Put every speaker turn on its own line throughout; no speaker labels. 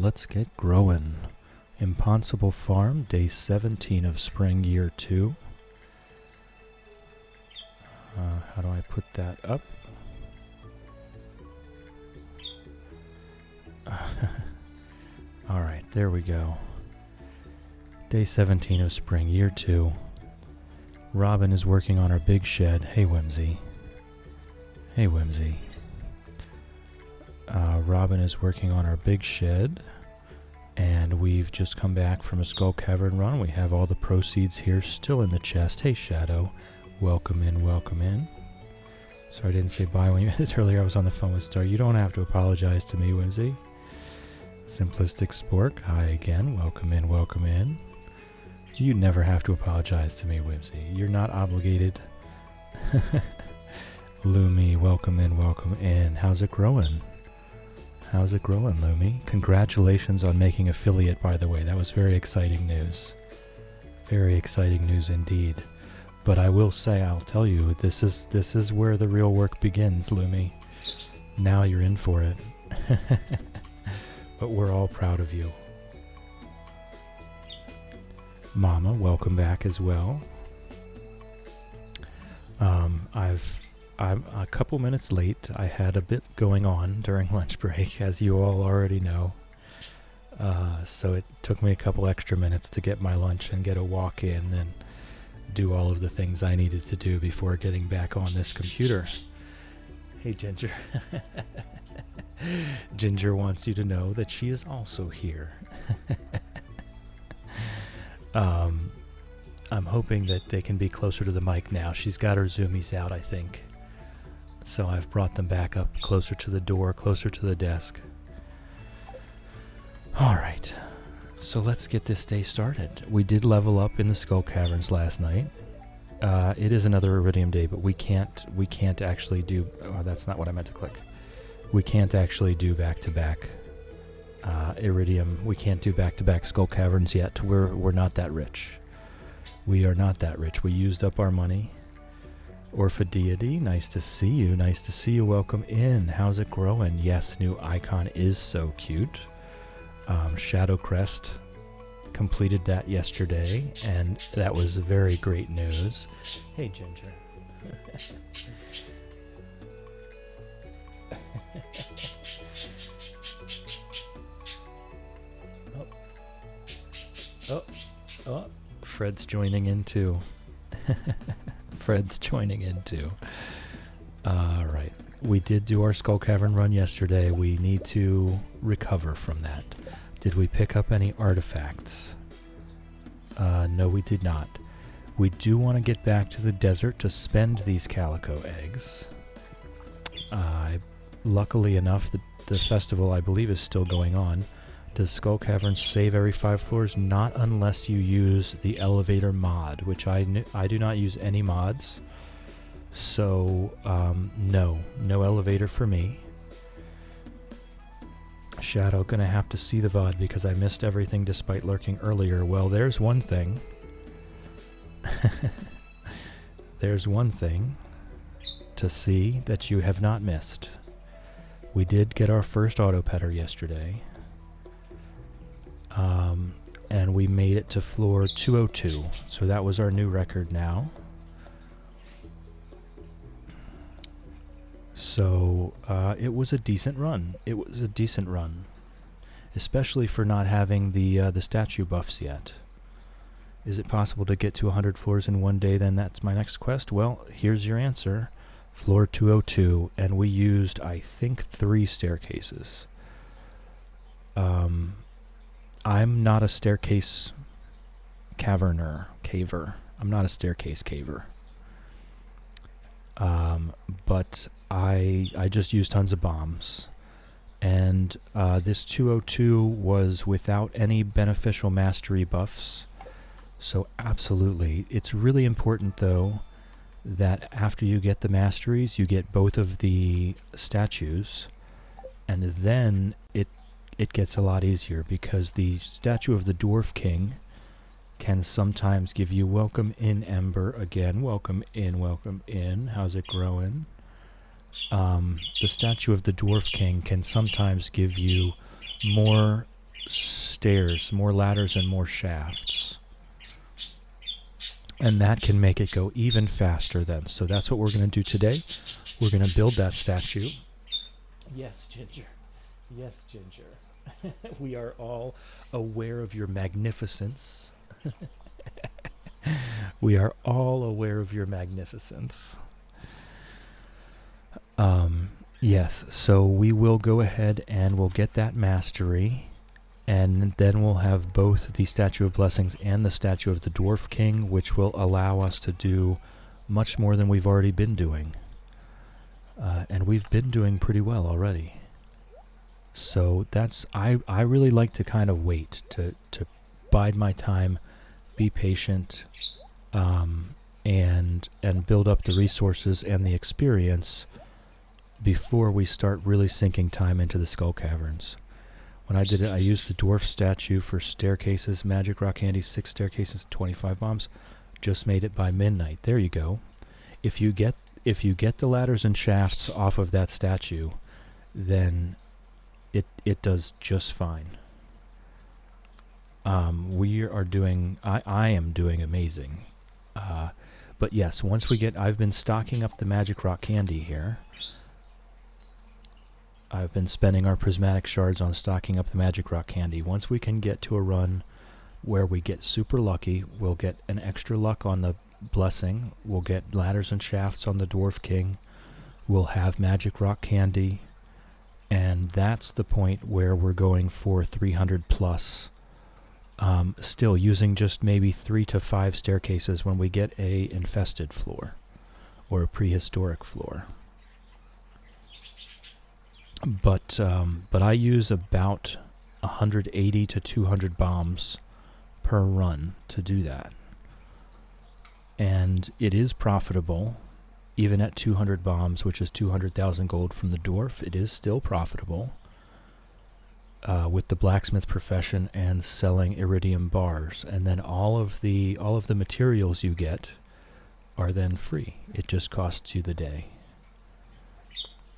let's get growing. ImPondsible Farm, day 17 of spring year 2. How do I put that up? Alright, there we go. Day 17 of spring year 2. Robin is working on our big shed. Hey, Whimsy. Hey, Whimsy. Robin is working on our big shed, and we've just come back from a Skull Cavern run. We have all the proceeds here still in the chest. Hey, Shadow. Welcome in, welcome in. Sorry I didn't say bye when you did earlier. I was on the phone with Star. You don't have to apologize to me, Whimsy. Simplistic Spork. Hi again. Welcome in, welcome in. You never have to apologize to me, Whimsy. You're not obligated. Lumi, welcome in, welcome in. How's it growing? How's it growing, Lumi? Congratulations on making affiliate, by the way. That was very exciting news. Very exciting news indeed. But I will say, I'll tell you, this is where the real work begins, Lumi. Now you're in for it. But we're all proud of you. Mama, welcome back as well. I'm a couple minutes late. I had a bit going on during lunch break, as you all already know. So it took me a couple extra minutes to get my lunch and get a walk in and do all of the things I needed to do before getting back on this computer. Hey, Ginger. Ginger wants you to know that she is also here. I'm hoping that they can be closer to the mic now. She's got her zoomies out, I think. So I've brought them back up closer to the door, closer to the desk. Alright, so let's get this day started. We did level up in the Skull Caverns last night. It is another Iridium day, but we can't actually do... Oh, that's not what I meant to click. We can't actually do back-to-back Iridium. We can't do back-to-back Skull Caverns yet. We're not that rich. We are not that rich. We used up our money. Orphideity, nice to see you. Nice to see you. Welcome in. How's it growing? Yes, new icon is so cute. Shadow Crest completed that yesterday, and that was very great news. Hey, Ginger. Oh, Fred's joining in too. Fred's joining in too. Alright. We did do our Skull Cavern run yesterday. We need to recover from that. Did we pick up any artifacts? No, we did not. We do want to get back to the desert to spend these calico eggs. Luckily enough, the festival, I believe, is still going on. Does Skull Cavern save every 5 floors? Not unless you use the elevator mod, which I do not use any mods. So, no elevator for me. Shadow, gonna have to see the VOD because I missed everything despite lurking earlier. Well, there's one thing. There's one thing to see that you have not missed. We did get our first auto petter yesterday. And we made it to floor 202. So that was our new record now. So it was a decent run. It was a decent run. Especially for not having the statue buffs yet. Is it possible to get to 100 floors in one day? Then that's my next quest. Well, here's your answer. Floor 202. And we used, I think, 3 staircases. I'm not a staircase caver. I'm not a staircase caver. But I just used tons of bombs. And this 202 was without any beneficial mastery buffs. So absolutely. It's really important, though, that after you get the masteries, you get both of the statues. And then it gets a lot easier because the statue of the Dwarf King can sometimes give you welcome in, Ember. Again, welcome in, welcome in. How's it growing? The statue of the Dwarf King can sometimes give you more stairs, more ladders, and more shafts. And that can make it go even faster then. So that's what we're going to do today. We're going to build that statue. Yes, Ginger. Yes, Ginger. We are all aware of your magnificence. We are all aware of your magnificence. Yes, so we will go ahead and we'll get that mastery. And then we'll have both the Statue of Blessings and the Statue of the Dwarf King, which will allow us to do much more than we've already been doing. And we've been doing pretty well already. So that's, I really like to kind of wait, to bide my time, be patient, and build up the resources and the experience before we start really sinking time into the Skull Caverns. When I did it, I used the dwarf statue for staircases, magic rock candy, 6 staircases, 25 bombs. Just made it by midnight. There you go. If you get the ladders and shafts off of that statue, then it does just fine. We are doing. I am doing amazing. But yes, once we get, I've been stocking up the magic rock candy here. I've been spending our prismatic shards on stocking up the magic rock candy. Once we can get to a run where we get super lucky, we'll get an extra luck on the blessing. We'll get ladders and shafts on the dwarf king. We'll have magic rock candy. And that's the point where we're going for 300 plus. Still using just maybe 3 to 5 staircases when we get a infested floor or a prehistoric floor. But I use about 180 to 200 bombs per run to do that. And it is profitable, even at 200 bombs, which is 200,000 gold from the dwarf. It is still profitable with the blacksmith profession and selling iridium bars. And then all of the materials you get are then free. It just costs you the day.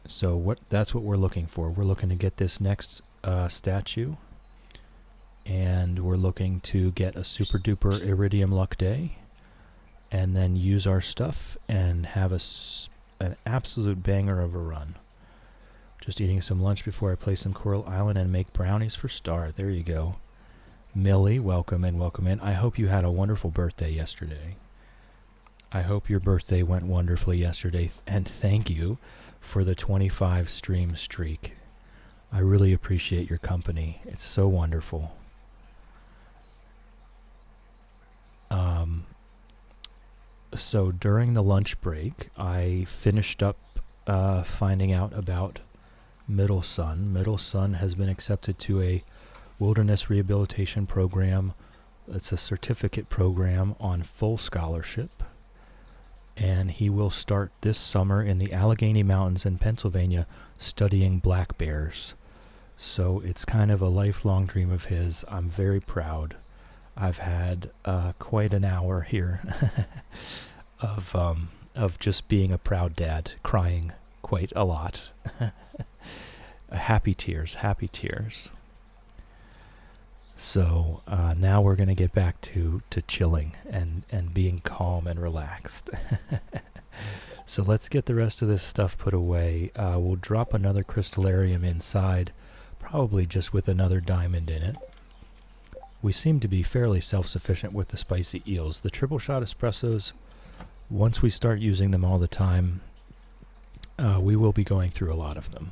So that's what we're looking for. We're looking to get this next statue, and we're looking to get a super duper iridium luck day, and then use our stuff and have an absolute banger of a run. Just eating some lunch before I play some Coral Island and make brownies for Star. There you go. Millie, welcome in, welcome in. I hope you had a wonderful birthday yesterday. I hope your birthday went wonderfully yesterday, and thank you for the 25 stream streak. I really appreciate your company. It's so wonderful. So during the lunch break, I finished up finding out about Middle Sun. Middle Sun has been accepted to a wilderness rehabilitation program. It's a certificate program on full scholarship. And he will start this summer in the Allegheny Mountains in Pennsylvania studying black bears. So it's kind of a lifelong dream of his. I'm very proud. I've had quite an hour here of just being a proud dad, crying quite a lot. Happy tears, happy tears. So now we're going to get back to chilling and being calm and relaxed. So let's get the rest of this stuff put away. We'll drop another crystallarium inside, probably just with another diamond in it. We seem to be fairly self-sufficient with the spicy eels. The triple shot espressos, once we start using them all the time, we will be going through a lot of them.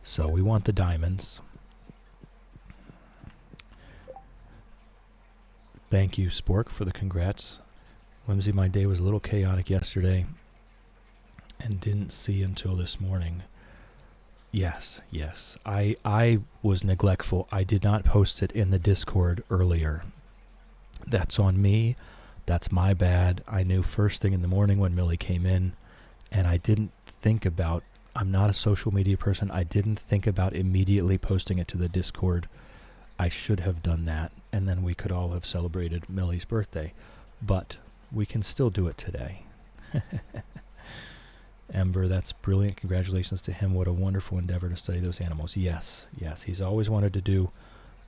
So we want the diamonds. Thank you, Spork, for the congrats. Whimsy, my day was a little chaotic yesterday and didn't see until this morning. Yes. I was neglectful. I did not post it in the Discord earlier. That's on me. That's my bad. I knew first thing in the morning when Millie came in, and I didn't think about, I'm not a social media person, I didn't think about immediately posting it to the Discord. I should have done that, and then we could all have celebrated Millie's birthday. But we can still do it today. Ember, that's brilliant. Congratulations to him. What a wonderful endeavor to study those animals. Yes, yes. He's always wanted to do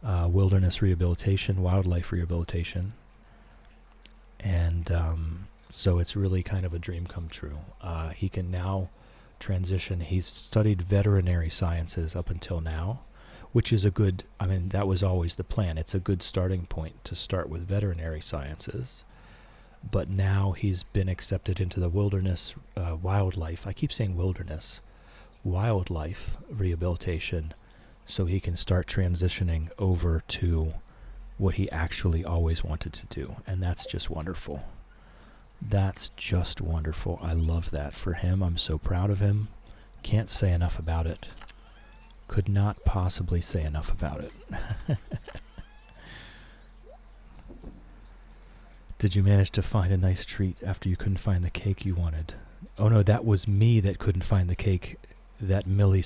wilderness rehabilitation, wildlife rehabilitation. And so it's really kind of a dream come true. He can now transition. He's studied veterinary sciences up until now, which is a good, I mean, that was always the plan. It's a good starting point to start with veterinary sciences. But now he's been accepted into the wilderness wildlife. I keep saying wilderness. Wildlife rehabilitation, so he can start transitioning over to what he actually always wanted to do. And that's just wonderful. That's just wonderful. I love that for him. I'm so proud of him. Can't say enough about it. Could not possibly say enough about it. Did you manage to find a nice treat after you couldn't find the cake you wanted? Oh no, that was me that couldn't find the cake that Millie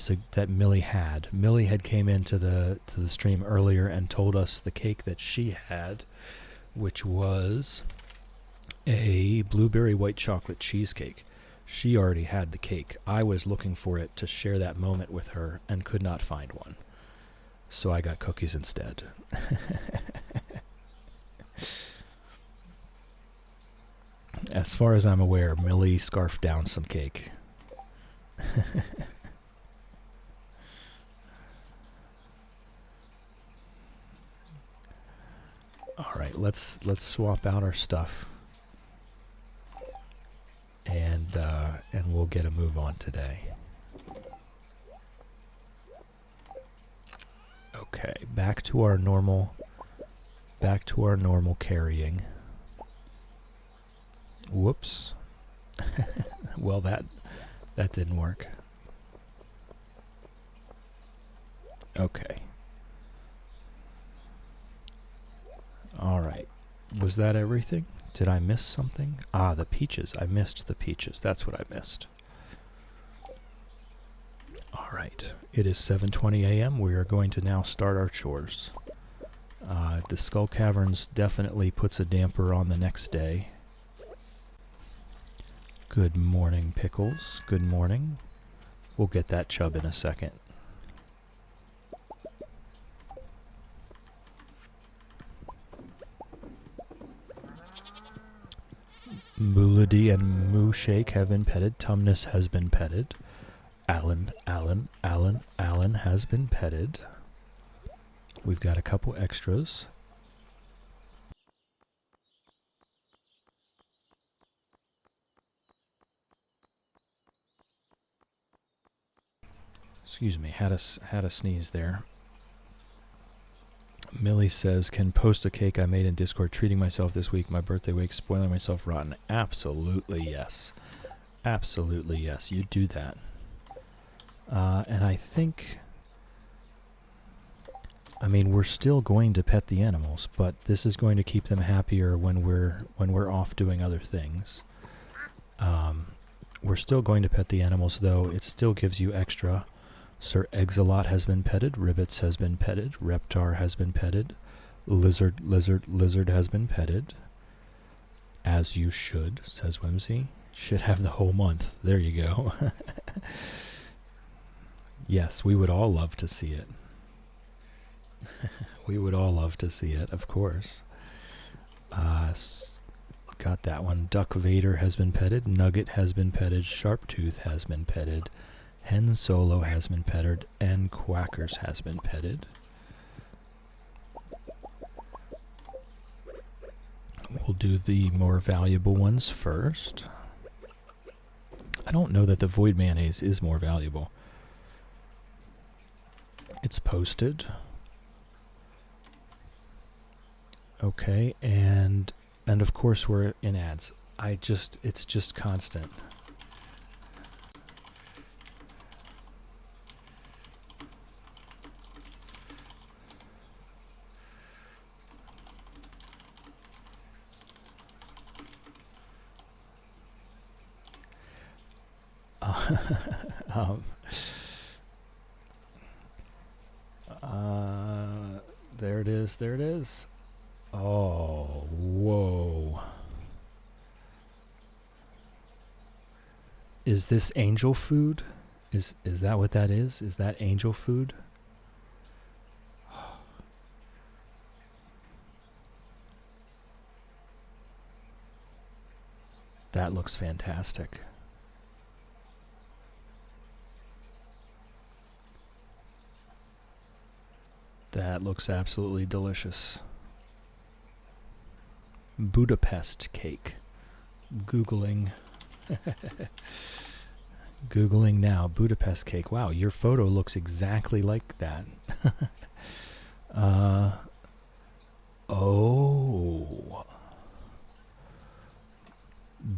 had. Millie had came into the stream earlier and told us the cake that she had, which was a blueberry white chocolate cheesecake. She already had the cake. I was looking for it to share that moment with her and could not find one. So I got cookies instead. As far as I'm aware, Millie scarfed down some cake. All right, let's swap out our stuff, and we'll get a move on today. Okay, back to our normal carrying. Whoops. Well, that didn't work. Okay. All right. Was that everything? Did I miss something? Ah, the peaches. I missed the peaches. That's what I missed. All right. It is 7:20 a.m. We are going to now start our chores. The Skull Caverns definitely puts a damper on the next day. Good morning, Pickles. Good morning. We'll get that chub in a second. Moolady and Moo Shake have been petted. Tumnus has been petted. Alan has been petted. We've got a couple extras. Excuse me, had a sneeze there. Millie says, can post a cake I made in Discord, treating myself this week, my birthday week, spoiling myself rotten. Absolutely yes. Absolutely yes, you do that. And I think, I mean, we're still going to pet the animals, but this is going to keep them happier when we're off doing other things. We're still going to pet the animals, though. It still gives you extra. Sir Exilot has been petted. Ribbits has been petted. Reptar has been petted. Lizard has been petted. As you should, says Whimsy. Should have the whole month. There you go. Yes, we would all love to see it. We would all love to see it, of course. Got that one. Duck Vader has been petted. Nugget has been petted. Sharptooth has been petted. Hen Solo has been petted, and Quackers has been petted. We'll do the more valuable ones first. I don't know that the Void Mayonnaise is more valuable. It's posted. Okay, and of course we're in ads. It's just constant. There it is. Oh, whoa. Is this angel food? Is that what that is? Is that angel food? That looks fantastic. That looks absolutely delicious. Budapest cake. Googling. Googling now. Budapest cake. Wow, your photo looks exactly like that. Oh.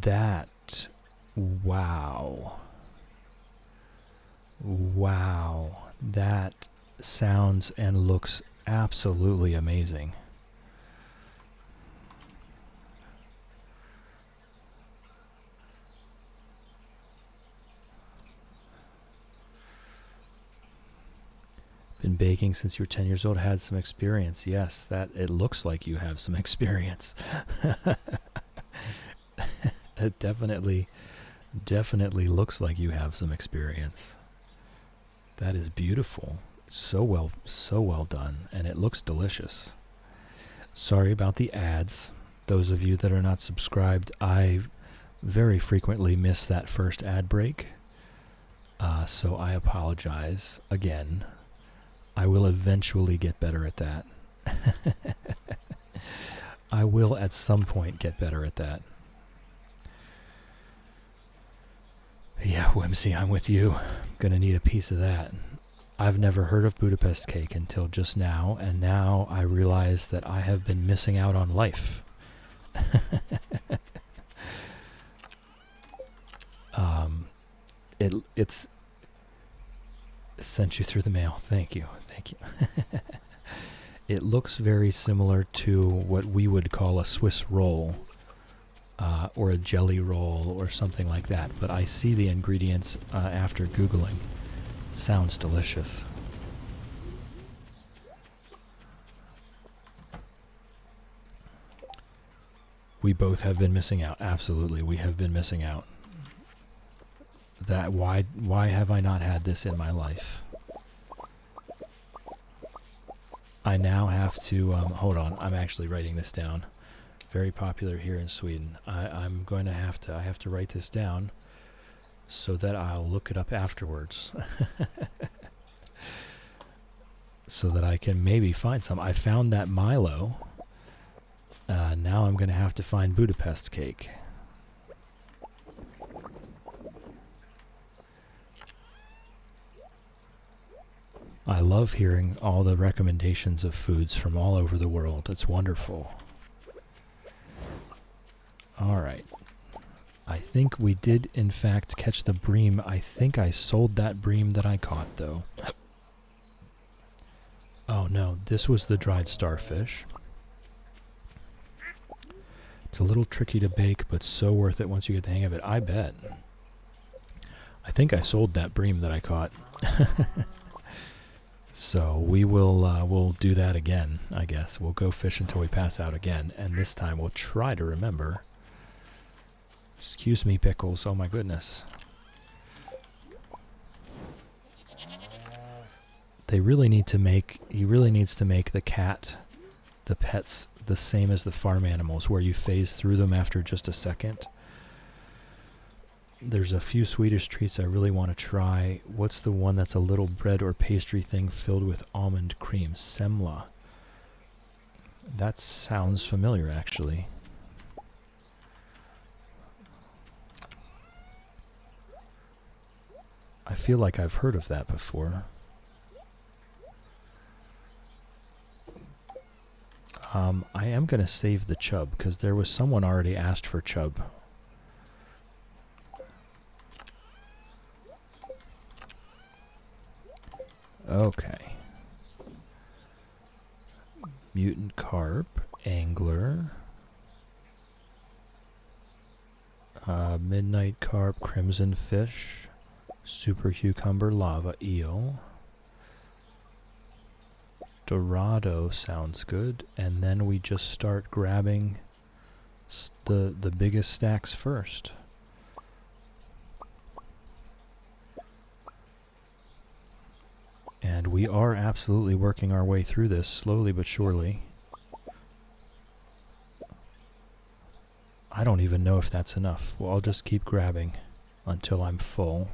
That. Wow. Wow. That sounds and looks absolutely amazing. Been baking since you were 10 years old, had some experience. Yes, that it looks like you have some experience. It definitely looks like you have some experience. That is beautiful. So well done, and it looks delicious. Sorry about the ads. Those of you that are not subscribed, I very frequently miss that first ad break. So I apologize again. I will eventually get better at that. I will at some point get better at that. Yeah, Whimsy, I'm with you. Gonna need a piece of that. I've never heard of Budapest cake until just now, and now I realize that I have been missing out on life. It's sent you through the mail. Thank you. It looks very similar to what we would call a Swiss roll, or a jelly roll, or something like that. But I see the ingredients after Googling. Sounds delicious. We both have been missing out. Absolutely, we have been missing out. That why have I not had this in my life? I now have to hold on. I'm actually writing this down. Very popular here in Sweden. I have to write this down so that I'll look it up afterwards. So that I can maybe find some. I found that Milo. Now I'm going to have to find Budapest cake. I love hearing all the recommendations of foods from all over the world. It's wonderful. Alright. I think we did, in fact, catch the bream. I think I sold that bream that I caught, though. Oh, no. This was the dried starfish. It's a little tricky to bake, but so worth it once you get the hang of it. I bet. I think I sold that bream that I caught. So we will we'll do that again, I guess. We'll go fish until we pass out again, and this time we'll try to remember. Excuse me, Pickles. Oh my goodness. He really needs to make the cat, the pets, the same as the farm animals, where you phase through them after just a second. There's a few Swedish treats I really want to try. What's the one that's a little bread or pastry thing filled with almond cream? Semla. That sounds familiar, actually. I feel like I've heard of that before. I am going to save the chub, because there was someone already asked for chub. Okay. Mutant carp, angler, midnight carp, crimson fish, super cucumber, lava eel. Dorado sounds good, and then we just start grabbing the biggest stacks first. we are absolutely working our way through this slowly but surely. I don't even know if that's enough. Well, I'll just keep grabbing until I'm full.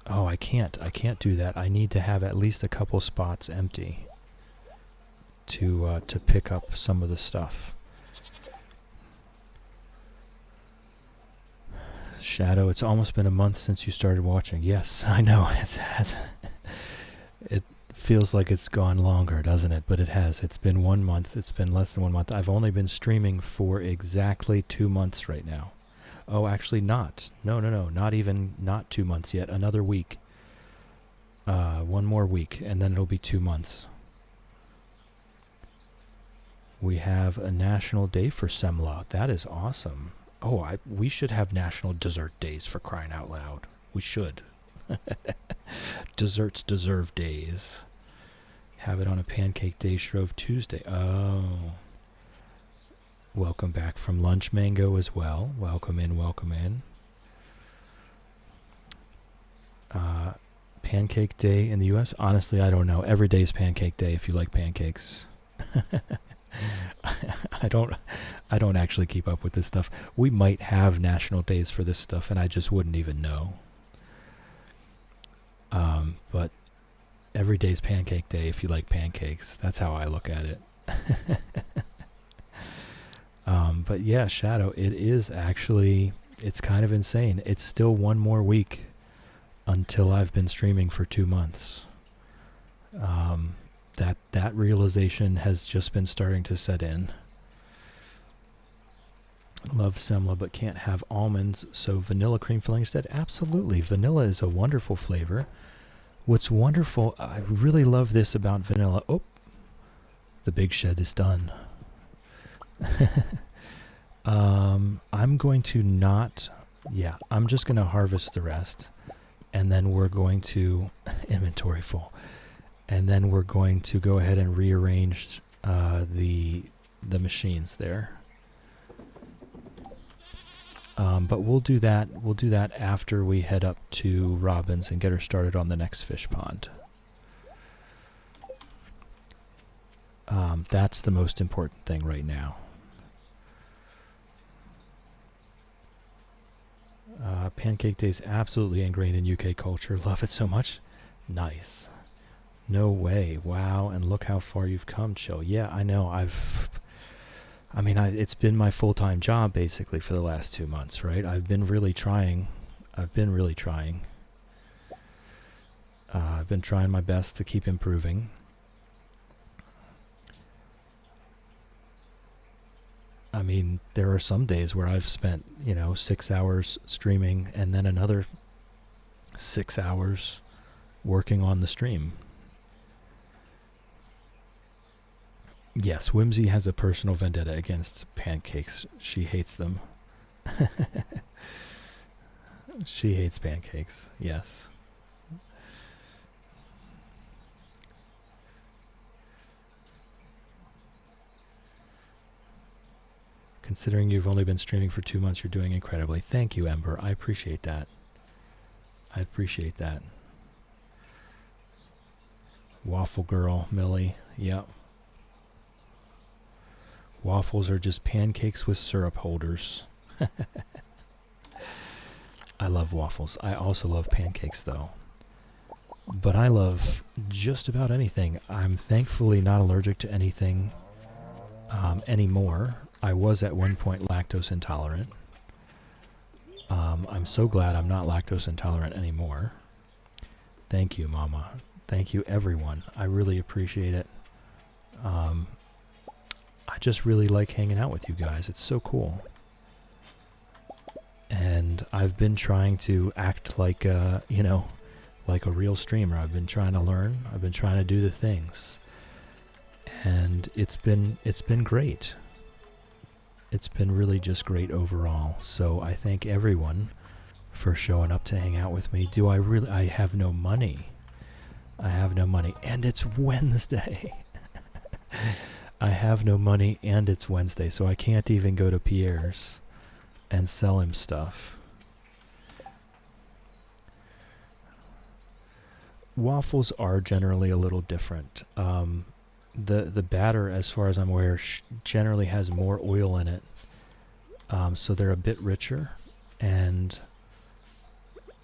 Oh, I can't do that. I need to have at least a couple spots empty to pick up some of the stuff. Shadow, it's almost been a month since you started watching. Yes, I know. It feels like it's gone longer, doesn't it? But it has. It's been 1 month. It's been less than 1 month. I've only been streaming for exactly 2 months right now. Oh, actually not. No. Not 2 months yet. Another week. 1 more week, and then it'll be 2 months. We have a national day for Semla. That is awesome. Oh, we should have national dessert days, for crying out loud. We should. Desserts deserve days. Have it on a pancake day, Shrove Tuesday. Oh. Welcome back from lunch, Mango, as well. Welcome in, welcome in. Pancake day in the U.S.? Honestly, I don't know. Every day is pancake day if you like pancakes. I don't actually keep up with this stuff. We might have national days for this stuff, and I just wouldn't even know. But every day's pancake day if you like pancakes. That's how I look at it. But yeah, Shadow, it is actually, it's kind of insane. It's still 1 more week until I've been streaming for 2 months. That realization has just been starting to set in. Love Semla, but can't have almonds, so vanilla cream filling instead? Absolutely. Vanilla is a wonderful flavor. What's wonderful, I really love this about vanilla. Oh, the big shed is done. I'm going to not... Yeah, I'm just going to harvest the rest. And then we're going to... inventory full. And then we're going to go ahead and rearrange the machines there. But we'll do that. We'll do that after we head up to Robin's and get her started on the next fish pond. That's the most important thing right now. Pancake Day is absolutely ingrained in UK culture. Love it so much. Nice. No way. Wow. And look how far you've come, Chill. Yeah, I know. It's been my full-time job basically for the last 2 months, right? I've been really trying. I've been trying my best to keep improving. I mean, there are some days where I've spent, 6 hours streaming and then another 6 hours working on the stream. Yes, Whimsy has a personal vendetta against pancakes. She hates them. She hates pancakes, yes. Considering you've only been streaming for 2 months, you're doing incredibly. Thank you, Ember. I appreciate that. Waffle Girl, Millie. Yep. Waffles are just pancakes with syrup holders. I love waffles. I also love pancakes, though. But I love just about anything. I'm thankfully not allergic to anything anymore. I was at one point lactose intolerant. I'm so glad I'm not lactose intolerant anymore. Thank you, Mama. Thank you, everyone. I really appreciate it. I just really like hanging out with you guys. It's so cool. And I've been trying to act like like a real streamer. I've been trying to learn. I've been trying to do the things. And it's been great. It's been really just great overall. So I thank everyone for showing up to hang out with me. I have no money. And it's Wednesday. I have no money and it's Wednesday, so I can't even go to Pierre's and sell him stuff. Waffles are generally a little different. The batter, as far as I'm aware, generally has more oil in it, so they're a bit richer, and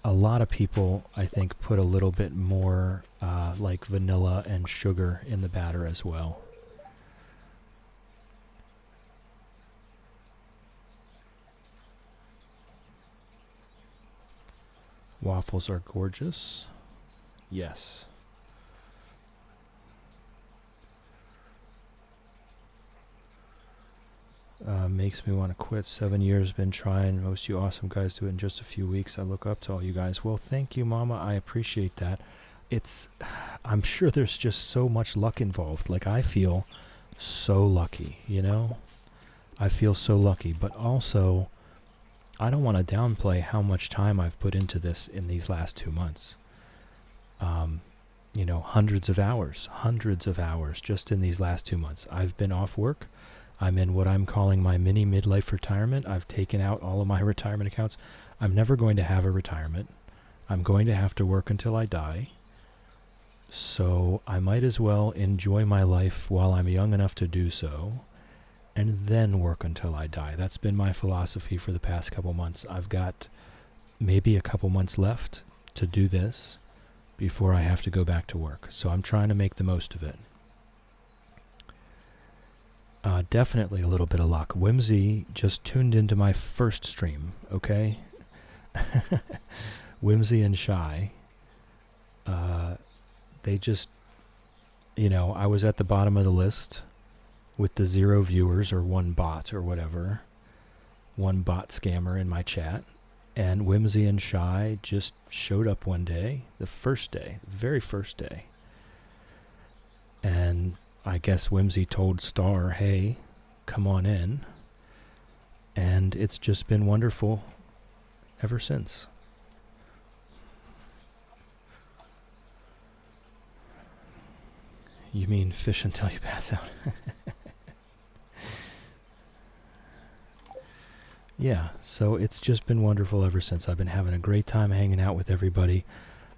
a lot of people, I think, put a little bit more like vanilla and sugar in the batter as well. Waffles are gorgeous. Yes. Makes me want to quit. 7 years been trying. Most of you awesome guys do it in just a few weeks. I look up to all you guys. Well, thank you, Mama. I appreciate that. I'm sure there's just so much luck involved. Like, I feel so lucky, you know? I feel so lucky. But also, I don't want to downplay how much time I've put into this in these last 2 months. You know, hundreds of hours just in these last 2 months. I've been off work. I'm in what I'm calling my mini midlife retirement. I've taken out all of my retirement accounts. I'm never going to have a retirement. I'm going to have to work until I die. So I might as well enjoy my life while I'm young enough to do so, and then work until I die. That's been my philosophy for the past couple months. I've got maybe a couple months left to do this before I have to go back to work. So I'm trying to make the most of it. Definitely a little bit of luck. Whimsy just tuned into my first stream, okay? Whimsy and Shy. They just, you know, I was at the bottom of the list with the 0 viewers or 1 bot or whatever. 1 bot scammer in my chat. And Whimsy and Shy just showed up one day, the very first day. And I guess Whimsy told Star, hey, come on in. And it's just been wonderful ever since. You mean fish until you pass out? Yeah, so it's just been wonderful ever since. I've been having a great time hanging out with everybody.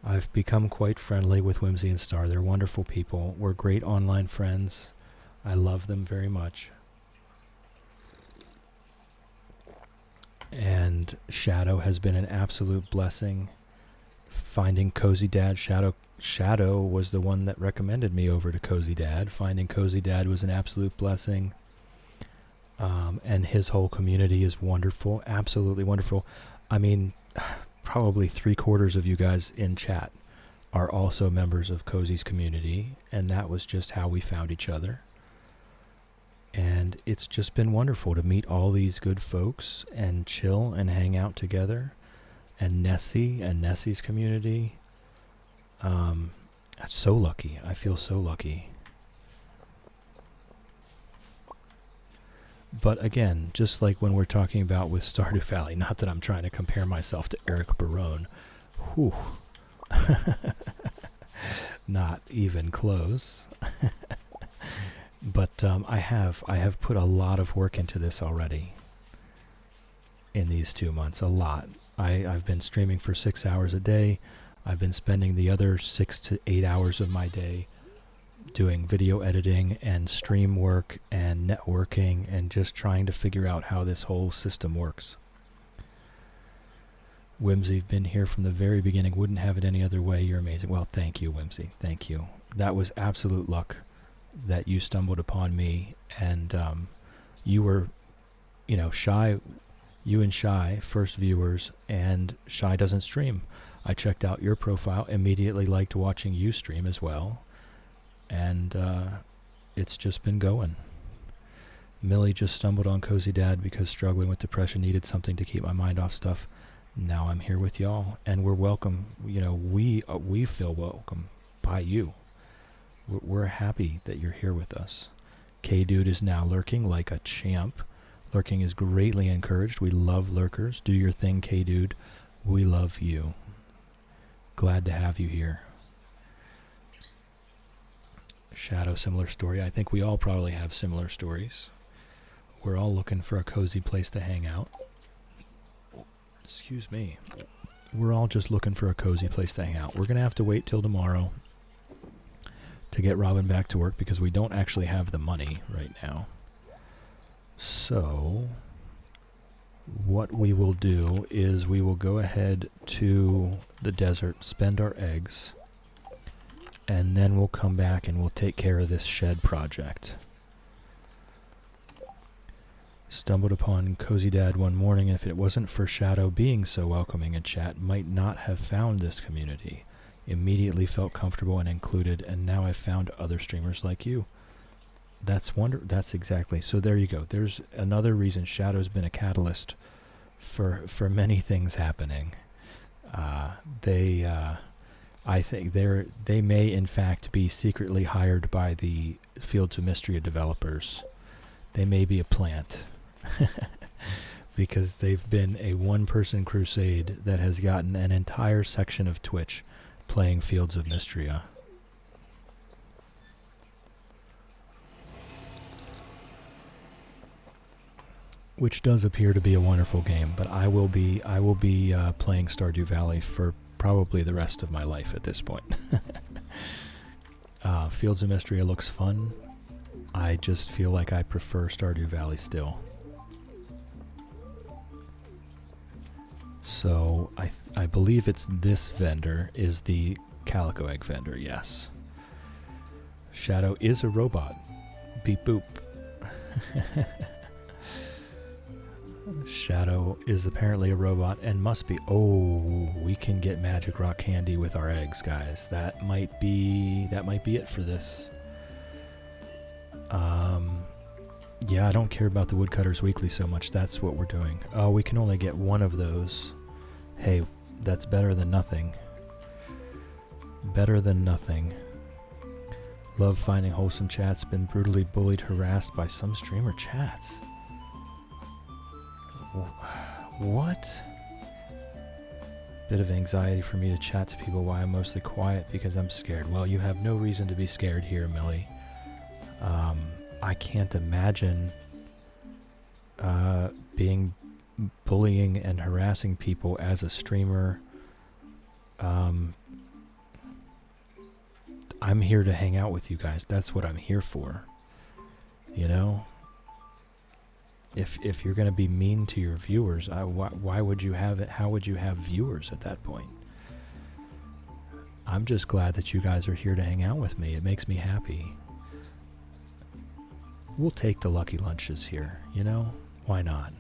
I've become quite friendly with Whimsy and Star. They're wonderful people. We're great online friends. I love them very much. And Shadow has been an absolute blessing. Finding Cozy Dad, Shadow was the one that recommended me over to Cozy Dad. Finding Cozy Dad was an absolute blessing. And his whole community is wonderful, absolutely wonderful. I mean, probably 3/4 of you guys in chat are also members of Cozy's community, and that was just how we found each other. And it's just been wonderful to meet all these good folks and chill and hang out together. And Nessie and Nessie's community. That's so lucky. I feel so lucky. But again, just like when we're talking about with Stardew Valley, not that I'm trying to compare myself to Eric Barone. Whew. Not even close. But I have put a lot of work into this already in these 2 months, a lot. I've been streaming for 6 hours a day. I've been spending the other 6 to 8 hours of my day doing video editing and stream work and networking and just trying to figure out how this whole system works. Whimsy, been here from the very beginning. Wouldn't have it any other way. You're amazing. Well, thank you, Whimsy. Thank you. That was absolute luck that you stumbled upon me, and you were, you know, Shy, you and Shy, first viewers, and Shy doesn't stream. I checked out your profile, immediately liked watching you stream as well, and it's just been going. Millie just stumbled on Cozy Dad because struggling with depression, needed something to keep my mind off stuff. Now I'm here with y'all, and we're welcome. You know, we feel welcome by you. We're happy that you're here with us. K-Dude is now lurking like a champ. Lurking is greatly encouraged. We love lurkers. Do your thing, K-Dude. We love you. Glad to have you here. Shadow, similar story. I think we all probably have similar stories. We're all looking for a cozy place to hang out. Excuse me. we're all just looking for a cozy place to hang out. We're going to have to wait till tomorrow to get Robin back to work because we don't actually have the money right now. So what we will do is we will go ahead to the desert, spend our eggs, and then we'll come back and we'll take care of this shed project. Stumbled upon Cozy Dad one morning, and if it wasn't for Shadow being so welcoming in chat, might not have found this community. Immediately felt comfortable and included, and now I've found other streamers like you. That's exactly. So there you go. There's another reason Shadow's been a catalyst for many things happening. I think they may in fact be secretly hired by the Fields of Mystery developers. They may be a plant. Because they've been a one-person crusade that has gotten an entire section of Twitch playing Fields of Mystria. Which does appear to be a wonderful game, but I will be playing Stardew Valley for probably the rest of my life at this point. Fields of Mystria looks fun. I just feel like I prefer Stardew Valley still. So I believe it's this vendor is the Calico Egg vendor, yes. Shadow is a robot. Beep boop. Shadow is apparently a robot and must be... Oh, we can get magic rock candy with our eggs, guys. That might be it for this. Yeah, I don't care about the Woodcutters Weekly so much. That's what we're doing. Oh, we can only get one of those. Hey, that's better than nothing. Better than nothing. Love finding wholesome chats. Been brutally bullied, harassed by some streamer chats. What? Bit of anxiety for me to chat to people while I'm mostly quiet because I'm scared. Well, you have no reason to be scared here, Millie. I can't imagine bullying and harassing people as a streamer. I'm here to hang out with you guys. That's what I'm here for. You know? If you're going to be mean to your viewers, why would you have it? How would you have viewers at that point? I'm just glad that you guys are here to hang out with me. It makes me happy. We'll take the lucky lunches here, you know? Why not?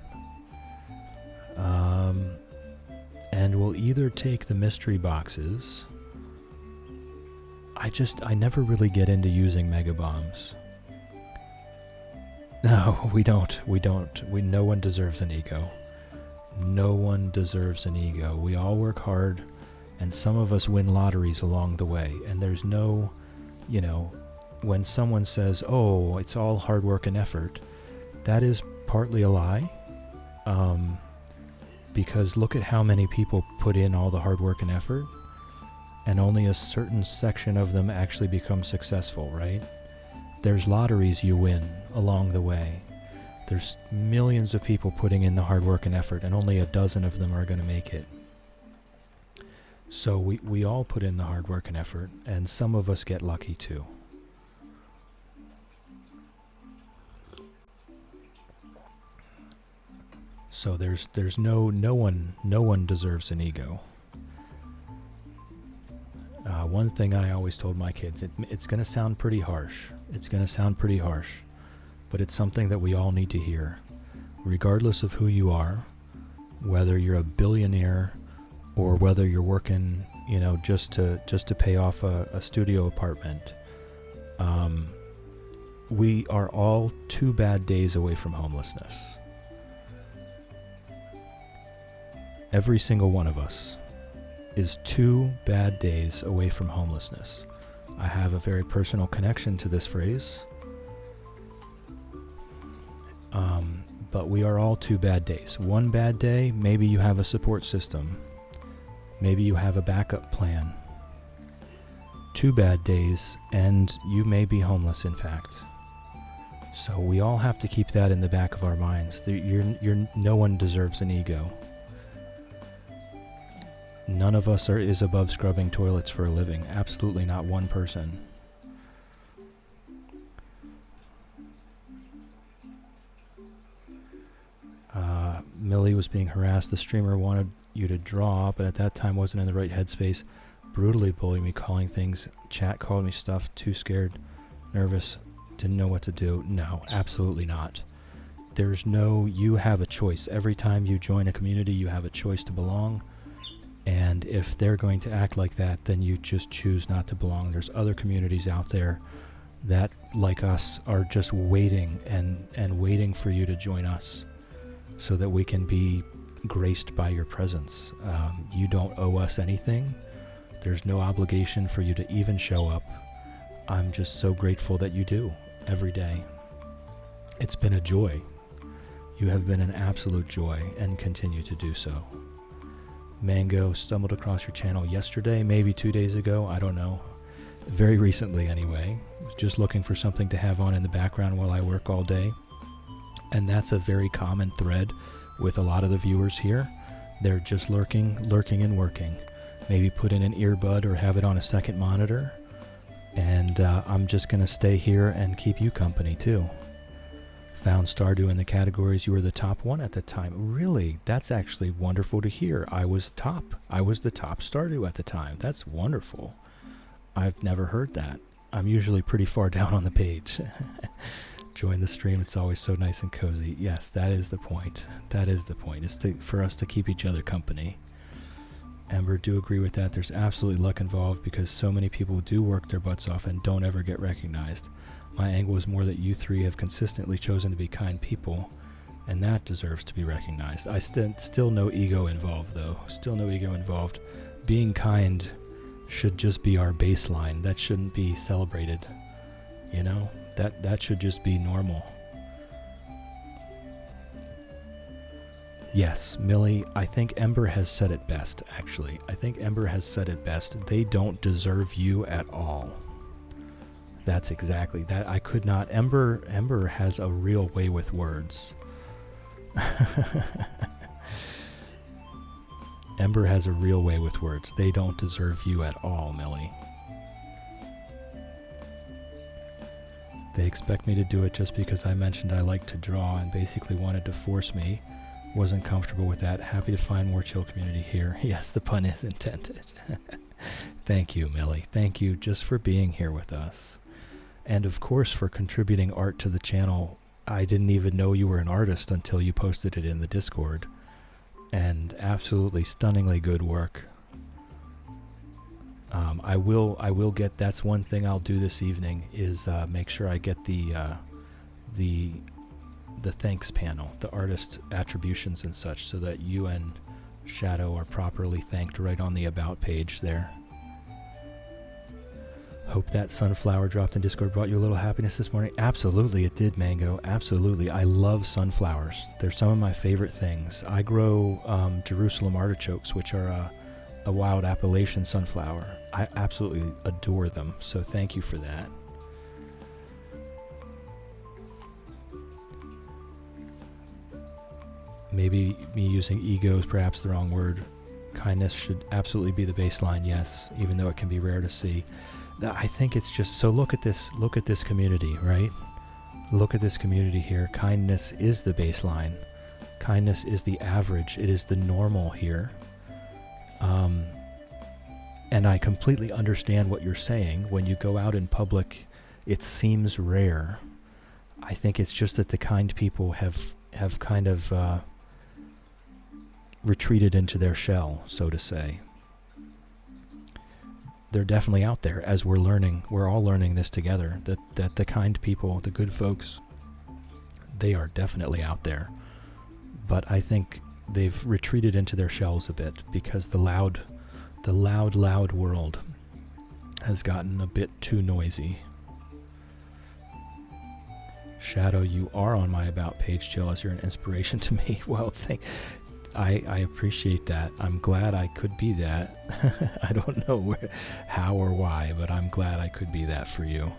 And we'll either take the mystery boxes. I never really get into using mega bombs. No, we don't. No one deserves an ego. No one deserves an ego. We all work hard, and some of us win lotteries along the way. And there's no, you know, when someone says, oh, it's all hard work and effort, that is partly a lie. Because look at how many people put in all the hard work and effort, and only a certain section of them actually become successful, right? There's lotteries you win along the way. There's millions of people putting in the hard work and effort, and only a dozen of them are going to make it. So we all put in the hard work and effort, and some of us get lucky too. So there's no one deserves an ego. One thing I always told my kids, it's going to sound pretty harsh. It's going to sound pretty harsh, but it's something that we all need to hear. Regardless of who you are, whether you're a billionaire or whether you're working, you know, just to pay off a studio apartment, we are all 2 bad days away from homelessness. Every single one of us is 2 bad days away from homelessness. I have a very personal connection to this phrase. But we are all 2 bad days. 1 bad day, maybe you have a support system. Maybe you have a backup plan. 2 bad days, and you may be homeless, in fact. So we all have to keep that in the back of our minds. No one deserves an ego. None of us is above scrubbing toilets for a living. Absolutely not one person. Millie was being harassed. The streamer wanted you to draw, but at that time wasn't in the right headspace. Brutally bullied me, calling things. Chat called me stuff. Too scared, nervous, didn't know what to do. No, absolutely not. There's no, you have a choice. Every time you join a community, you have a choice to belong. And if they're going to act like that, then you just choose not to belong. There's other communities out there that, like us, are just waiting and waiting for you to join us so that we can be graced by your presence. You don't owe us anything. There's no obligation for you to even show up. I'm just so grateful that you do every day. It's been a joy. You have been an absolute joy and continue to do so. Mango stumbled across your channel yesterday, maybe 2 days ago, I don't know. Very recently anyway. Just looking for something to have on in the background while I work all day. And that's a very common thread with a lot of the viewers here. They're just lurking and working. Maybe put in an earbud or have it on a second monitor. And I'm just going to stay here and keep you company too. Found Stardew in the categories. You were the top one at the time. Really? That's actually wonderful to hear. I was the top Stardew at the time. That's wonderful. I've never heard that. I'm usually pretty far down on the page. Join the stream. It's always so nice and cozy. Yes, that is the point. That is the point. It's for us to keep each other company. Ember, do agree with that. There's absolutely luck involved because so many people do work their butts off and don't ever get recognized. My angle is more that you three have consistently chosen to be kind people, and that deserves to be recognized. I still no ego involved, though. Still no ego involved. Being kind should just be our baseline. That shouldn't be celebrated. You know? That should just be normal. Yes, Millie, I think Ember has said it best, actually. I think Ember has said it best. They don't deserve you at all. That's exactly that. I could not. Ember has a real way with words. Ember has a real way with words. They don't deserve you at all, Millie. They expect me to do it just because I mentioned I like to draw and basically wanted to force me. Wasn't comfortable with that. Happy to find more chill community here. Yes, the pun is intended. Thank you, Millie. Thank you just for being here with us. And of course for contributing art to the channel. I didn't even know you were an artist until you posted it in the Discord. And absolutely stunningly good work. I will get, that's one thing I'll do this evening is make sure I get the thanks panel, the artist attributions and such, so that you and Shadow are properly thanked right on the about page there. Hope that sunflower dropped in Discord brought you a little happiness this morning. Absolutely it did, Mango. Absolutely. I love sunflowers. They're some of my favorite things. I grow Jerusalem artichokes, which are a wild Appalachian sunflower. I absolutely adore them, so thank you for that. Maybe me using ego is perhaps the wrong word. Kindness should absolutely be the baseline, yes, even though it can be rare to see. I think it's just, so look at this community, right? Look at this community here. Kindness is the baseline. Kindness is the average. It is the normal here. And I completely understand what you're saying. When you go out in public, it seems rare. I think it's just that the kind people have kind of retreated into their shell, so to say. They're definitely out there, as we're learning. We're all learning this together, that the kind people, the good folks, they are definitely out there. But I think they've retreated into their shells a bit because the loud world has gotten a bit too noisy. Shadow, you are on my about page, Jill, as you're an inspiration to me. Well, I appreciate that. I'm glad I could be that. I don't know how or why, but I'm glad I could be that for you.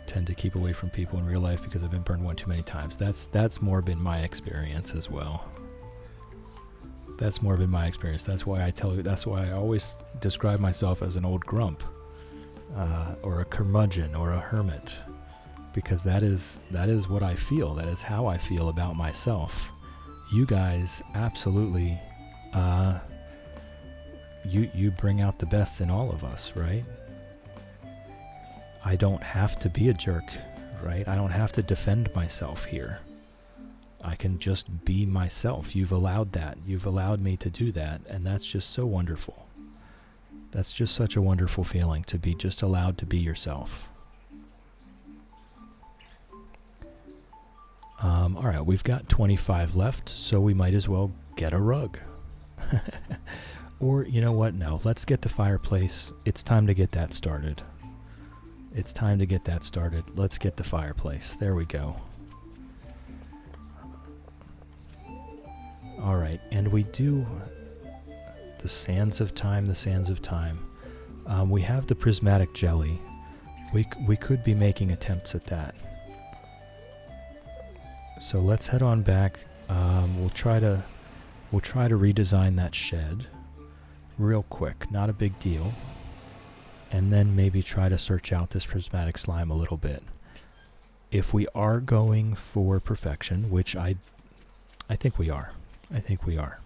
Tend to keep away from people in real life because I've been burned one too many times. That's more been my experience as well. That's more been my experience. That's why I tell you. That's why I always describe myself as an old grump, or a curmudgeon, or a hermit, because that is what I feel. That is how I feel about myself. You guys absolutely, you bring out the best in all of us, right? I don't have to be a jerk, right? I don't have to defend myself here. I can just be myself. You've allowed that. You've allowed me to do that, and that's just so wonderful. That's just such a wonderful feeling, to be just allowed to be yourself. All right, we've got 25 left, so we might as well get a rug. Or, you know what? No, let's get the fireplace. It's time to get that started. It's time to get that started. Let's get the fireplace. There we go. All right, and we do the sands of time, the sands of time. We have the prismatic jelly. We could be making attempts at that. So let's head on back. We'll try to redesign that shed real quick, not a big deal. And then maybe try to search out this prismatic slime a little bit. If we are going for perfection, which I think we are. I think we are.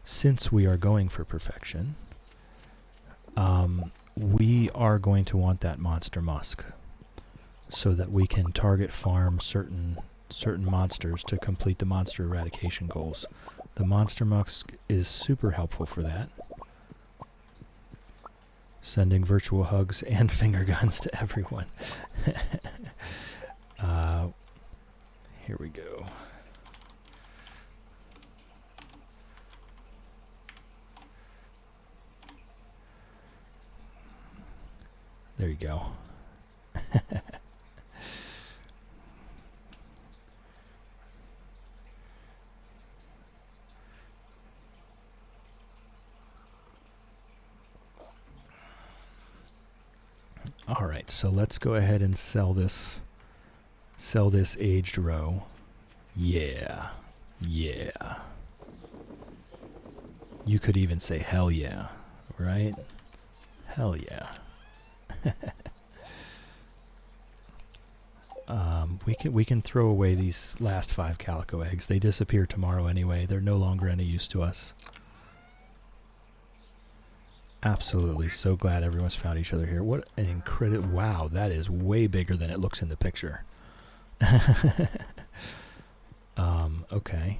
Since we are going for perfection, we are going to want that monster musk so that we can target farm certain monsters to complete the monster eradication goals. The monster musk is super helpful for that. Sending virtual hugs and finger guns to everyone. Here we go. There you go. All right, so let's go ahead and sell this aged row. Yeah. Yeah. You could even say hell yeah, right? Hell yeah. We can throw away these last 5 calico eggs. They disappear tomorrow anyway. They're no longer any use to us. Absolutely. So glad everyone's found each other here. What an incredible... Wow, that is way bigger than it looks in the picture. Okay.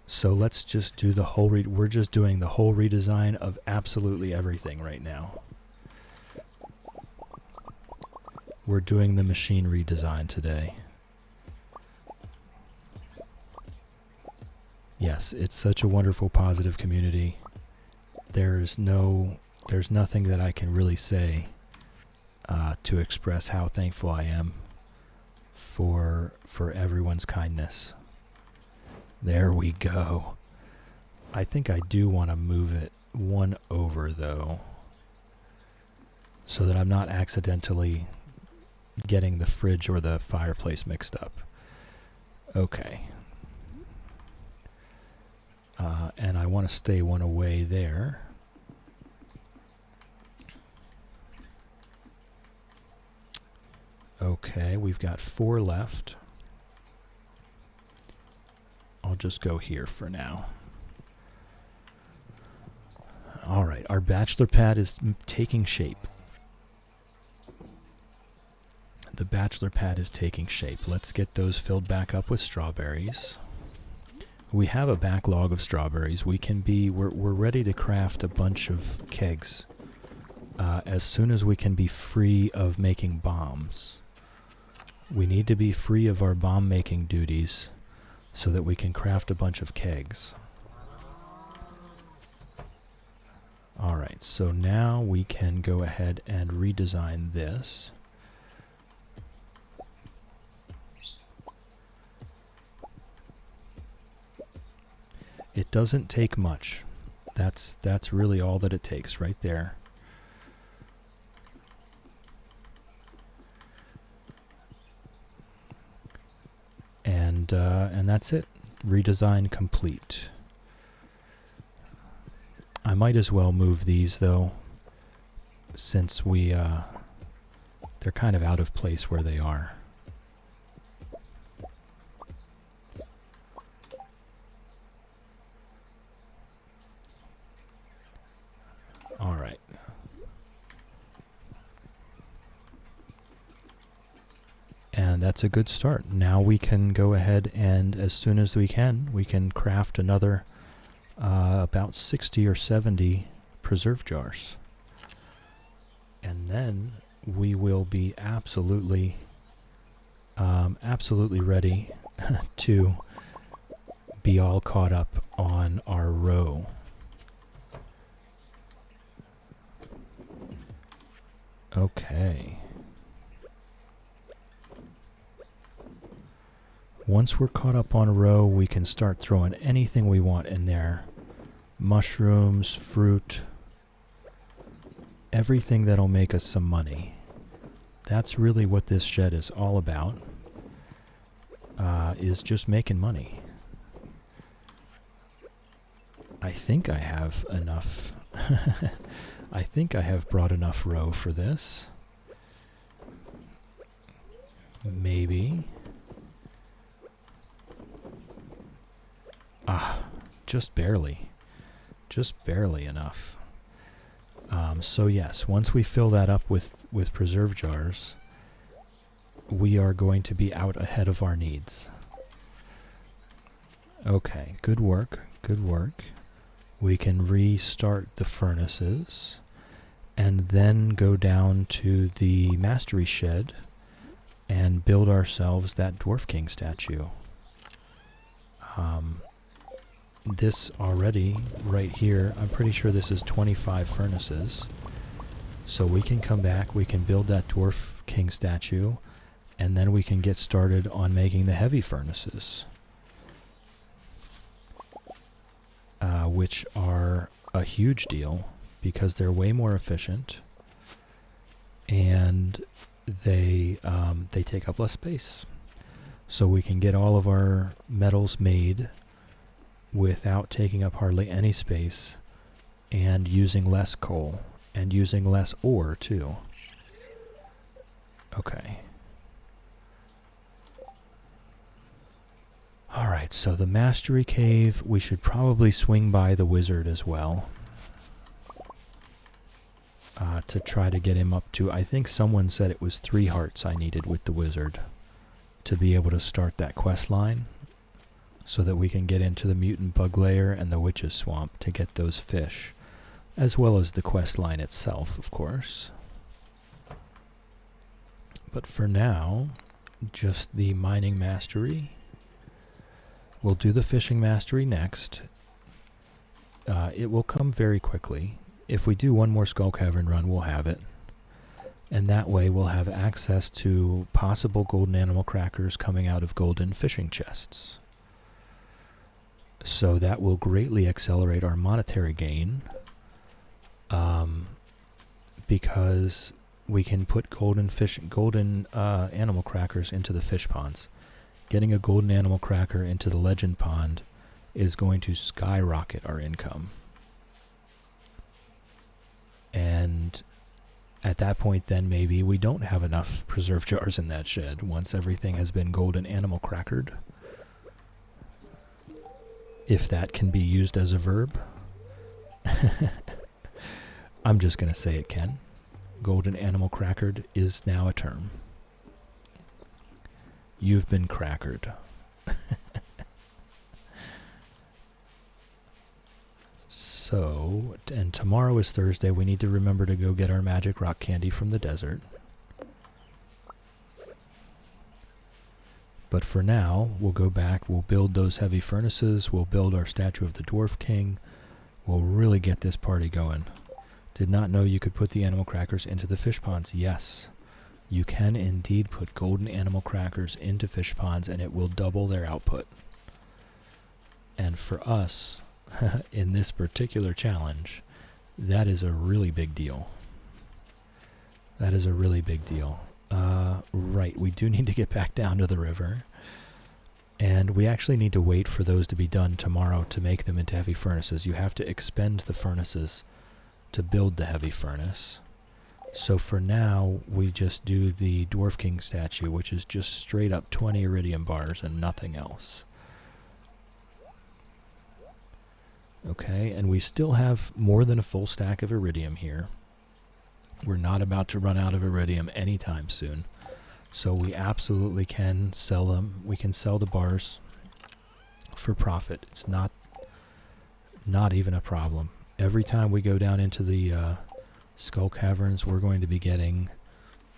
So let's just do the whole... We're just doing the whole redesign of absolutely everything right now. We're doing the machine redesign today. Yes, it's such a wonderful, positive community. There's nothing that I can really say to express how thankful I am for everyone's kindness. There we go. I think I do want to move it one over, though, so that I'm not accidentally getting the fridge or the fireplace mixed up. Okay. And I want to stay one away there. Okay, we've got 4 left. I'll just go here for now. All right, our bachelor pad is taking shape. The bachelor pad is taking shape. Let's get those filled back up with strawberries. We have a backlog of strawberries. We're ready to craft a bunch of kegs as soon as we can be free of making bombs. We need to be free of our bomb making duties so that we can craft a bunch of kegs. Alright, so now we can go ahead and redesign this. It doesn't take much. That's really all that it takes right there. And that's it. Redesign complete. might as well move these, though, since they're kind of out of place where they are. All right. And that's a good start. Now we can go ahead and, as soon as we can craft another about 60 or 70 preserve jars. And then we will be absolutely ready to be all caught up on our row. Okay. Once we're caught up on a row, we can start throwing anything we want in there. Mushrooms, fruit, everything that'll make us some money. That's really what this shed is all about, is just making money. I think I have enough. I think I have brought enough row for this. Maybe. Just barely. Just barely enough. So yes, once we fill that up with preserve jars, we are going to be out ahead of our needs. Okay, good work, good work. We can restart the furnaces and then go down to the mastery shed and build ourselves that Dwarf King statue. This already, right here, I'm pretty sure this is 25 furnaces. So we can come back, we can build that Dwarf King statue, and then we can get started on making the heavy furnaces. Which are a huge deal, because they're way more efficient, and they take up less space. So we can get all of our metals made without taking up hardly any space, and using less coal, and using less ore too. Okay. Alright, so the Mastery Cave, we should probably swing by the wizard as well. To try to get him up to, I think someone said it was 3 hearts I needed with the wizard to be able to start that quest line, so that we can get into the mutant bug lair and the witch's swamp to get those fish, as well as the quest line itself, of course. But for now, just the mining mastery. We'll do the fishing mastery next. It will come very quickly. If we do one more Skull Cavern run, we'll have it. And that way we'll have access to possible golden animal crackers coming out of golden fishing chests. So that will greatly accelerate our monetary gain, because we can put golden animal crackers into the fish ponds. Getting a golden animal cracker into the legend pond is going to skyrocket our income. And at that point, then maybe we don't have enough preserve jars in that shed once everything has been golden animal crackered. If that can be used as a verb. I'm just going to say it can. Golden animal crackered is now a term. You've been crackered. So, and tomorrow is Thursday. We need to remember to go get our magic rock candy from the desert. But for now, we'll go back, we'll build those heavy furnaces, we'll build our statue of the Dwarf King, we'll really get this party going. Did not know you could put the animal crackers into the fish ponds. Yes, you can indeed put golden animal crackers into fish ponds, and it will double their output. And for us, in this particular challenge, that is a really big deal. That is a really big deal. Right, we do need to get back down to the river. And we actually need to wait for those to be done tomorrow to make them into heavy furnaces. You have to expend the furnaces to build the heavy furnace. So for now, we just do the Dwarf King statue, which is just straight up 20 iridium bars and nothing else. Okay, and we still have more than a full stack of iridium here. We're not about to run out of iridium anytime soon. So we absolutely can sell them. We can sell the bars for profit. It's not even a problem. Every time we go down into the Skull Caverns, we're going to be getting,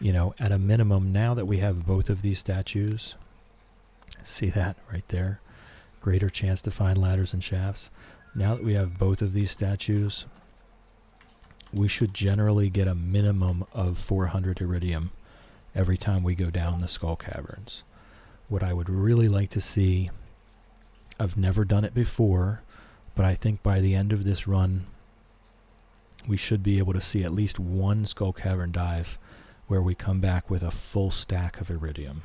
you know, at a minimum, now that we have both of these statues, see that right there? Greater chance to find ladders and shafts. Now that we have both of these statues, we should generally get a minimum of 400 iridium every time we go down the Skull Caverns. What I would really like to see, I've never done it before, but I think by the end of this run, we should be able to see at least one Skull Cavern dive where we come back with a full stack of iridium.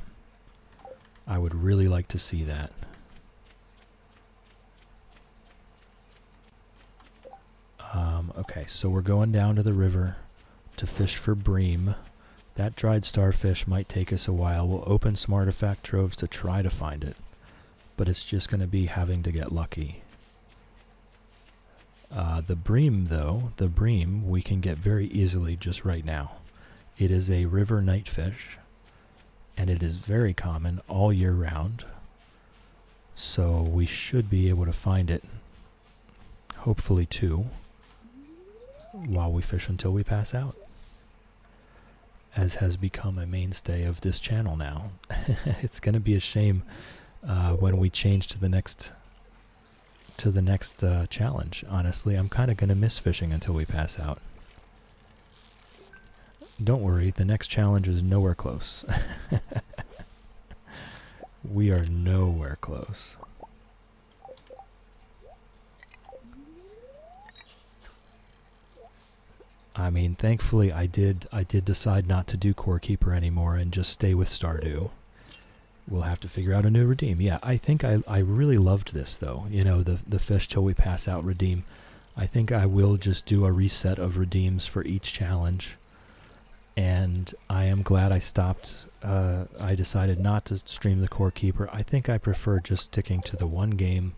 I would really like to see that. Okay, so we're going down to the river to fish for bream. That dried starfish might take us a while. We'll open some artifact troves to try to find it, but it's just going to be having to get lucky. The bream, though, we can get very easily just right now. It is a river nightfish, and it is very common all year round, so we should be able to find it, hopefully too, while we fish until we pass out, as has become a mainstay of this channel now. It's going to be a shame when we change to the next challenge. Honestly, I'm kind of going to miss fishing until we pass out. Don't worry, the next challenge is nowhere close. We are nowhere close. I mean, thankfully I did decide not to do Core Keeper anymore and just stay with Stardew. We'll have to figure out a new redeem. Yeah, I think I really loved this, though. You know, the fish till we pass out redeem. I think I will just do a reset of redeems for each challenge. And I am glad I stopped. I decided not to stream the Core Keeper. I think I prefer just sticking to the one game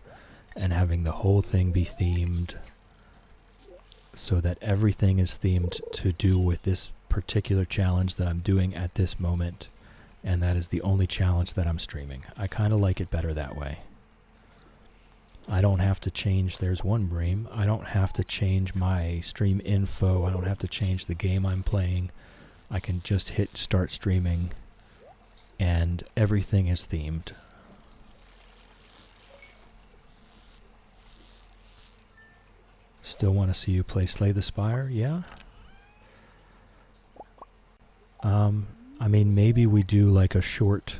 and having the whole thing be themed, so that everything is themed to do with this particular challenge that I'm doing at this moment. And that is the only challenge that I'm streaming. I kind of like it better that way. I don't have to change, there's one bream, I don't have to change my stream info, I don't have to change the game I'm playing. I can just hit start streaming and everything is themed. Still want to see you play Slay the Spire? Yeah? I mean, maybe we do like a short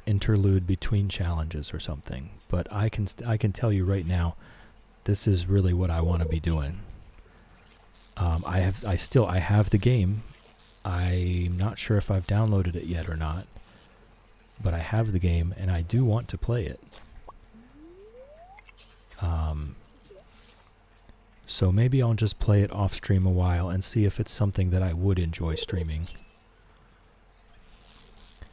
interlude between challenges or something. But I can tell you right now, this is really what I want to be doing. I have the game. I'm not sure if I've downloaded it yet or not, but I have the game and I do want to play it. So maybe I'll just play it off stream a while and see if it's something that I would enjoy streaming.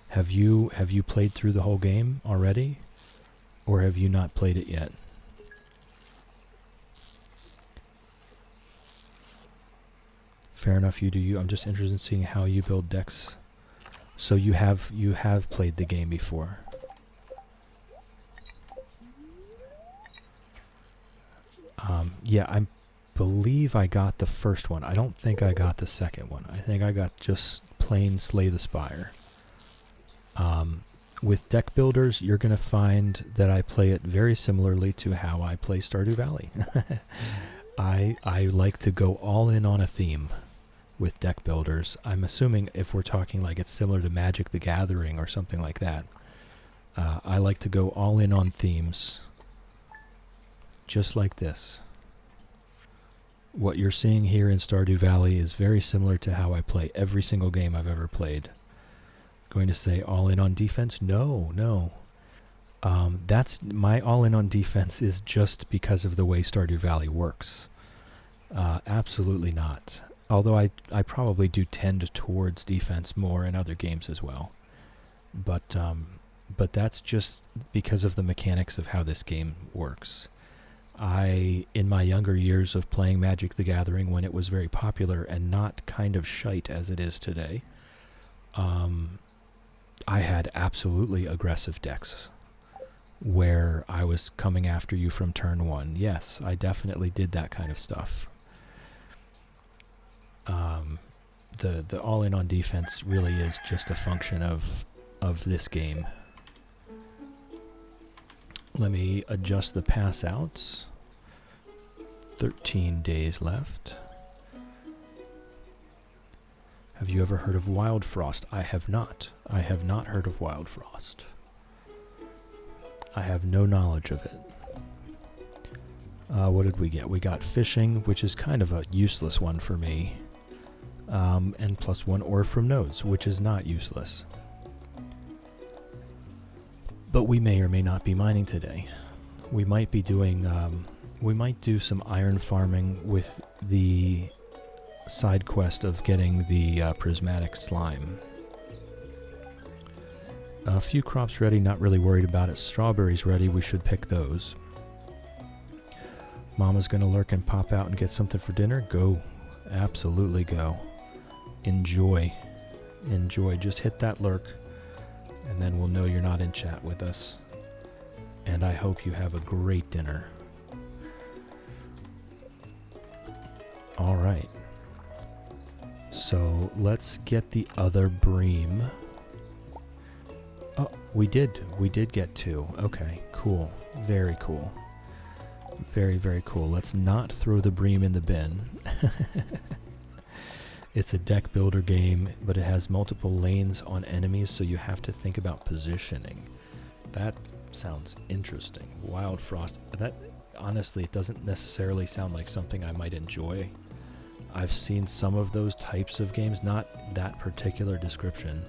Have you played through the whole game already? Or have you not played it yet? Fair enough, you do you. I'm just interested in seeing how you build decks. So you have played the game before. Yeah, I believe I got the first one. I don't think I got the second one. I think I got just plain Slay the Spire. With deck builders, you're going to find that I play it very similarly to how I play Stardew Valley. I like to go all in on a theme with deck builders. I'm assuming if we're talking like it's similar to Magic the Gathering or something like that. I like to go all in on themes, just like this. What you're seeing here in Stardew Valley is very similar to how I play every single game I've ever played. Going to say all in on defense? No. That's my all-in on defense is just because of the way Stardew Valley works. Absolutely not. Although I probably do tend towards defense more in other games as well. But that's just because of the mechanics of how this game works. In my younger years of playing Magic the Gathering when it was very popular and not kind of shite as it is today, I had absolutely aggressive decks where I was coming after you from turn one. Yes, I definitely did that kind of stuff. The all-in on defense really is just a function of this game. Let me adjust the pass outs. 13 days left. Have you ever heard of Wild Frost? I have not. I have not heard of Wild Frost. I have no knowledge of it. What did we get? We got fishing, which is kind of a useless one for me. And +1 ore from nodes, which is not useless. But we may or may not be mining today. We might be doing, we might do some iron farming with the side quest of getting the prismatic slime. A few crops ready, not really worried about it. Strawberries ready, we should pick those. Mama's gonna lurk and pop out and get something for dinner. Go. Absolutely go. Enjoy. Enjoy. Just hit that lurk, and then we'll know you're not in chat with us. And I hope you have a great dinner. Alright. So let's get the other bream. Oh, we did get 2. Okay, cool. Very cool. Very, very cool. Let's not throw the bream in the bin. It's a deck builder game, but it has multiple lanes on enemies, so you have to think about positioning. That sounds interesting. Wild Frost. That, honestly, it doesn't necessarily sound like something I might enjoy. I've seen some of those types of games, not that particular description.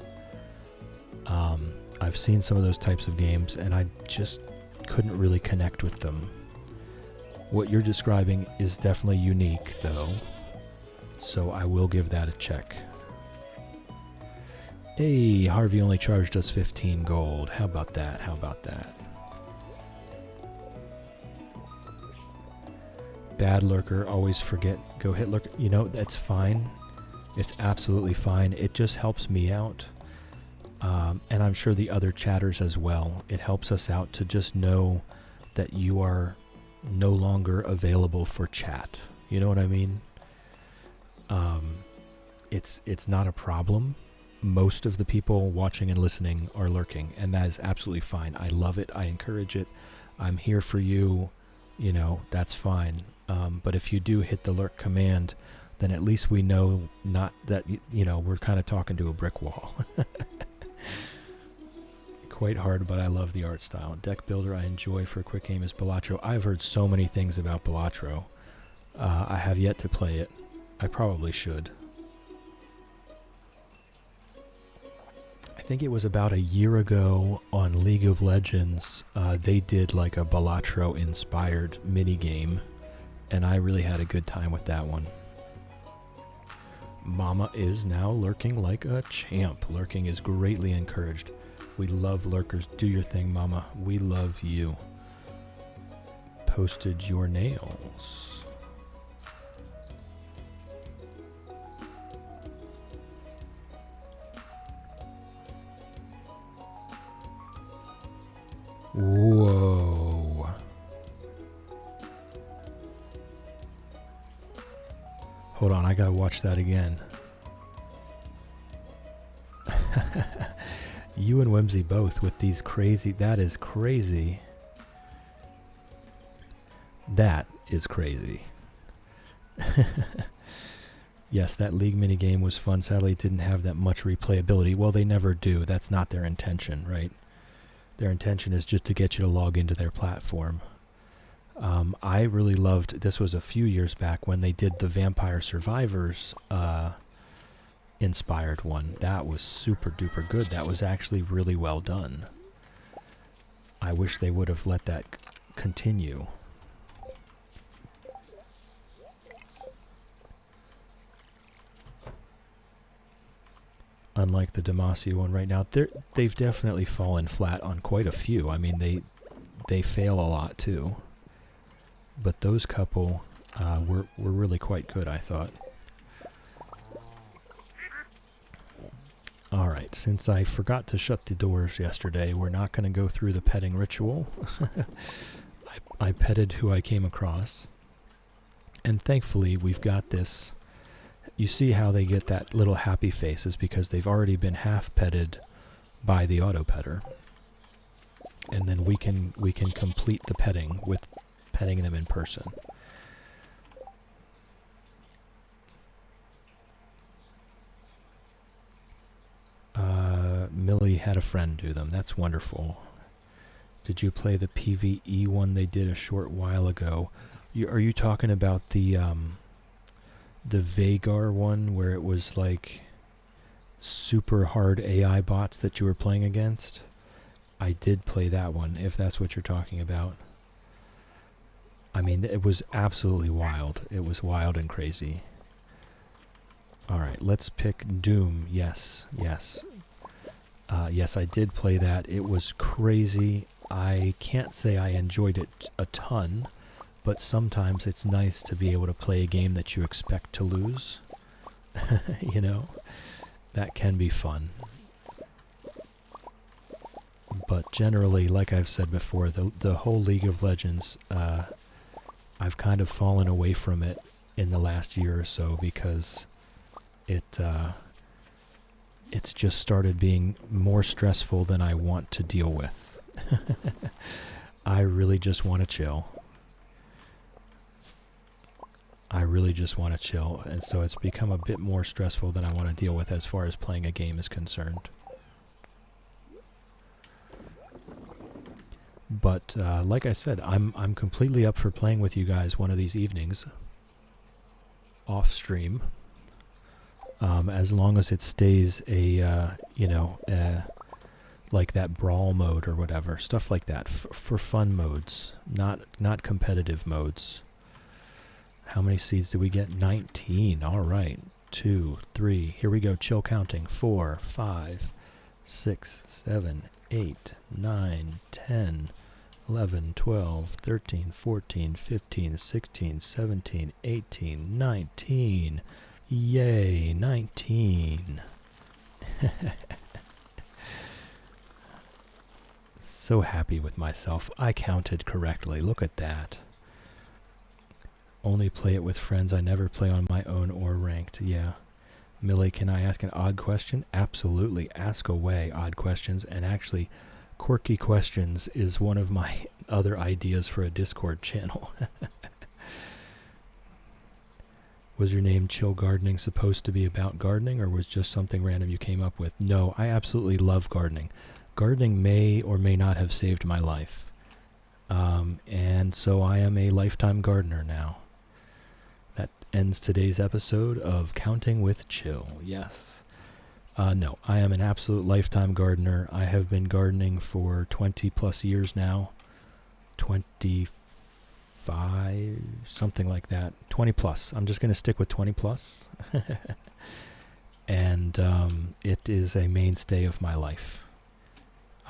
I've seen some of those types of games, and I just couldn't really connect with them. What you're describing is definitely unique, though, so I will give that a check. Hey, Harvey only charged us 15 gold. How about that? How about that? Bad lurker, always forget, go hit lurker. You know, that's fine. It's absolutely fine. It just helps me out. And I'm sure the other chatters as well. It helps us out to just know that you are no longer available for chat. You know what I mean? It's not a problem. Most of the people watching and listening are lurking, and that is absolutely fine. I love it. I encourage it. I'm here for you. You know, that's fine. But if you do hit the lurk command, then at least we know not that, you know, we're kind of talking to a brick wall. Quite hard, but I love the art style. Deck builder I enjoy for a quick game is Bachelor. I've heard so many things about Bachelor. I have yet to play it. I probably should. I think it was about a year ago on League of Legends, they did like a Bachelor inspired minigame, and I really had a good time with that one. Mama is now lurking like a champ. Lurking is greatly encouraged. We love lurkers. Do your thing, Mama. We love you. Posted your nails. Whoa. Hold on, I gotta watch that again. You and Whimsy both with these crazy... That is crazy. That is crazy. Yes, that League minigame was fun. Sadly, it didn't have that much replayability. Well, they never do. That's not their intention, right? Their intention is just to get you to log into their platform. I really loved... This was a few years back when they did the Vampire Survivors... inspired one. That was super duper good. That was actually really well done. I wish they would have let that continue. Unlike the Demacia one right now, they've definitely fallen flat on quite a few. I mean, they fail a lot too. But those couple were really quite good, I thought. Alright, since I forgot to shut the doors yesterday, we're not going to go through the petting ritual. I petted who I came across. And thankfully, we've got this. You see how they get that little happy face is because they've already been half petted by the auto petter. And then we can complete the petting with petting them in person. Millie had a friend do them. That's wonderful. Did you play the PvE one they did a short while ago? Are you talking about the Vagar one where it was like super hard AI bots that you were playing against? I did play that one, if that's what you're talking about. I mean, it was absolutely wild. It was wild and crazy. Alright, let's pick Doom. Yes, yes. Yes, I did play that. It was crazy. I can't say I enjoyed it a ton, but sometimes it's nice to be able to play a game that you expect to lose. You know? That can be fun. But generally, like I've said before, the whole League of Legends, I've kind of fallen away from it in the last year or so because it's just started being more stressful than I want to deal with. I really just want to chill. And so it's become a bit more stressful than I want to deal with as far as playing a game is concerned. But like I said, I'm completely up for playing with you guys one of these evenings off stream, as long as it stays a like that brawl mode or whatever, stuff like that, for fun modes, not competitive modes. How many seeds did we get? 19. All right, 2, 3. Here we go. Chill counting. 4, 5, 6, 7, 8, 9, 10, 11, 12, 13, 14, 15, 16, 17, 18, 19. Yay, 19. So happy with myself. I counted correctly. Look at that. Only play it with friends. I never play on my own or ranked. Yeah. Millie, can I ask an odd question? Absolutely. Ask away, odd questions. And actually, quirky questions is one of my other ideas for a Discord channel. Was your name Chill Gardening supposed to be about gardening, or was just something random you came up with? No, I absolutely love gardening. Gardening may or may not have saved my life. And so I am a lifetime gardener now. That ends today's episode of Counting with Chill. Yes. No, I am an absolute lifetime gardener. I have been gardening for 20 plus years now. 25, something like that. 20 plus. I'm just going to stick with 20 plus. And it is a mainstay of my life.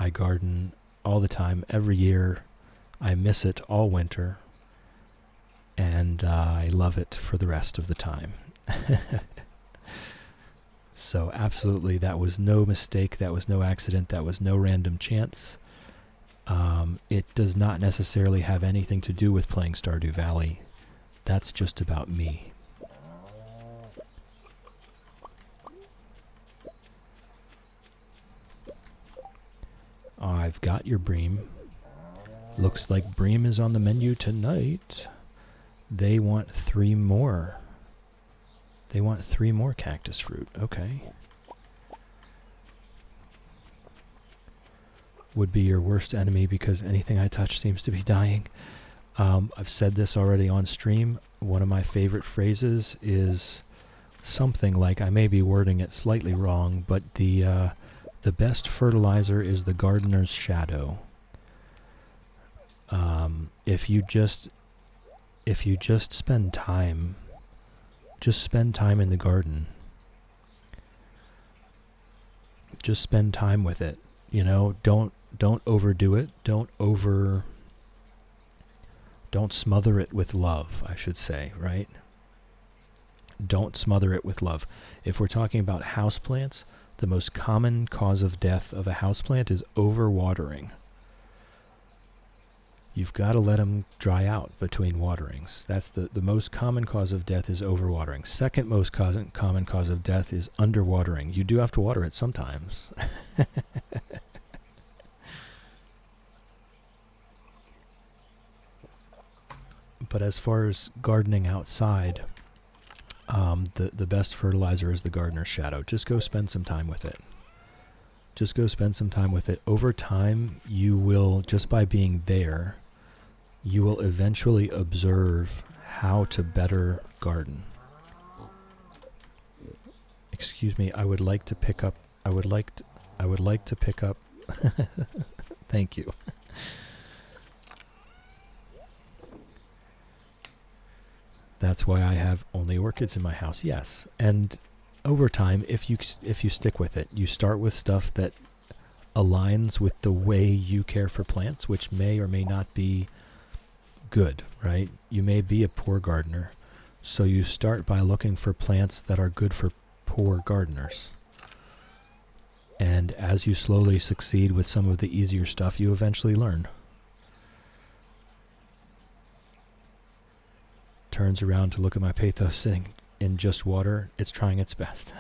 I garden all the time, every year. I miss it all winter. And I love it for the rest of the time. So absolutely, that was no mistake, that was no accident, that was no random chance. It does not necessarily have anything to do with playing Stardew Valley. That's just about me. I've got your bream. Looks like bream is on the menu tonight. They want 3 more. They want 3 more cactus fruit. Okay. Would be your worst enemy because anything I touch seems to be dying. I've said this already on stream. One of my favorite phrases is something like, I may be wording it slightly wrong, but the best fertilizer is the gardener's shadow. If you just spend time in the garden. Just spend time with it. You know, don't overdo it. Don't smother it with love, I should say, right? Don't smother it with love. If we're talking about houseplants, the most common cause of death of a houseplant is overwatering. You've got to let them dry out between waterings. That's the most common cause of death is overwatering. Second most common cause of death is underwatering. You do have to water it sometimes. But as far as gardening outside, the best fertilizer is the gardener's shadow. Just go spend some time with it. Just go spend some time with it. Over time, you will, just by being there, you will eventually observe how to better garden. Excuse me, I would like to pick up. Thank you. That's why I have only orchids in my house. Yes, and over time, if you stick with it, you start with stuff that aligns with the way you care for plants, which may or may not be good, right? You may be a poor gardener, so you start by looking for plants that are good for poor gardeners. And as you slowly succeed with some of the easier stuff, you eventually learn. Turns around to look at my pothos sitting in just water. It's trying its best.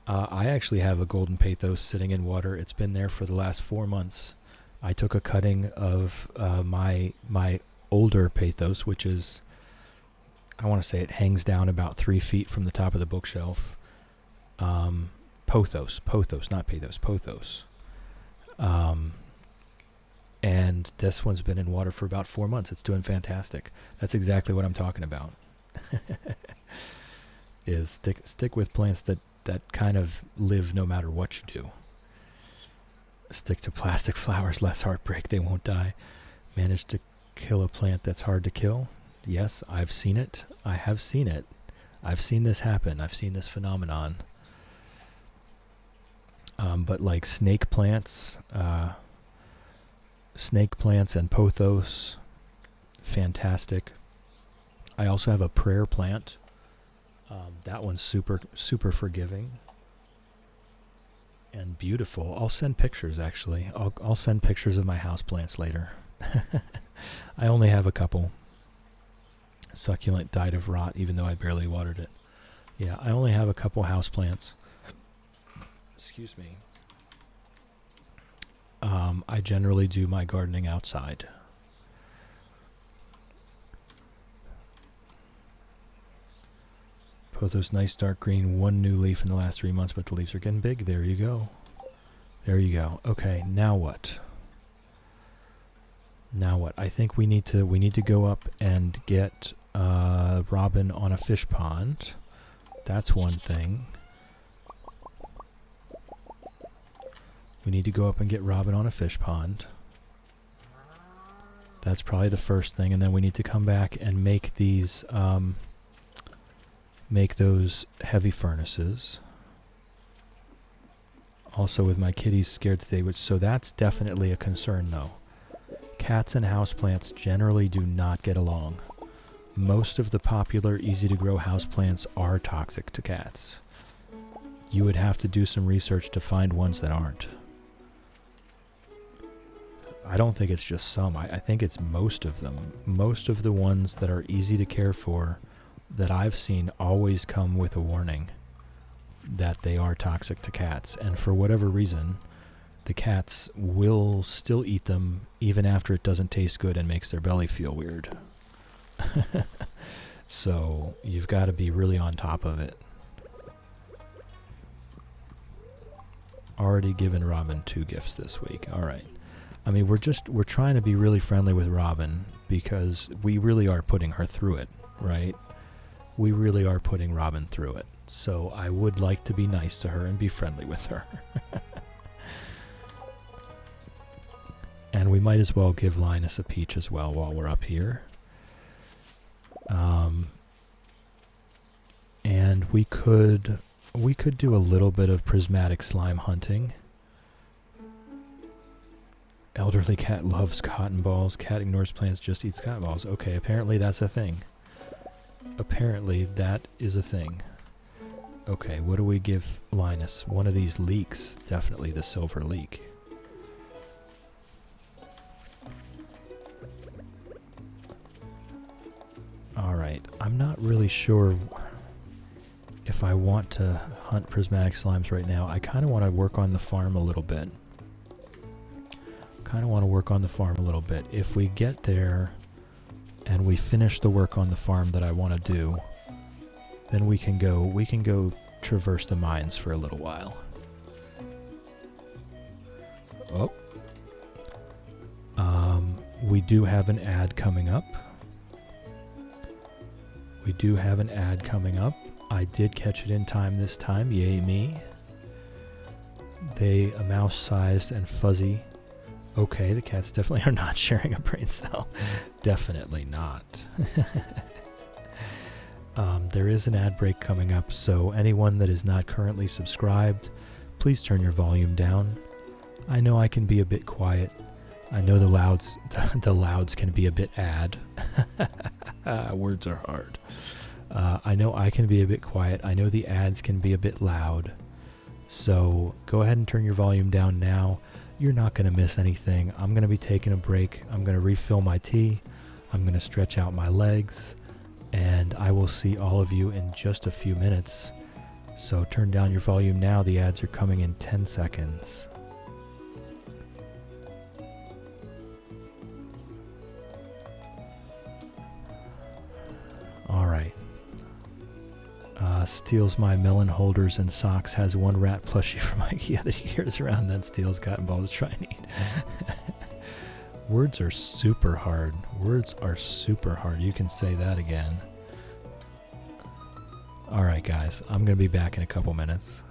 I actually have a golden pothos sitting in water. It's been there for the last 4 months. I took a cutting of my older pothos, which is, I want to say it hangs down about 3 feet from the top of the bookshelf. Pothos, not pathos, pothos. And this one's been in water for about 4 months. It's doing fantastic. That's exactly what I'm talking about. Is stick with plants that kind of live no matter what you do. Stick to plastic flowers, less heartbreak, they won't die. Manage to kill a plant that's hard to kill. Yes, I've seen it. I have seen it. I've seen this happen. I've seen this phenomenon. But like snake plants and pothos, fantastic. I also have a prayer plant. That one's super forgiving and beautiful. I'll send pictures, actually. I'll send pictures of my house plants later. I only have a couple. Succulent died of rot, even though I barely watered it. Yeah, I only have a couple house plants. Excuse me. I generally do my gardening outside. Pothos nice dark green, 1 new leaf in the last 3 months, but the leaves are getting big. There you go. There you go. Okay, now what? Now what? I think we need to go up and get Robin on a fish pond. That's one thing. We need to go up and get Robin on a fish pond. That's probably the first thing, and then we need to come back and make these, make those heavy furnaces. Also with my kitties scared that they would, so that's definitely a concern though. Cats and houseplants generally do not get along. Most of the popular, easy-to-grow houseplants are toxic to cats. You would have to do some research to find ones that aren't. I don't think it's just some. I think it's most of them. Most of the ones that are easy to care for that I've seen always come with a warning that they are toxic to cats. And for whatever reason, the cats will still eat them even after it doesn't taste good and makes their belly feel weird. So you've got to be really on top of it. Already given Robin 2 gifts this week. All right. I mean, we're trying to be really friendly with Robin because we really are putting her through it, right? We really are putting Robin through it. So I would like to be nice to her and be friendly with her. And we might as well give Linus a peach as well while we're up here. And we could do a little bit of prismatic slime hunting. Elderly cat loves cotton balls. Cat ignores plants, just eats cotton balls. Okay, apparently that's a thing. Apparently that is a thing. Okay, what do we give Linus? One of these leeks. Definitely the silver leek. Alright, I'm not really sure if I want to hunt prismatic slimes right now. I kind of want to work on the farm a little bit. If we get there and we finish the work on the farm that I want to do, then we can go traverse the mines for a little while. Oh. We do have an ad coming up. I did catch it in time this time, yay me. They a mouse-sized and fuzzy. Okay, the cats definitely are not sharing a brain cell. Definitely not. There is an ad break coming up, so anyone that is not currently subscribed, please turn your volume down. I know I can be a bit quiet. I know the louds can be a bit ad. Words are hard. I know I can be a bit quiet. I know the ads can be a bit loud. So go ahead and turn your volume down now. You're not going to miss anything. I'm going to be taking a break. I'm going to refill my tea. I'm going to stretch out my legs. And I will see all of you in just a few minutes. So turn down your volume now. The ads are coming in 10 seconds. All right. Steals my melon holders and socks. Has one rat plushie from IKEA that he carries around. Then steals cotton balls to try and eat. Words are super hard. You can say that again. All right, guys. I'm going to be back in a couple minutes.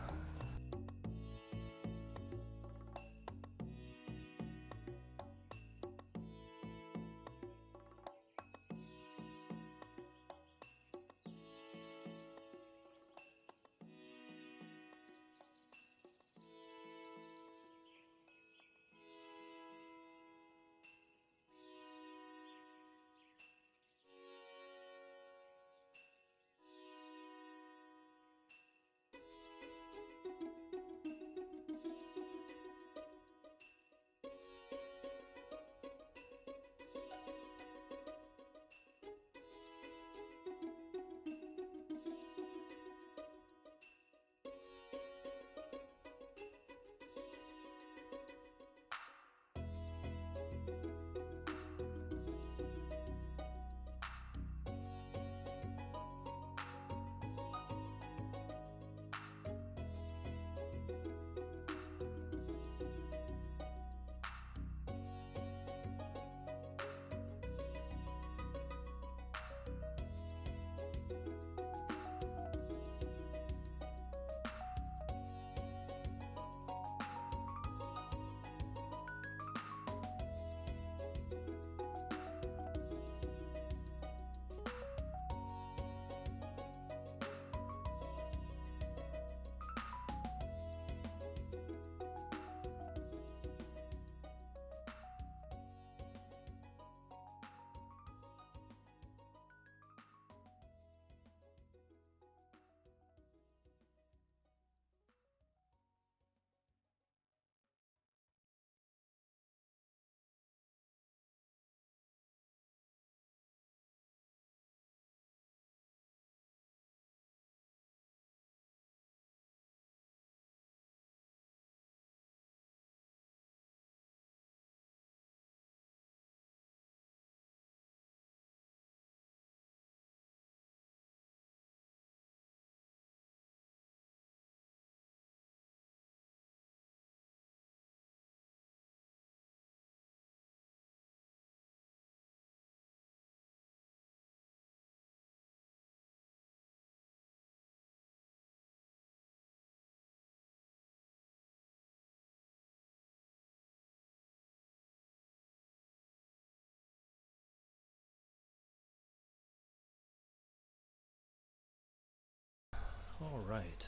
All right.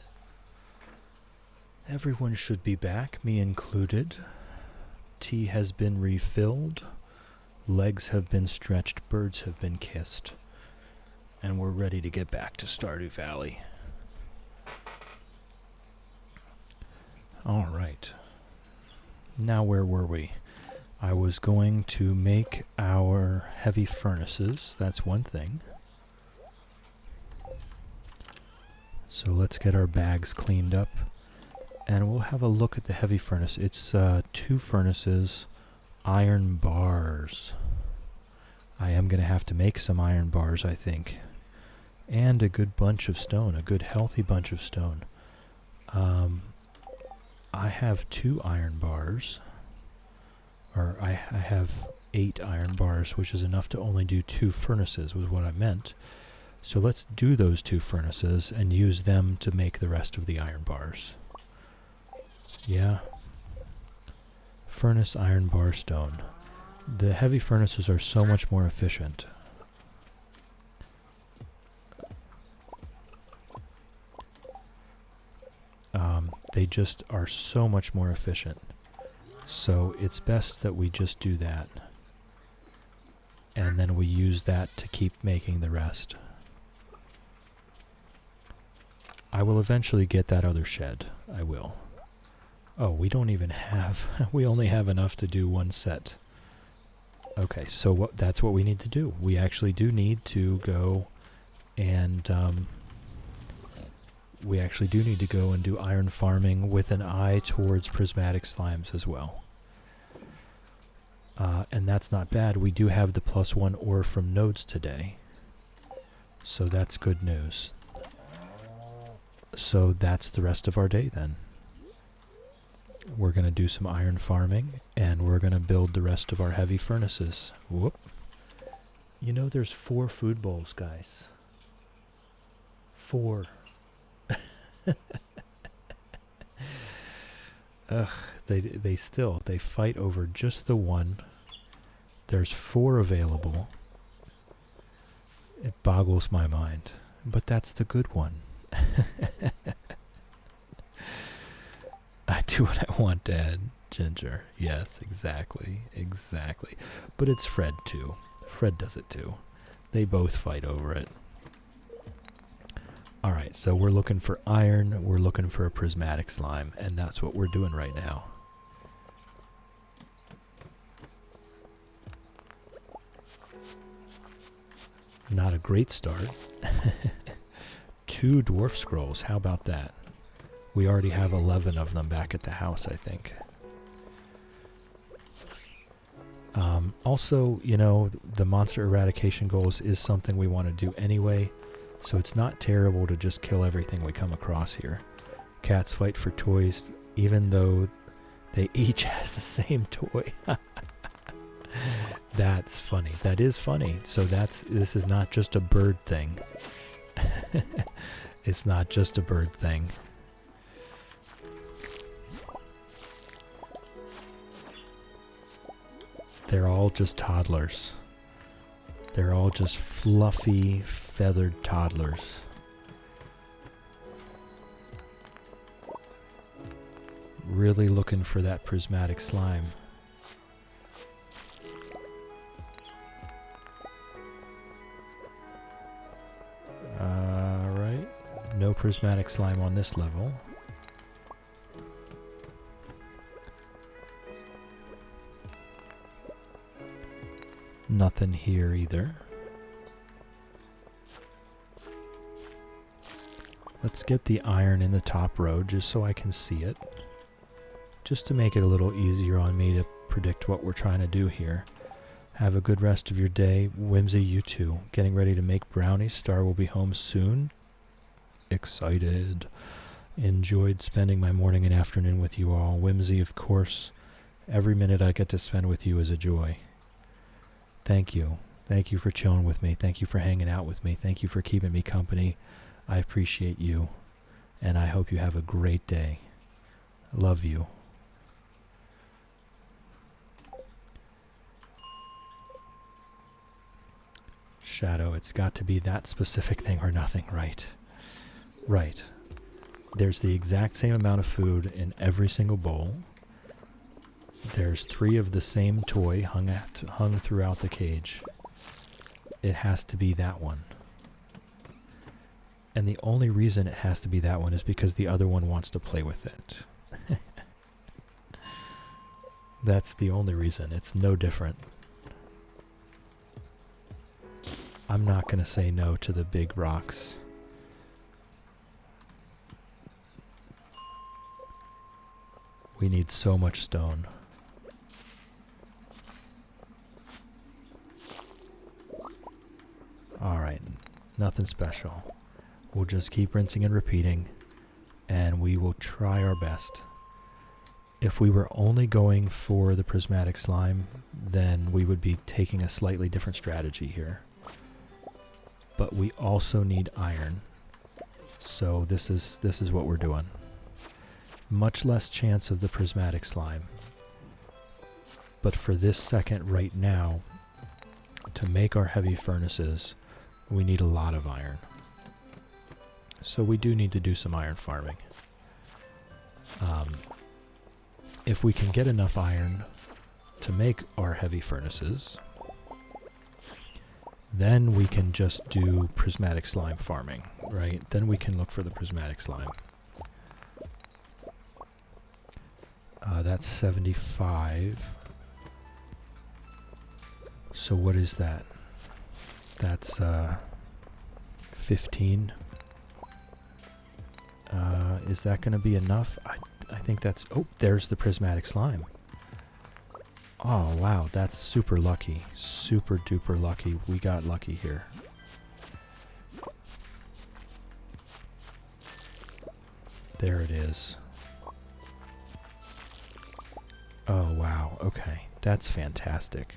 Everyone should be back, me included. Tea has been refilled. Legs have been stretched. Birds have been kissed. And we're ready to get back to Stardew Valley. All right. Now where were we? I was going to make our heavy furnaces. That's one thing. So let's get our bags cleaned up. And we'll have a look at the heavy furnace. It's 2 furnaces, iron bars. I am going to have to make some iron bars, I think. And a good bunch of stone, a good healthy bunch of stone. I have 2 iron bars. Or I have 8 iron bars, which is enough to only do 2 furnaces, was what I meant. So let's do those 2 furnaces and use them to make the rest of the iron bars. Yeah. Furnace, iron bar, stone. The heavy furnaces are so much more efficient. They just are so much more efficient. So it's best that we just do that. And then we use that to keep making the rest. I will eventually get that other shed. I will. Oh, we don't even have... we only have enough to do 1 set. Okay, so that's what we need to do. We actually do need to go and... we actually do need to go and do iron farming with an eye towards prismatic slimes as well. And that's not bad. We do have the +1 ore from nodes today. So that's good news. So that's the rest of our day then. We're going to do some iron farming, and we're going to build the rest of our heavy furnaces. Whoop. You know there's 4 food bowls, guys. 4. Ugh, they fight over just the one. There's 4 available. It boggles my mind, but that's the good one. I do what I want, Dad. Ginger. Yes, exactly. Exactly. But it's Fred, too. Fred does it, too. They both fight over it. Alright, so we're looking for iron, we're looking for a prismatic slime, and that's what we're doing right now. Not a great start. 2 dwarf scrolls, how about that? We already have 11 of them back at the house, I think. Also, you know, the monster eradication goals is something we want to do anyway. So it's not terrible to just kill everything we come across here. Cats fight for toys, even though they each has the same toy. That's funny. That is funny. So this is not just a bird thing. It's not just a bird thing. They're all just toddlers. They're all just fluffy, feathered toddlers. Really looking for that prismatic slime. Alright. No prismatic slime on this level. Nothing here either. Let's get the iron in the top row just so I can see it. Just to make it a little easier on me to predict what we're trying to do here. Have a good rest of your day. Whimsy, you too. Getting ready to make brownies. Star will be home soon. Excited. Enjoyed spending my morning and afternoon with you all. Whimsy, of course. Every minute I get to spend with you is a joy. Thank you. Thank you for chilling with me. Thank you for hanging out with me. Thank you for keeping me company. I appreciate you. And I hope you have a great day. Love you. Shadow, it's got to be that specific thing or nothing, right? Right. There's the exact same amount of food in every single bowl. There's 3 of the same toy hung throughout the cage. It has to be that one. And the only reason it has to be that one is because the other one wants to play with it. That's the only reason. It's no different. I'm not going to say no to the big rocks. We need so much stone. Alright, nothing special. We'll just keep rinsing and repeating, and we will try our best. If we were only going for the prismatic slime, then we would be taking a slightly different strategy here. But we also need iron, so this is what we're doing. Much less chance of the prismatic slime. But for this second right now, to make our heavy furnaces, we need a lot of iron. So we do need to do some iron farming. If we can get enough iron to make our heavy furnaces, then we can just do prismatic slime farming, right? Then we can look for the prismatic slime. That's 75. So what is that? That's 15. Is that going to be enough? I think that's... Oh, there's the prismatic slime. Oh, wow, that's super lucky. Super duper lucky. We got lucky here. There it is. Oh, wow, okay. That's fantastic.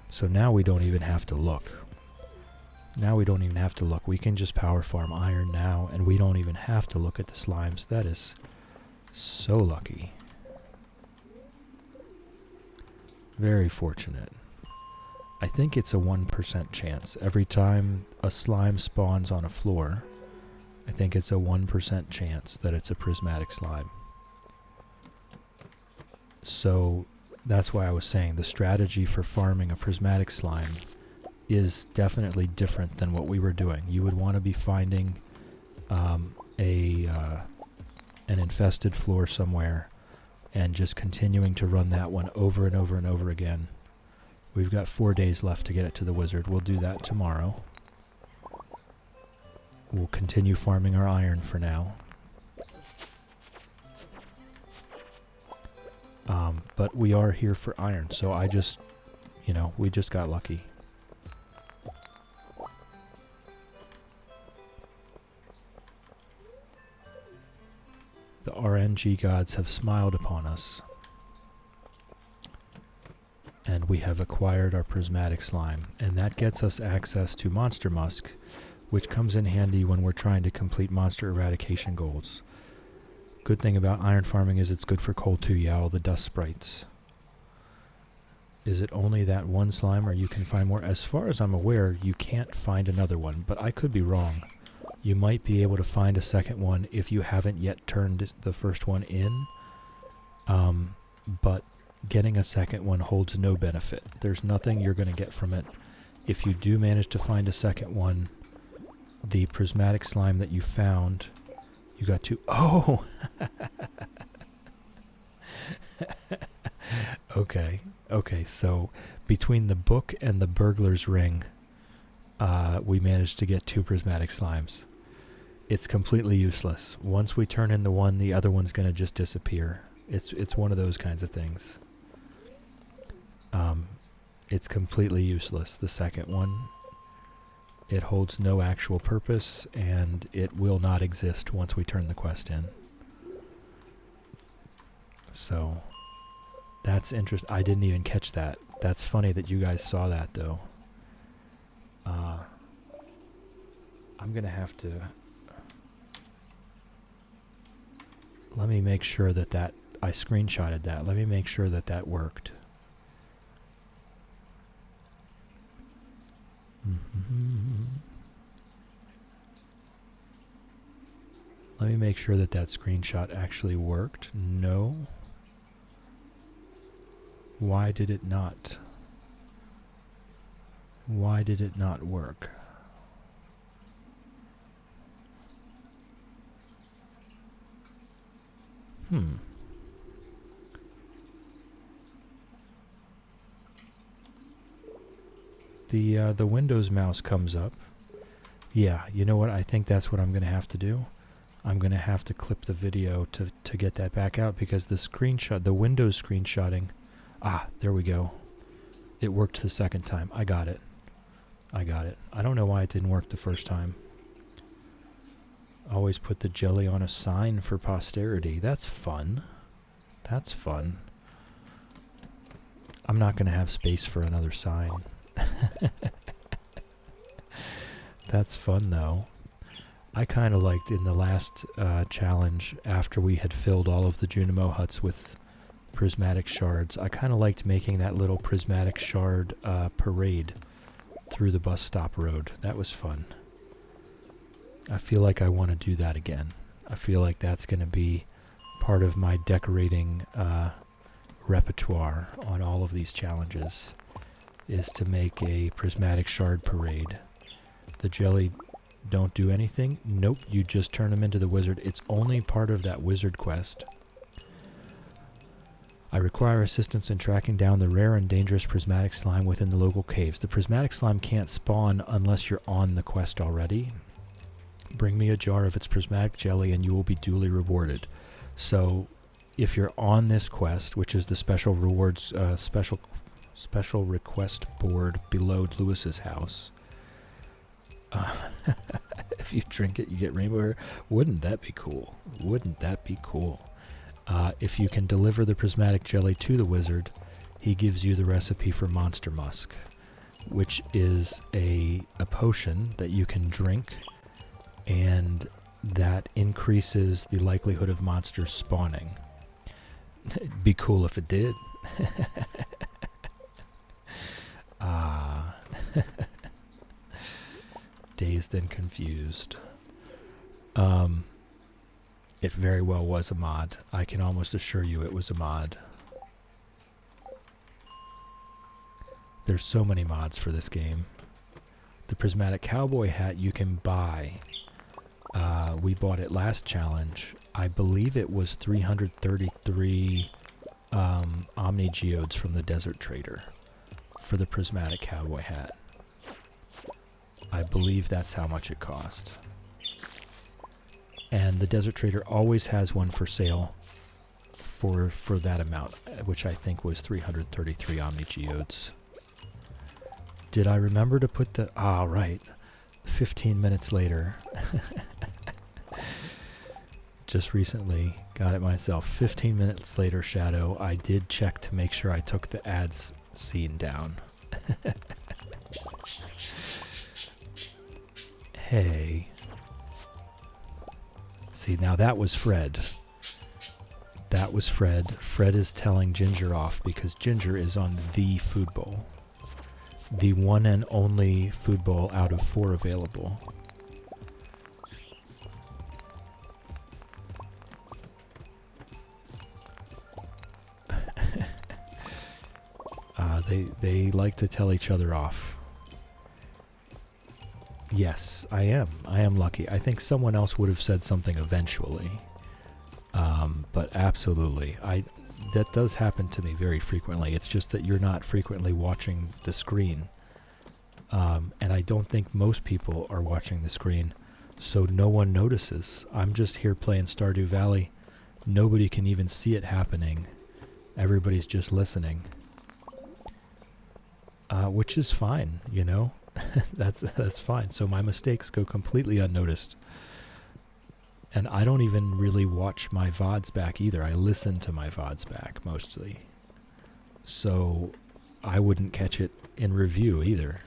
So now we don't even have to look. Now we don't even have to look. We can just power farm iron now, and we don't even have to look at the slimes. That is so lucky. Very fortunate. I think it's a 1% chance. Every time a slime spawns on a floor, I think it's a 1% chance that it's a prismatic slime. So that's why I was saying the strategy for farming a prismatic slime is definitely different than what we were doing. You would want to be finding an infested floor somewhere and just continuing to run that one over and over and over again. We've got 4 days left to get it to the wizard. We'll do that tomorrow. We'll continue farming our iron for now. But we are here for iron, so I just, we just got lucky. The RNG gods have smiled upon us, and we have acquired our prismatic slime, and that gets us access to monster musk, which comes in handy when we're trying to complete monster eradication goals. Good thing about iron farming is it's good for coal too, yeah, all the dust sprites. Is it only that one slime, or you can find more? As far as I'm aware, you can't find another one, but I could be wrong. You might be able to find a second one if you haven't yet turned the first one in, but getting a second one holds no benefit. There's nothing you're going to get from it. If you do manage to find a second one, the prismatic slime that you found, you got to... Oh! Okay, so between the book and the burglar's ring, we managed to get 2 prismatic slimes. It's completely useless. Once we turn in the one, the other one's going to just disappear. It's one of those kinds of things. It's completely useless. The second one, it holds no actual purpose, and it will not exist once we turn the quest in. So, that's interesting. I didn't even catch that. That's funny that you guys saw that, though. I'm going to have to... Let me make sure that I screenshotted that. Let me make sure that worked. Let me make sure that that screenshot actually worked. No. Why did it not? Why did it not work? The Windows mouse comes up. Yeah, you know what? I think that's what I'm going to have to do. I'm going to have to clip the video to get that back out because the screenshot, the Windows screenshotting. Ah, there we go. It worked the second time. I got it. I got it. I don't know why it didn't work the first time. Always put the jelly on a sign for posterity. That's fun. That's fun. I'm not going to have space for another sign. That's fun, though. I kind of liked in the last challenge, after we had filled all of the Junimo huts with prismatic shards, I kind of liked making that little prismatic shard parade through the bus stop road. That was fun. I feel like I want to do that again. I feel like that's going to be part of my decorating repertoire on all of these challenges, is to make a prismatic shard parade. The jelly don't do anything. Nope, you just turn them into the wizard. It's only part of that wizard quest. I require assistance in tracking down the rare and dangerous prismatic slime within the local caves. The prismatic slime can't spawn unless you're on the quest already. Bring me a jar of its prismatic jelly and you will be duly rewarded. So, if you're on this quest, which is the special rewards, special request board below Lewis's house, if you drink it, you get rainbow hair. Wouldn't that be cool? Wouldn't that be cool? If you can deliver the prismatic jelly to the wizard, he gives you the recipe for Monster Musk, which is a potion that you can drink, and that increases the likelihood of monsters spawning. It'd be cool if it did. Dazed and confused. It very well was a mod. I can almost assure you it was a mod. There's so many mods for this game. The prismatic cowboy hat you can buy. We bought it last challenge. I believe it was 333 Omni Geodes from the Desert Trader for the prismatic cowboy hat. I believe that's how much it cost. And the Desert Trader always has one for sale for that amount, which I think was 333 Omni Geodes. Did I remember to put the... Ah, right. 15 minutes later. Just recently got it myself. 15 minutes later, Shadow, I did check to make sure I took the ads scene down. Hey. See, now that was Fred. That was Fred. Fred is telling Ginger off because Ginger is on the food bowl. The one and only food bowl out of 4 available. They like to tell each other off. Yes, I am. I am lucky. I think someone else would have said something eventually. But absolutely. That does happen to me very frequently. It's just that you're not frequently watching the screen. And I don't think most people are watching the screen, so no one notices. I'm just here playing Stardew Valley. Nobody can even see it happening. Everybody's just listening. Which is fine, you know? That's fine. So my mistakes go completely unnoticed. And I don't even really watch my VODs back either. I listen to my VODs back mostly. So I wouldn't catch it in review either.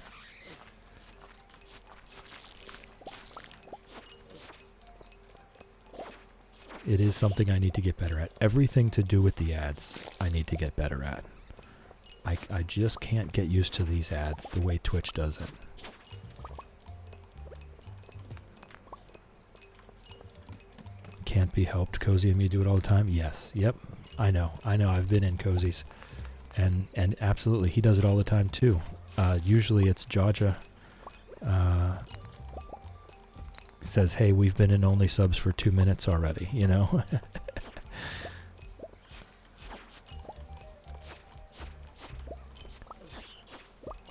It is something I need to get better at. Everything to do with the ads, I need to get better at. I just can't get used to these ads the way Twitch does it. can't be helped. Cozy and me do it all the time. Yes. Yep. I know. I've been in Cozy's. And absolutely, he does it all the time too. Usually it's Jaja. Says, hey, we've been in only subs for 2 minutes already, you know?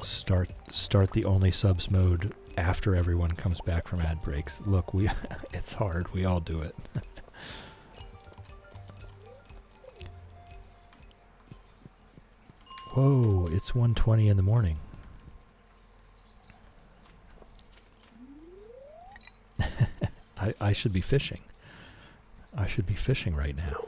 Start the only subs mode after everyone comes back from ad breaks. Look, it's hard. We all do it. Whoa, it's 1:20 in the morning. I should be fishing. I should be fishing right now.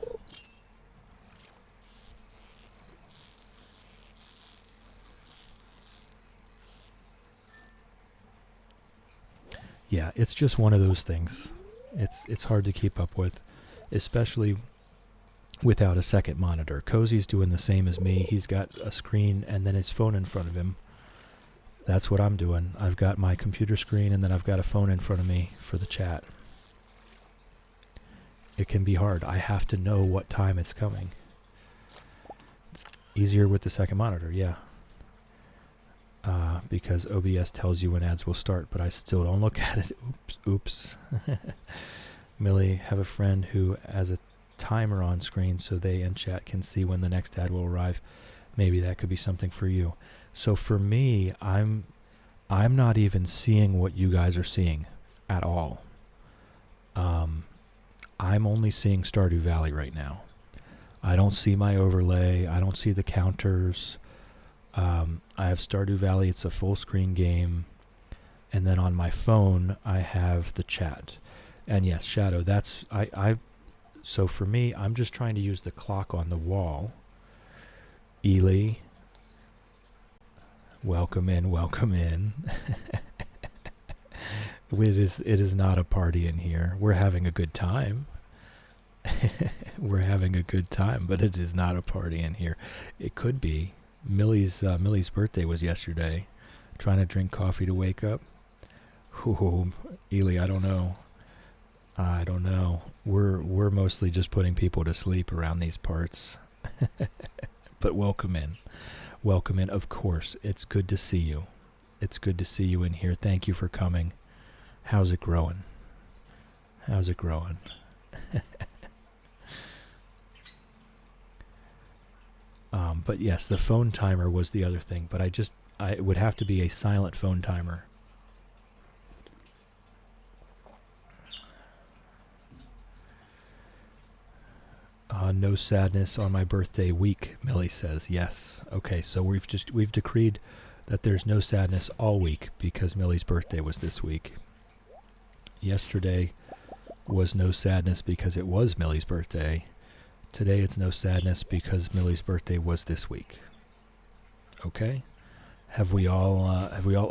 Yeah, it's just one of those things. It's hard to keep up with, especially without a second monitor. Cozy's doing the same as me. He's got a screen and then his phone in front of him. That's what I'm doing. I've got my computer screen and then I've got a phone in front of me for the chat. It can be hard. I have to know what time it's coming. It's easier with the second monitor, yeah. Because OBS tells you when ads will start, but I still don't look at it. Oops. Millie, have a friend who has a timer on screen so they in chat can see when the next ad will arrive. Maybe that could be something for you. So for me, I'm not even seeing what you guys are seeing at all. I'm only seeing Stardew Valley right now. I don't see my overlay. I don't see the counters. I have Stardew Valley. It's a full screen game. And then on my phone, I have the chat. And yes, Shadow, so for me, I'm just trying to use the clock on the wall. Ely, welcome in, welcome in. It is not a party in here. We're having a good time. We're having a good time, but it is not a party in here. It could be. Millie's birthday was yesterday. Trying to drink coffee to wake up. Ooh, Ely, I don't know. We're mostly just putting people to sleep around these parts. But welcome in. Welcome in, of course. It's good to see you. It's good to see you in here. Thank you for coming. How's it growing? How's it growing? But yes, the phone timer was the other thing, but it would have to be a silent phone timer. No sadness on my birthday week, Millie says. Yes. Okay, so we've decreed that there's no sadness all week because Millie's birthday was this week. Yesterday was no sadness because it was Millie's birthday. Today it's no sadness because Millie's birthday was this week. Okay? Have we all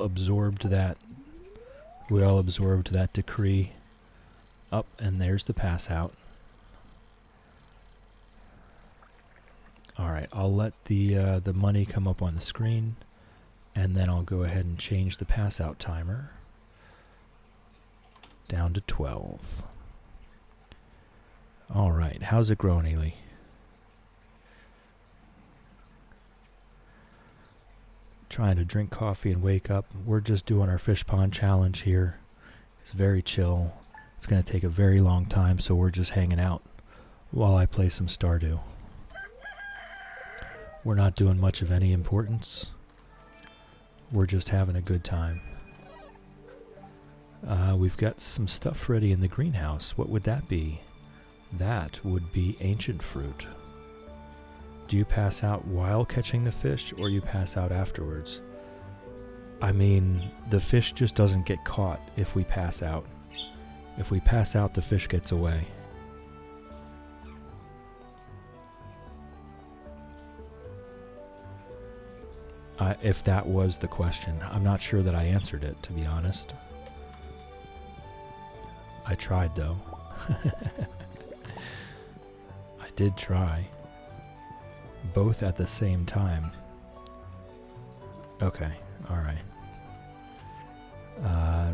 absorbed that? We all absorbed that decree. Up, and there's the pass out. All right, I'll let the money come up on the screen, and then I'll go ahead and change the pass out timer down to 12. All right, how's it growing, Ely? Trying to drink coffee and wake up. We're just doing our fish pond challenge here. It's very chill. It's going to take a very long time, so we're just hanging out while I play some Stardew. We're not doing much of any importance. We're just having a good time. We've got some stuff ready in the greenhouse. What would that be? That would be ancient fruit. Do you pass out while catching the fish, or you pass out afterwards? I mean, the fish just doesn't get caught if we pass out. If we pass out, the fish gets away. If that was the question. I'm not sure that I answered it, to be honest. I tried, though. I did try. Both at the same time. Okay, alright.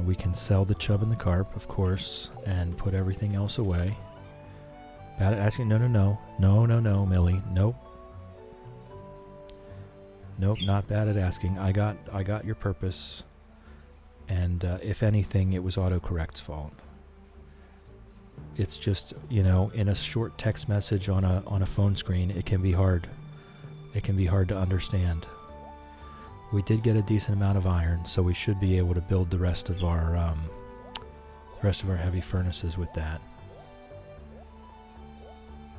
We can sell the chub and the carp, of course, and put everything else away. Bad at asking? No, no, no. No, no, no, Millie. Nope. Nope, not bad at asking. I got your purpose. And if anything, it was autocorrect's fault. It's just, you know, in a short text message on a phone screen, it can be hard. It can be hard to understand. We did get a decent amount of iron, so we should be able to build the rest of our heavy furnaces with that.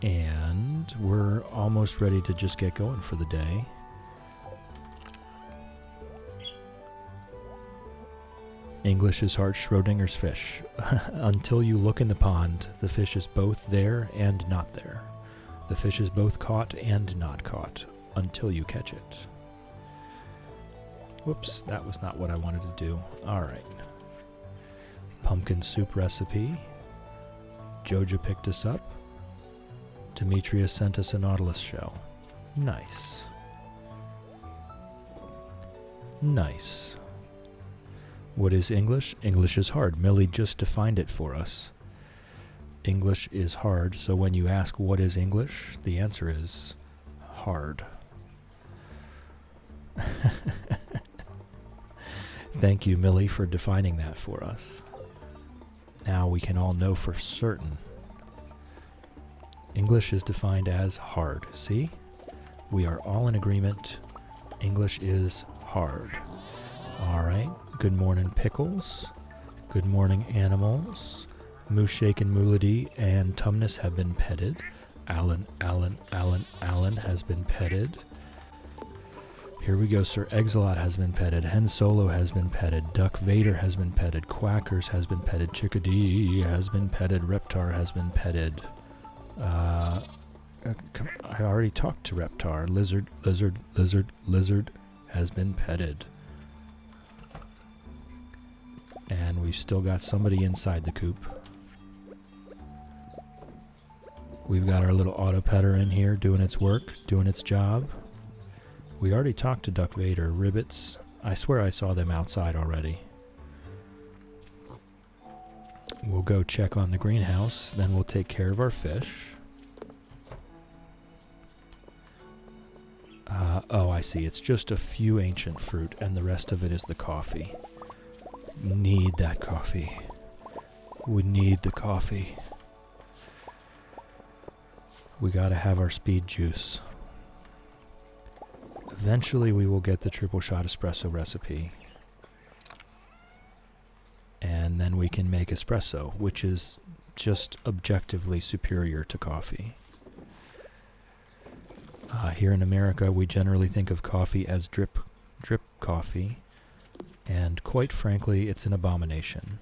And we're almost ready to just get going for the day. English is hard, Schrodinger's fish. Until you look in the pond, the fish is both there and not there. The fish is both caught and not caught, until you catch it. Whoops, that was not what I wanted to do. Alright. Pumpkin soup recipe. Joja picked us up. Demetrius sent us a nautilus shell. Nice. Nice. What is English? English is hard. Millie just defined it for us. English is hard, so when you ask what is English, the answer is hard. Thank you, Millie, for defining that for us. Now we can all know for certain. English is defined as hard. See? We are all in agreement. English is hard. Alright. Good morning, Pickles. Good morning, animals. Mooshake and Moolady and Tumnus have been petted. Alan has been petted. Here we go, Sir Exilot has been petted. Hen Solo has been petted. Duck Vader has been petted. Quackers has been petted. Chickadee has been petted. Reptar has been petted. I already talked to Reptar. Lizard has been petted. And we've still got somebody inside the coop. We've got our little auto petter in here doing its work, doing its job. We already talked to Duck Vader. Ribbits, I swear I saw them outside already. We'll go check on the greenhouse, then we'll take care of our fish. Oh, I see. It's just a few ancient fruit, and the rest of it is the coffee. Need that coffee. We need the coffee. We gotta have our speed juice. Eventually we will get the triple shot espresso recipe. And then we can make espresso, which is just objectively superior to coffee. Here in America, we generally think of coffee as drip coffee, and quite frankly, it's an abomination.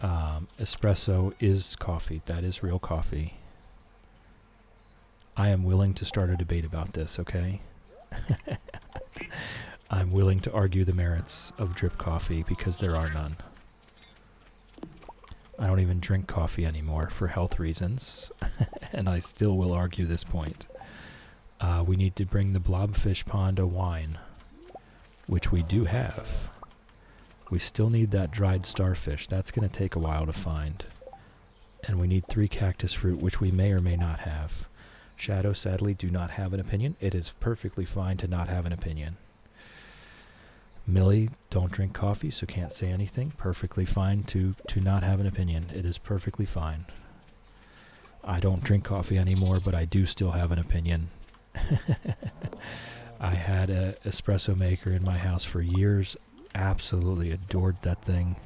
Espresso is coffee. That is real coffee. I am willing to start a debate about this, okay? I'm willing to argue the merits of drip coffee because there are none. I don't even drink coffee anymore for health reasons, and I still will argue this point. We need to bring the blobfish pond a wine, which we do have. We still need that dried starfish. That's going to take a while to find. And we need 3 cactus fruit, which we may or may not have. Shadow, sadly, do not have an opinion. It is perfectly fine to not have an opinion. Millie, don't drink coffee, so can't say anything. Perfectly fine to not have an opinion. It is perfectly fine. I don't drink coffee anymore, but I do still have an opinion. I had an espresso maker in my house for years. Absolutely adored that thing.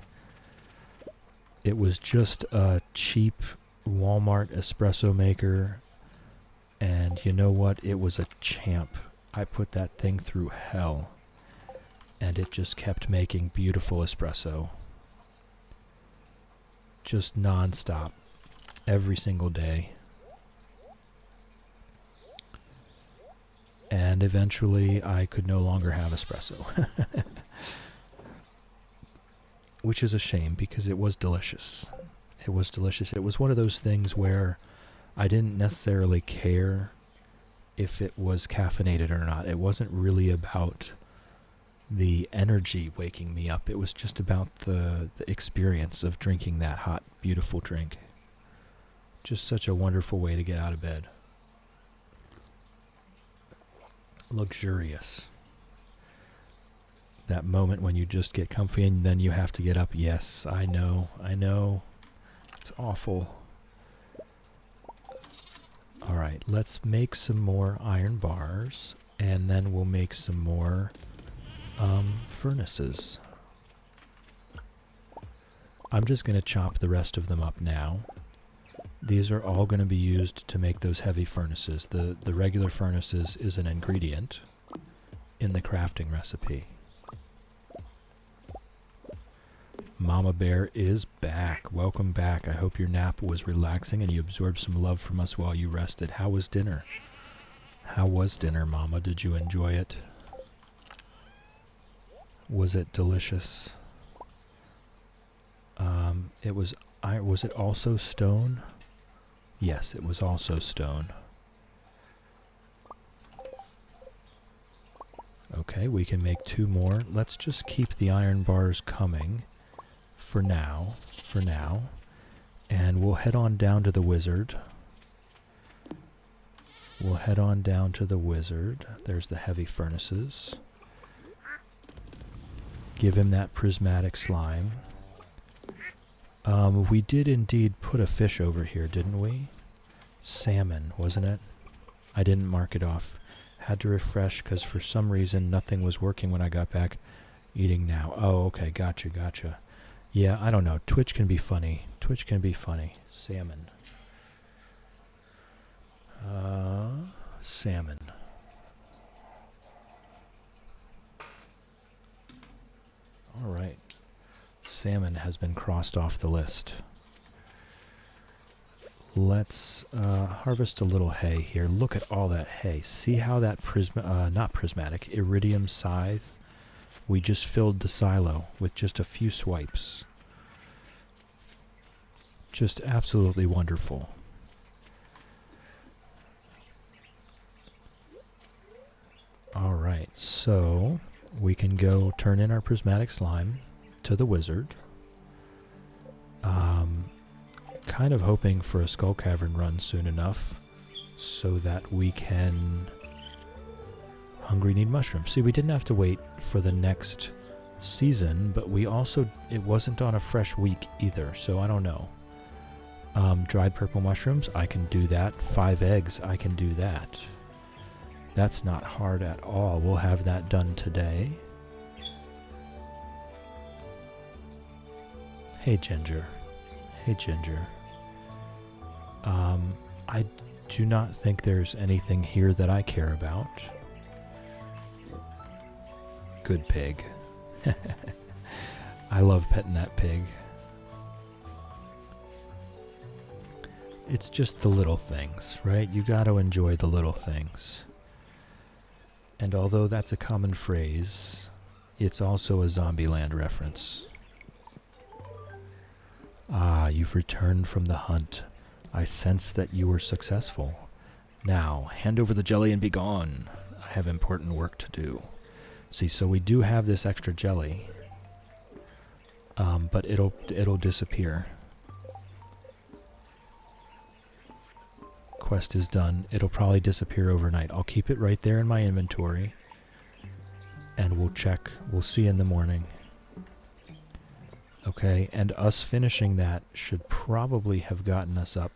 It was just a cheap Walmart espresso maker, and you know what? It was a champ. I put that thing through hell, and it just kept making beautiful espresso. Just non-stop, every single day. And eventually I could no longer have espresso. Which is a shame because it was delicious. It was delicious. It was one of those things where I didn't necessarily care if it was caffeinated or not. It wasn't really about the energy waking me up. It was just about the experience of drinking that hot, beautiful drink. Just such a wonderful way to get out of bed. Luxurious. That moment when you just get comfy and then you have to get up. Yes, I know. It's awful. Alright, let's make some more iron bars, and then we'll make some more furnaces. I'm just going to chop the rest of them up now. These are all going to be used to make those heavy furnaces. The regular furnaces is an ingredient in the crafting recipe. Mama Bear is back. Welcome back. I hope your nap was relaxing and you absorbed some love from us while you rested. How was dinner? How was dinner, Mama? Did you enjoy it? Was it delicious? Was it also stone? Yes, it was also stone. Okay, we can make 2 more. Let's just keep the iron bars coming for now. And we'll head on down to the wizard. There's the heavy furnaces. Give him that prismatic slime. We did indeed put a fish over here, didn't we? Salmon, wasn't it? I didn't mark it off. Had to refresh because for some reason nothing was working when I got back. Eating now. Oh, okay, gotcha. Yeah, I don't know. Twitch can be funny. Salmon. Salmon. All right. Salmon has been crossed off the list. Let's harvest a little hay here. Look at all that hay. See how that iridium scythe, we just filled the silo with just a few swipes. Just absolutely wonderful. Alright, so we can go turn in our prismatic slime to the wizard. Kind of hoping for a skull cavern run soon enough so that we can hungry need mushrooms. See, we didn't have to wait for the next season, but it wasn't on a fresh week either, so I don't know. Dried purple mushrooms, I can do that. 5 eggs, I can do that. That's not hard at all. We'll have that done today. Hey, Ginger. I do not think there's anything here that I care about. Good pig. I love petting that pig. It's just the little things, right? You got to enjoy the little things. And although that's a common phrase, it's also a Zombieland reference. Ah, you've returned from the hunt. I sense that you were successful. Now, hand over the jelly and be gone. I have important work to do. See, so we do have this extra jelly, but it'll disappear. Quest is done. It'll probably disappear overnight. I'll keep it right there in my inventory, and we'll check. We'll see in the morning. Okay, and us finishing that should probably have gotten us up.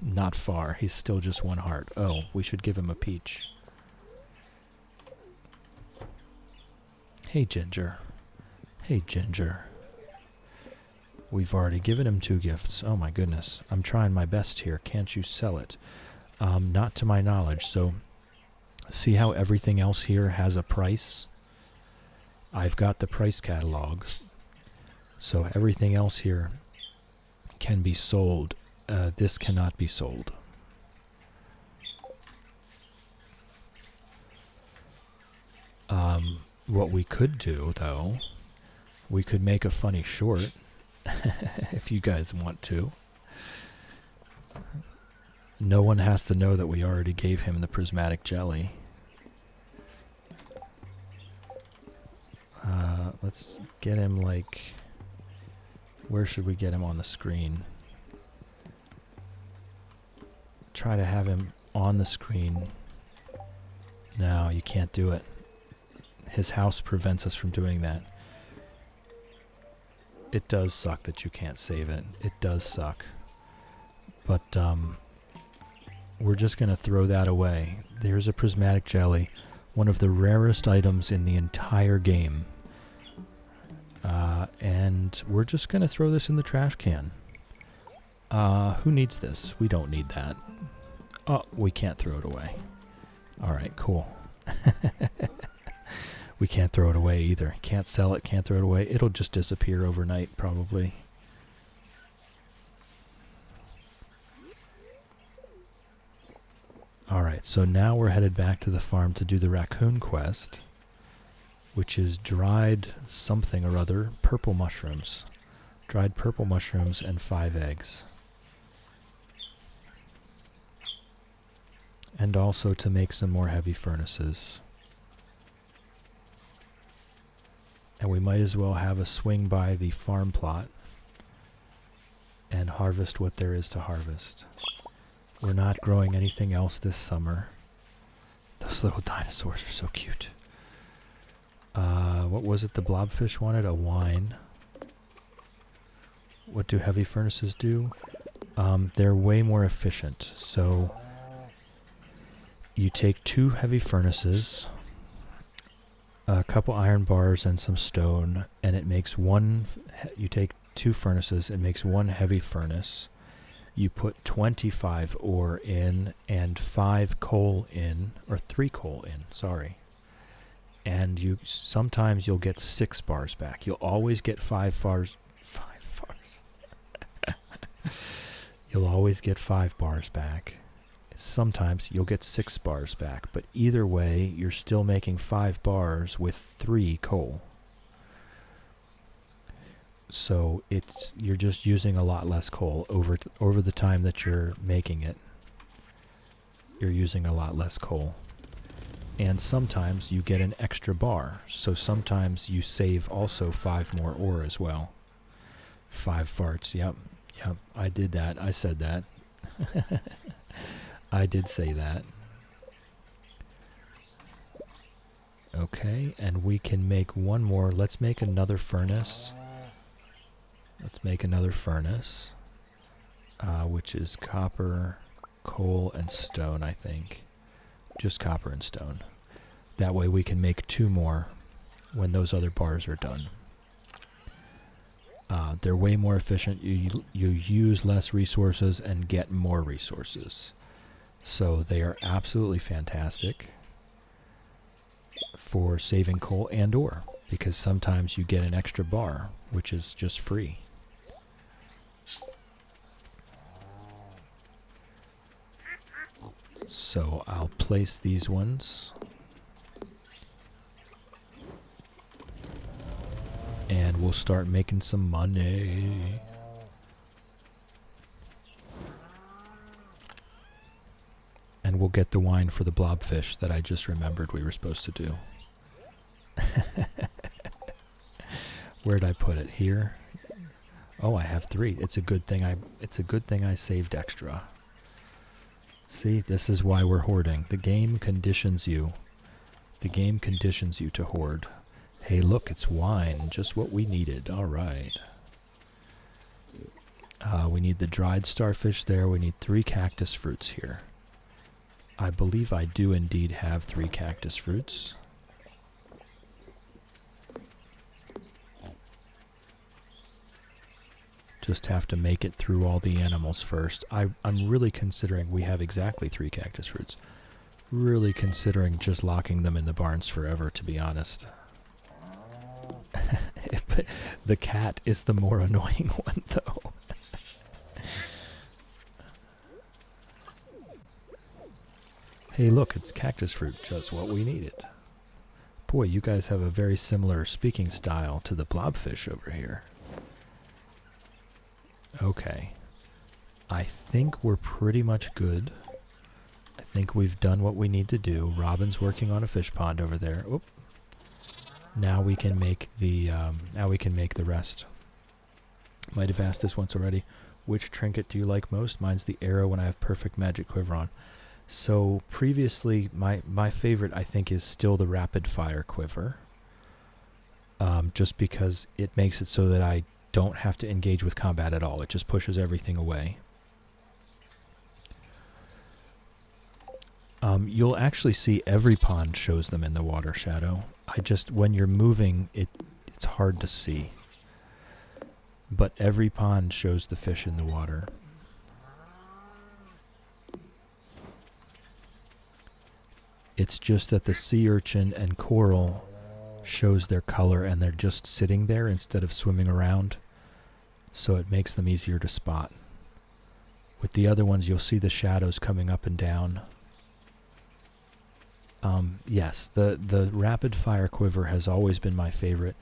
Not far. He's still just 1 heart. Oh, we should give him a peach. Hey, Ginger. We've already given him 2 gifts. Oh my goodness. I'm trying my best here. Can't you sell it? Not to my knowledge. So, see how everything else here has a price? I've got the price catalog. So everything else here can be sold. This cannot be sold. What we could do, though, we could make a funny short, if you guys want to. No one has to know that we already gave him the prismatic jelly. Let's get him, like... Where should we get him on the screen? try to have him on the screen. No, you can't do it. His house prevents us from doing that. It does suck that you can't save it. It does suck. But we're just going to throw that away. There's a prismatic jelly, one of the rarest items in the entire game. And we're just going to throw this in the trash can. Who needs this? We don't need that. Oh, we can't throw it away. Alright, cool. We can't throw it away either. Can't sell it, can't throw it away. It'll just disappear overnight, probably. Alright, so now we're headed back to the farm to do the raccoon quest, which is dried something or other, purple mushrooms. Dried purple mushrooms and 5 eggs. And also to make some more heavy furnaces. And we might as well have a swing by the farm plot and harvest what there is to harvest. We're not growing anything else this summer. Those little dinosaurs are so cute. What was it the blobfish wanted? A wine. What do heavy furnaces do? They're way more efficient. So you take 2 heavy furnaces, a couple iron bars and some stone, and it makes one. You take 2 furnaces, it makes 1 heavy furnace. You put 25 ore in and 5 coal in, or 3 coal in, sorry. And sometimes you'll get 6 bars back. You'll always get 5 bars. 5 bars. You'll always get 5 bars back. Sometimes you'll get 6 bars back, but either way, you're still making 5 bars with 3 coal. So you're just using a lot less coal over the time that you're making it. You're using a lot less coal. And sometimes you get an extra bar, so sometimes you save also 5 more ore as well. 5 farts, yep, I did that, I said that. I did say that. Okay, and we can make one more. Let's make another furnace. Let's make another furnace, which is copper, coal, and stone, I think. Just copper and stone. That way we can make 2 more when those other bars are done. They're way more efficient. You use less resources and get more resources. So they are absolutely fantastic for saving coal and ore, because sometimes you get an extra bar, which is just free. So I'll place these ones. And we'll start making some money. And we'll get the wine for the blobfish that I just remembered we were supposed to do. Where'd I put it? Here? Oh, I have 3. It's a good thing I saved extra. See, this is why we're hoarding. The game conditions you. The game conditions you to hoard. Hey, look, it's wine. Just what we needed. All right. We need the dried starfish there. We need 3 cactus fruits here. I believe I do indeed have 3 cactus fruits. Just have to make it through all the animals first. I'm really considering we have exactly 3 cactus fruits. Really considering just locking them in the barns forever, to be honest. The cat is the more annoying one, though. Hey, look, it's cactus fruit, just what we needed. Boy, you guys have a very similar speaking style to the blobfish over here. Okay. I think we're pretty much good. I think we've done what we need to do. Robin's working on a fish pond over there. Oop. Now we can make the rest. Might have asked this once already. Which trinket do you like most? Mine's the arrow when I have perfect magic quiver on. So previously, my favorite, I think, is still the rapid fire quiver. Just because it makes it so that I don't have to engage with combat at all. It just pushes everything away. You'll actually see every pond shows them in the water shadow. When you're moving, it's hard to see. But every pond shows the fish in the water. It's just that the sea urchin and coral shows their color and they're just sitting there instead of swimming around. So it makes them easier to spot. With the other ones, you'll see the shadows coming up and down. Yes, the rapid fire quiver has always been my favorite,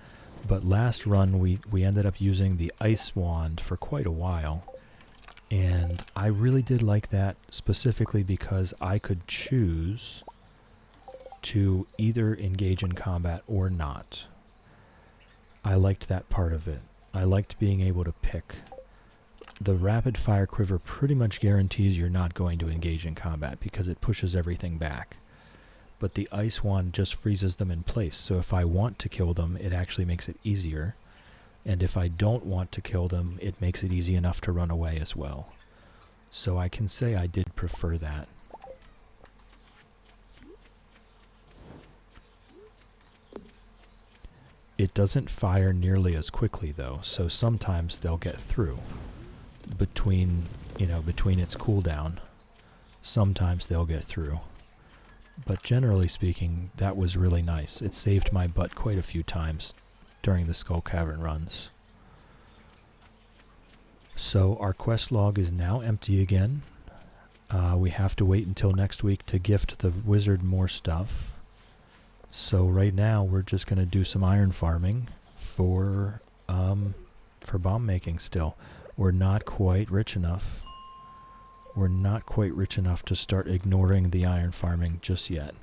but last run we ended up using the ice wand for quite a while, and I really did like that specifically because I could choose to either engage in combat or not. I liked that part of it. I liked being able to pick. The rapid fire quiver pretty much guarantees you're not going to engage in combat because it pushes everything back. But the ice wand just freezes them in place, so if I want to kill them, it actually makes it easier. And if I don't want to kill them, it makes it easy enough to run away as well. So I can say I did prefer that. It doesn't fire nearly as quickly though, so sometimes they'll get through. Between its cooldown, sometimes they'll get through. But generally speaking, that was really nice. It saved my butt quite a few times during the Skull Cavern runs. So our quest log is now empty again. We have to wait until next week to gift the wizard more stuff. So right now we're just going to do some iron farming for bomb making still. We're not quite rich enough. We're not quite rich enough to start ignoring the iron farming just yet.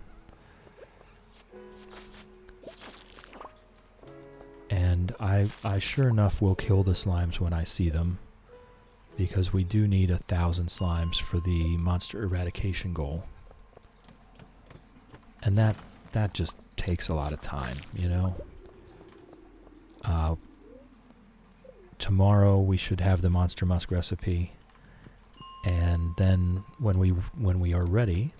And I sure enough will kill the slimes when I see them, because we do need 1,000 slimes for the monster eradication goal. And that just takes a lot of time, you know? Tomorrow we should have the monster musk recipe. And then when we are ready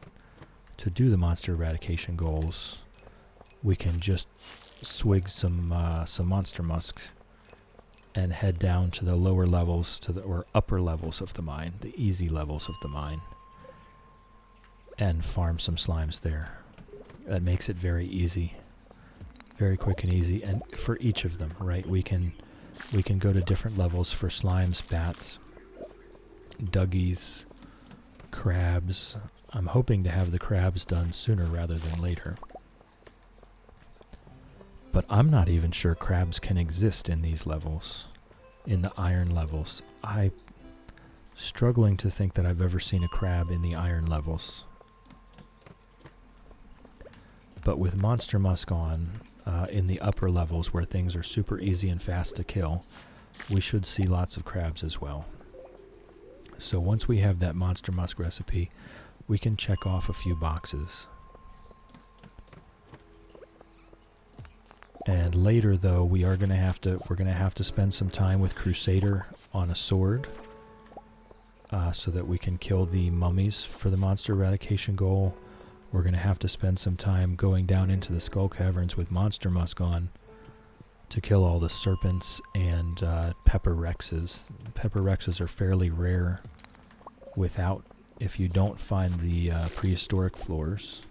to do the monster eradication goals, we can just swig some monster musk and head down to the lower levels or upper levels of the mine, the easy levels of the mine, and farm some slimes there. That makes it very easy, very quick and easy. And for each of them, right, we can go to different levels for slimes, bats, duggies, crabs. I'm hoping to have the crabs done sooner rather than later. But I'm not even sure crabs can exist in these levels, in the iron levels. I'm struggling to think that I've ever seen a crab in the iron levels. But with monster musk on, in the upper levels where things are super easy and fast to kill, we should see lots of crabs as well. So once we have that monster musk recipe, we can check off a few boxes. And later though, we're gonna have to spend some time with Crusader on a sword, so that we can kill the mummies for the monster eradication goal. We're gonna have to spend some time going down into the Skull Caverns with monster musk on to kill all the serpents and pepper rexes. Pepper rexes are fairly rare if you don't find the prehistoric floors.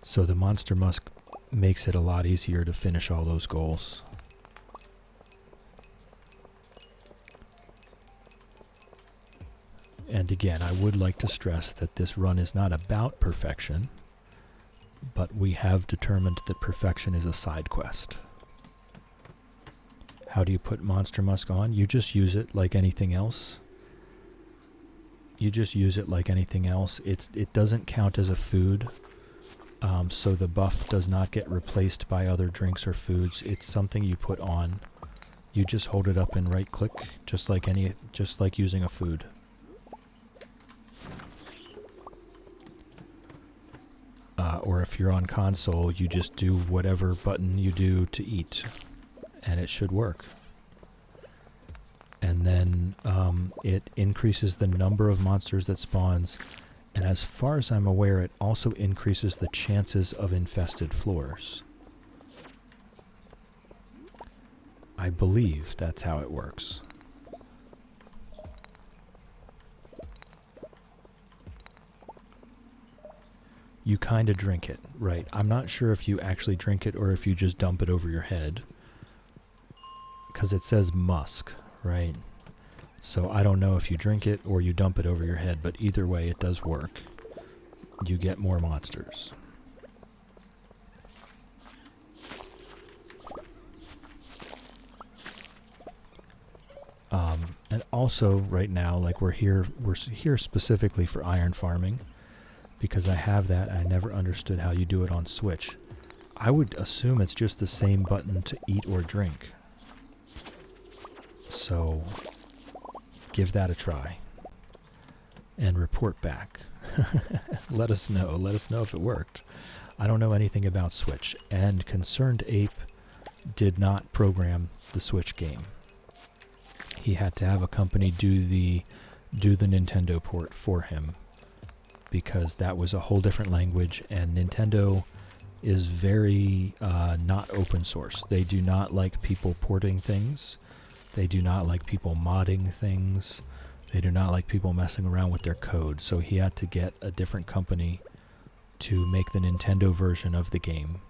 So the monster musk makes it a lot easier to finish all those goals. And again, I would like to stress that this run is not about perfection, but we have determined that perfection is a side quest. How do you put monster musk on? You just use it like anything else. It doesn't count as a food, so the buff does not get replaced by other drinks or foods. It's something you put on. You just hold it up and right click, just like using a food. Or if you're on console, you just do whatever button you do to eat, and it should work. And then it increases the number of monsters that spawns, and as far as I'm aware, it also increases the chances of infested floors. I believe that's how it works. You kind of drink it, right? I'm not sure if you actually drink it or if you just dump it over your head. Because it says musk, right? So I don't know if you drink it or you dump it over your head, but either way it does work. You get more monsters. And also right now, like we're here specifically for iron farming. Because I have that, I never understood how you do it on Switch. I would assume it's just the same button to eat or drink. So, give that a try. And report back. Let us know. Let us know if it worked. I don't know anything about Switch. And Concerned Ape did not program the Switch game. He had to have a company do the Nintendo port for him. Because that was a whole different language, and Nintendo is very not open source. They do not like people porting things. They do not like people modding things. They do not like people messing around with their code. So he had to get a different company to make the Nintendo version of the game.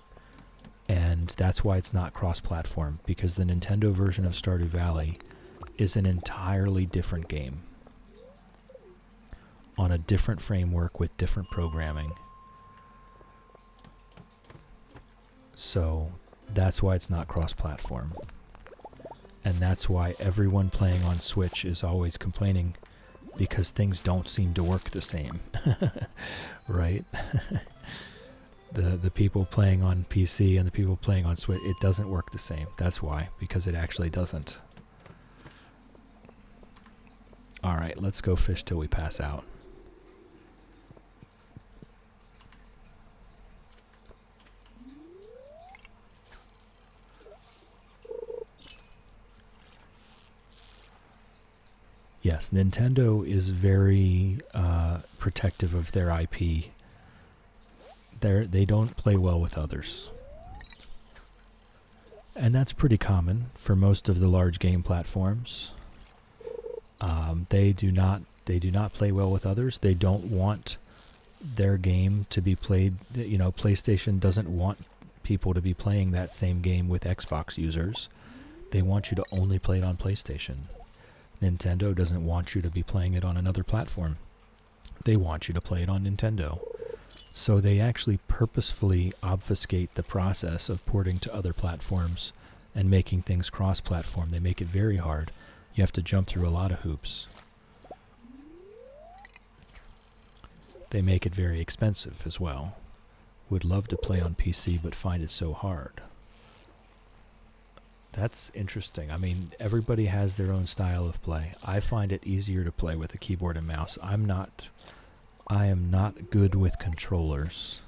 And that's why it's not cross-platform, because the Nintendo version of Stardew Valley is an entirely different game. On a different framework with different programming. So that's why it's not cross-platform. And that's why everyone playing on Switch is always complaining because things don't seem to work the same. Right? The people playing on PC and the people playing on Switch, it doesn't work the same. That's why, because it actually doesn't. Alright, let's go fish till we pass out. Yes, Nintendo is very protective of their IP. They don't play well with others. And that's pretty common for most of the large game platforms. They do not play well with others. They don't want their game to be played. You know, PlayStation doesn't want people to be playing that same game with Xbox users. They want you to only play it on PlayStation. Nintendo doesn't want you to be playing it on another platform. They want you to play it on Nintendo. So they actually purposefully obfuscate the process of porting to other platforms and making things cross-platform. They make it very hard. You have to jump through a lot of hoops. They make it very expensive as well. Would love to play on PC but find it so hard. That's interesting. I mean, everybody has their own style of play. I find it easier to play with a keyboard and mouse. I am not good with controllers.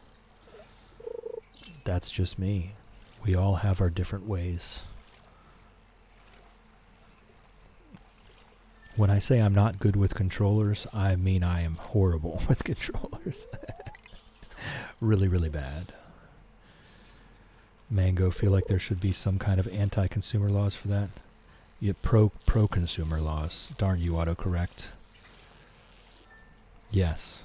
That's just me. We all have our different ways. When I say I'm not good with controllers, I mean I am horrible with controllers. Really, really bad. Mango, feel like there should be some kind of anti-consumer laws for that. Yeah, pro-consumer laws. Darn you, autocorrect. Yes.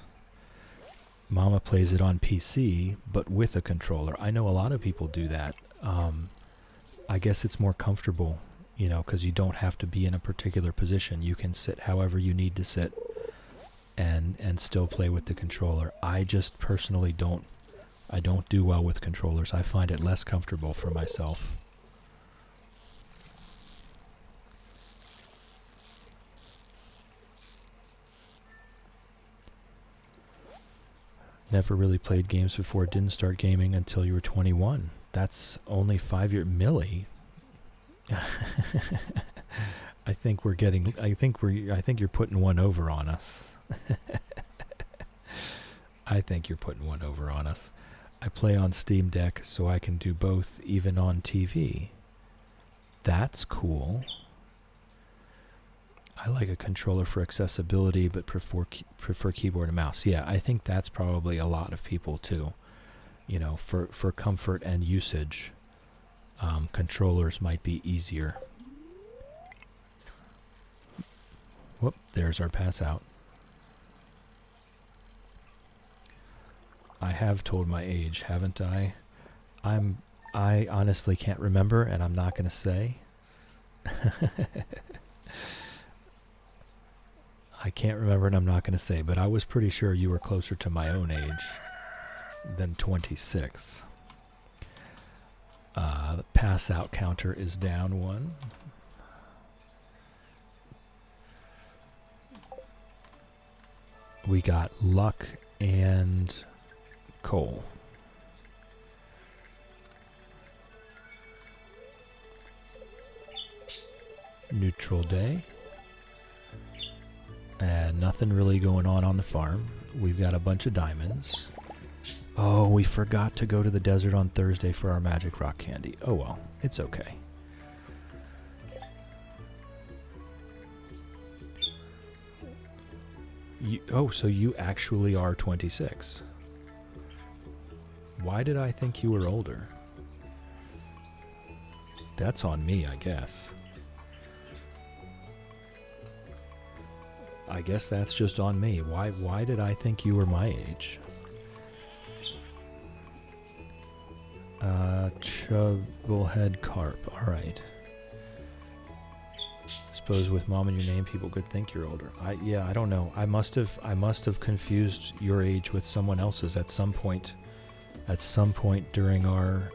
Mama plays it on PC, but with a controller. I know a lot of people do that. I guess it's more comfortable, you know, because you don't have to be in a particular position. You can sit however you need to sit and still play with the controller. I just personally don't do well with controllers. I find it less comfortable for myself. Never really played games before. Didn't start gaming until you were 21. That's only 5 years. Millie, I think we're getting. I think you're putting one over on us. I think you're putting one over on us. I play on Steam Deck so I can do both, even on TV. That's cool. I like a controller for accessibility, but prefer keyboard and mouse. Yeah, I think that's probably a lot of people too. You know, for comfort and usage, controllers might be easier. Whoop, there's our pass out. I have told my age, haven't I? I honestly can't remember, and I'm not going to say. I can't remember, and I'm not going to say, but I was pretty sure you were closer to my own age than 26. The pass out counter is down 1. We got luck and coal. Neutral day. And nothing really going on the farm. We've got a bunch of diamonds. Oh, we forgot to go to the desert on Thursday for our magic rock candy. Oh well, it's okay. So you actually are 26. Why did I think you were older? That's on me, I guess. I guess that's just on me. Why did I think you were my age? Chubblehead carp. Alright. Suppose with mom in your name people could think you're older. I don't know. I must have confused your age with someone else's at some point during our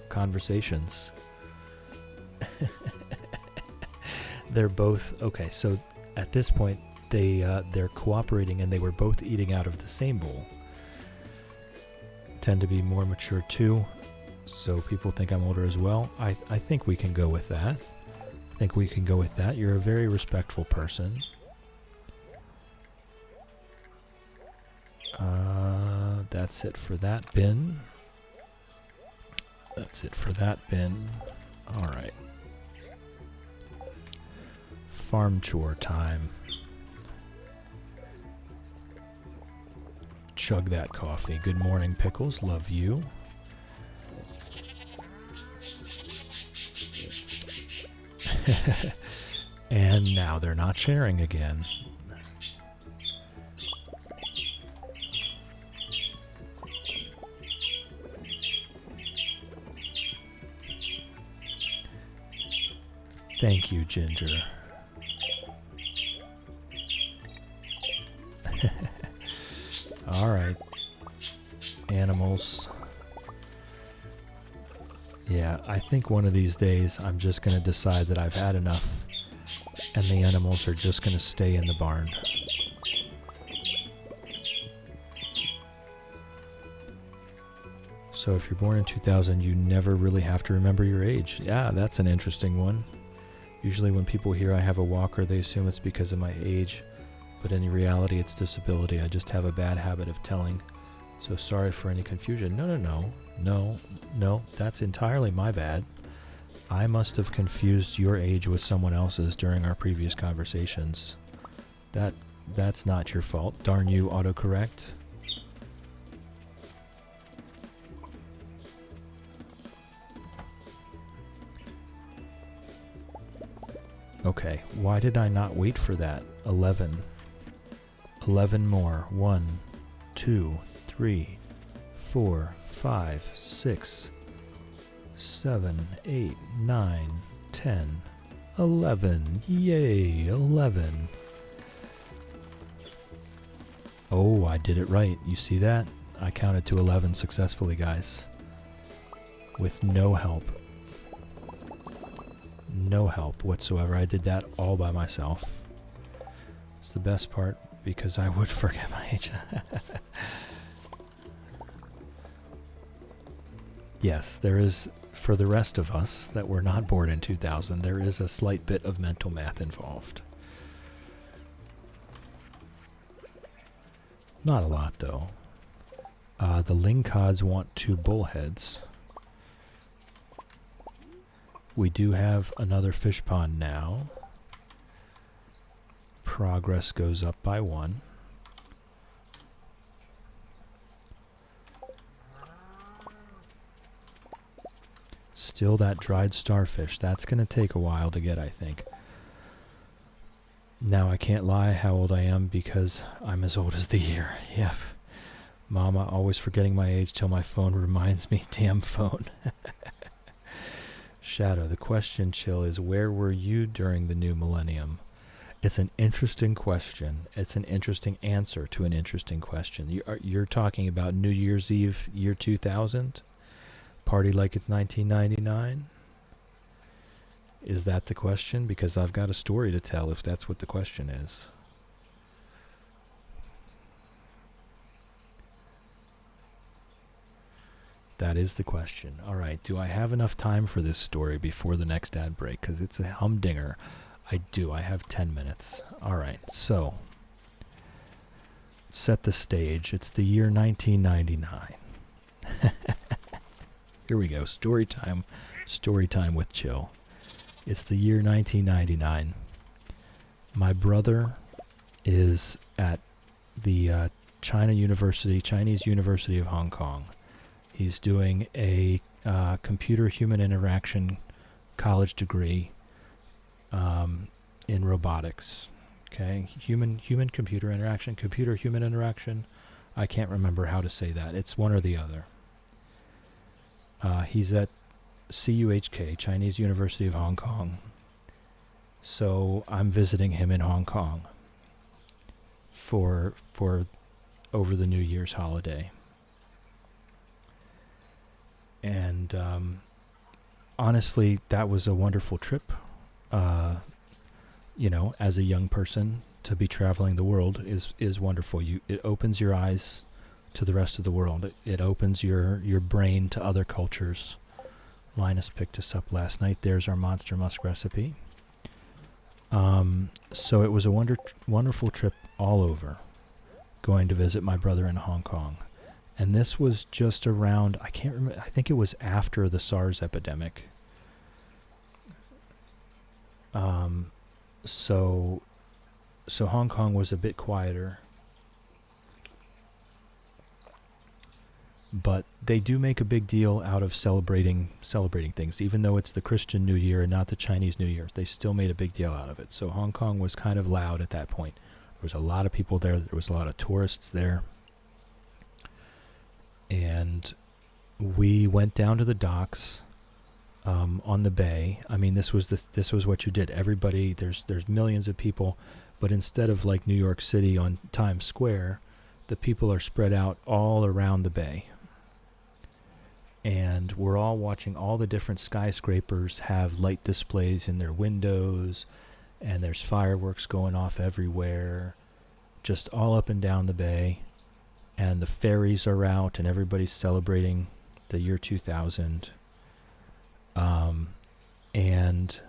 conversations. They're both okay, so at this point they're cooperating, and they were both eating out of the same bowl. Tend to be more mature too, so people think I'm older as well. I think we can go with that. You're a very respectful person. That's it for that bin. Alright. Farm chore time. Chug that coffee. Good morning, Pickles. Love you. And now they're not sharing again. Thank you, Ginger. Alright. Animals. Yeah, I think one of these days I'm just going to decide that I've had enough, and the animals are just going to stay in the barn. So if you're born in 2000, you never really have to remember your age. Yeah, that's an interesting one. Usually when people hear I have a walker, they assume it's because of my age, but in reality it's disability. I just have a bad habit of telling. So sorry for any confusion. No, that's entirely my bad. I must have confused your age with someone else's during our previous conversations. That's not your fault. Darn you, autocorrect. Okay, why did I not wait for that? 11. 11 more. 1, 2, 3, 4, 5, 6, 7, 8, 9, 10, 11. Yay, 11. Oh, I did it right. You see that? I counted to 11 successfully, guys. With no help. No help whatsoever. I did that all by myself. It's the best part, because I would forget my age. Yes, there is for the rest of us that were not born in 2000, there is a slight bit of mental math involved. Not a lot, though. The lingcods want 2 bullheads. We do have another fish pond now. Progress goes up by 1. Still that dried starfish. That's going to take a while to get, I think. Now I can't lie how old I am because I'm as old as the year. Yep. Mama always forgetting my age till my phone reminds me. Damn phone. Shadow, the question, Chill, is where were you during the new millennium? It's an interesting question. It's an interesting answer to an interesting question. You're talking about New Year's Eve, year 2000? Party like it's 1999? Is that the question? Because I've got a story to tell if that's what the question is. That is the question. All right, do I have enough time for this story before the next ad break? Because it's a humdinger. I do. I have 10 minutes. All right, so set the stage. It's the year 1999. Here we go. Story time. Story time with Chill. It's the year 1999. My brother is at the Chinese University of Hong Kong. He's doing a computer-human interaction college degree in robotics. Okay, human-computer interaction, computer-human interaction. I can't remember how to say that. It's one or the other. He's at CUHK, Chinese University of Hong Kong. So I'm visiting him in Hong Kong for over the New Year's holiday. And honestly, that was a wonderful trip. You know, as a young person, to be traveling the world is wonderful. It opens your eyes to the rest of the world. It opens your brain to other cultures. Linus picked us up last night. There's our Monster Musk recipe. So it was a wonderful trip all over, going to visit my brother in Hong Kong. And this was just around, I can't remember, I think it was after the SARS epidemic. So Hong Kong was a bit quieter. But they do make a big deal out of celebrating things, even though it's the Christian New Year and not the Chinese New Year. They still made a big deal out of it. So Hong Kong was kind of loud at that point. There was a lot of people there. There was a lot of tourists there. And we went down to the docks on the bay. I mean, this was what you did. Everybody, there's millions of people, but instead of like New York City on Times Square, the people are spread out all around the bay. And we're all watching all the different skyscrapers have light displays in their windows, and there's fireworks going off everywhere, just all up and down the bay. And the ferries are out, and everybody's celebrating the year 2000. And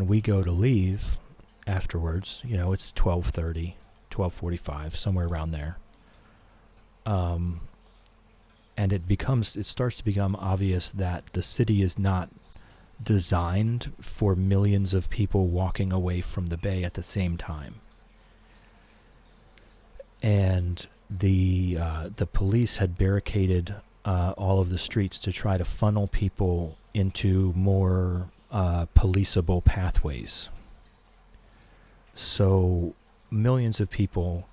we go to leave afterwards. You know, it's 12:30, 12:45, somewhere around there. And it starts to become obvious that the city is not designed for millions of people walking away from the bay at the same time. And the police had barricaded all of the streets to try to funnel people into more policeable pathways. So millions of people,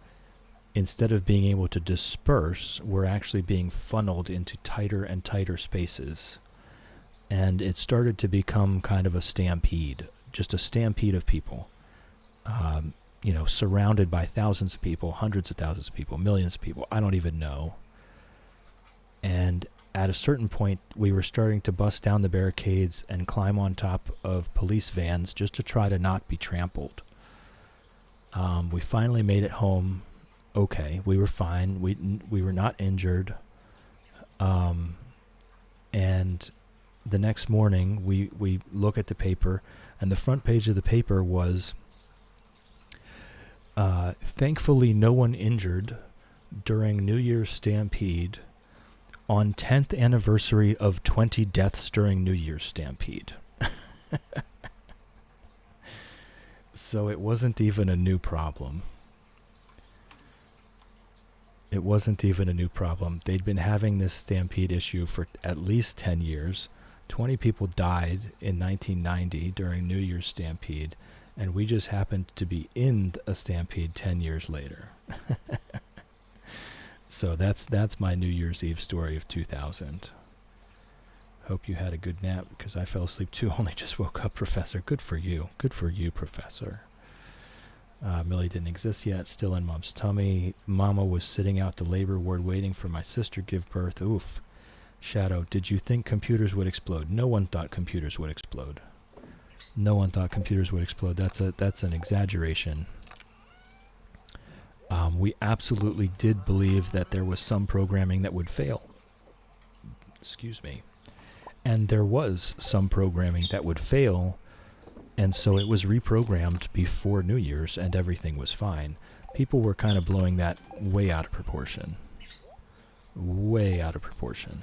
instead of being able to disperse, were actually being funneled into tighter and tighter spaces. And it started to become kind of a stampede, just a stampede of people. You know, surrounded by thousands of people, hundreds of thousands of people, millions of people, I don't even know. And at a certain point, we were starting to bust down the barricades and climb on top of police vans just to try to not be trampled. We finally made it home. Okay, we were fine. We were not injured. And the next morning, we look at the paper, and the front page of the paper was, thankfully no one injured during New Year's Stampede on 10th anniversary of 20 deaths during New Year's Stampede. So it wasn't even a new problem. It wasn't even a new problem. They'd been having this Stampede issue for at least 10 years. 20 people died in 1990 during New Year's Stampede, and we just happened to be in a Stampede 10 years later. So that's my New Year's Eve story of 2000. Hope you had a good nap, because I fell asleep too. Only just woke up, Professor. Good for you. Good for you, Professor. Millie didn't exist yet. Still in Mom's tummy. Mama was sitting out the labor ward waiting for my sister to give birth. Oof. Shadow, did you think computers would explode? No one thought computers would explode. No one thought computers would explode. That's an exaggeration. We absolutely did believe that there was some programming that would fail. Excuse me. And there was some programming that would fail, and so it was reprogrammed before New Year's, and everything was fine. People were kind of blowing that way out of proportion. Way out of proportion.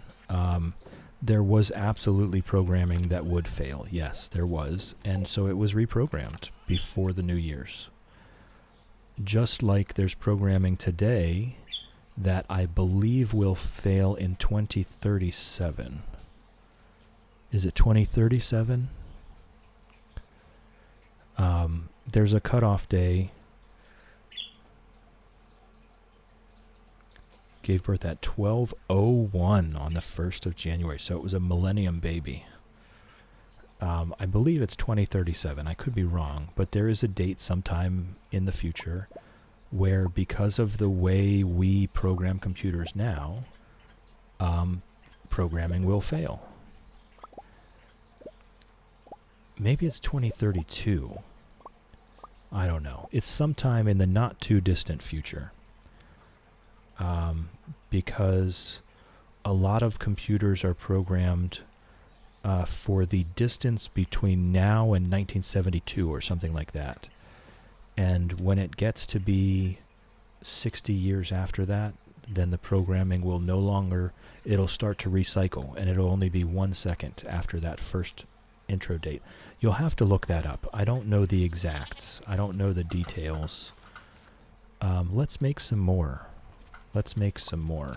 There was absolutely programming that would fail. Yes, there was. And so it was reprogrammed before the New Year's. Just like there's programming today that I believe will fail in 2037. Is it 2037? There's a cutoff day. Gave birth at 12:01 on the 1st of January, so it was a millennium baby. I believe it's 2037. I could be wrong, but there is a date sometime in the future where, because of the way we program computers now, programming will fail. Maybe it's 2032. I don't know. It's sometime in the not too distant future. Because a lot of computers are programmed for the distance between now and 1972 or something like that. And when it gets to be 60 years after that, then the programming will no longer, it'll start to recycle, and it'll only be 1 second after that first intro date. You'll have to look that up. I don't know the exacts. I don't know the details. Let's make some more. Let's make some more.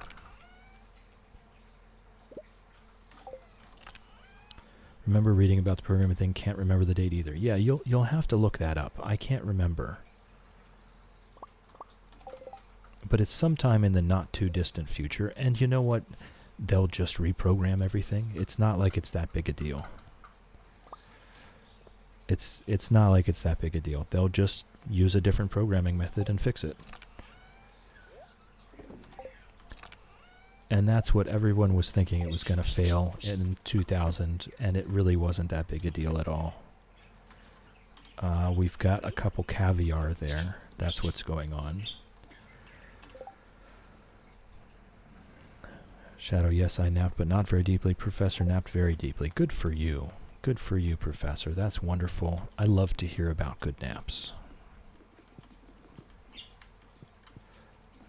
Remember reading about the programming thing, can't remember the date either. Yeah, you'll have to look that up. I can't remember. But it's sometime in the not too distant future, and you know what? They'll just reprogram everything. It's not like it's that big a deal. It's not like it's that big a deal. They'll just use a different programming method and fix it. And that's what everyone was thinking it was going to fail in 2000, and it really wasn't that big a deal at all. We've got a couple caviar there. That's what's going on. Shadow, yes, I napped, but not very deeply. Professor napped very deeply. Good for you. Good for you, Professor. That's wonderful. I love to hear about good naps.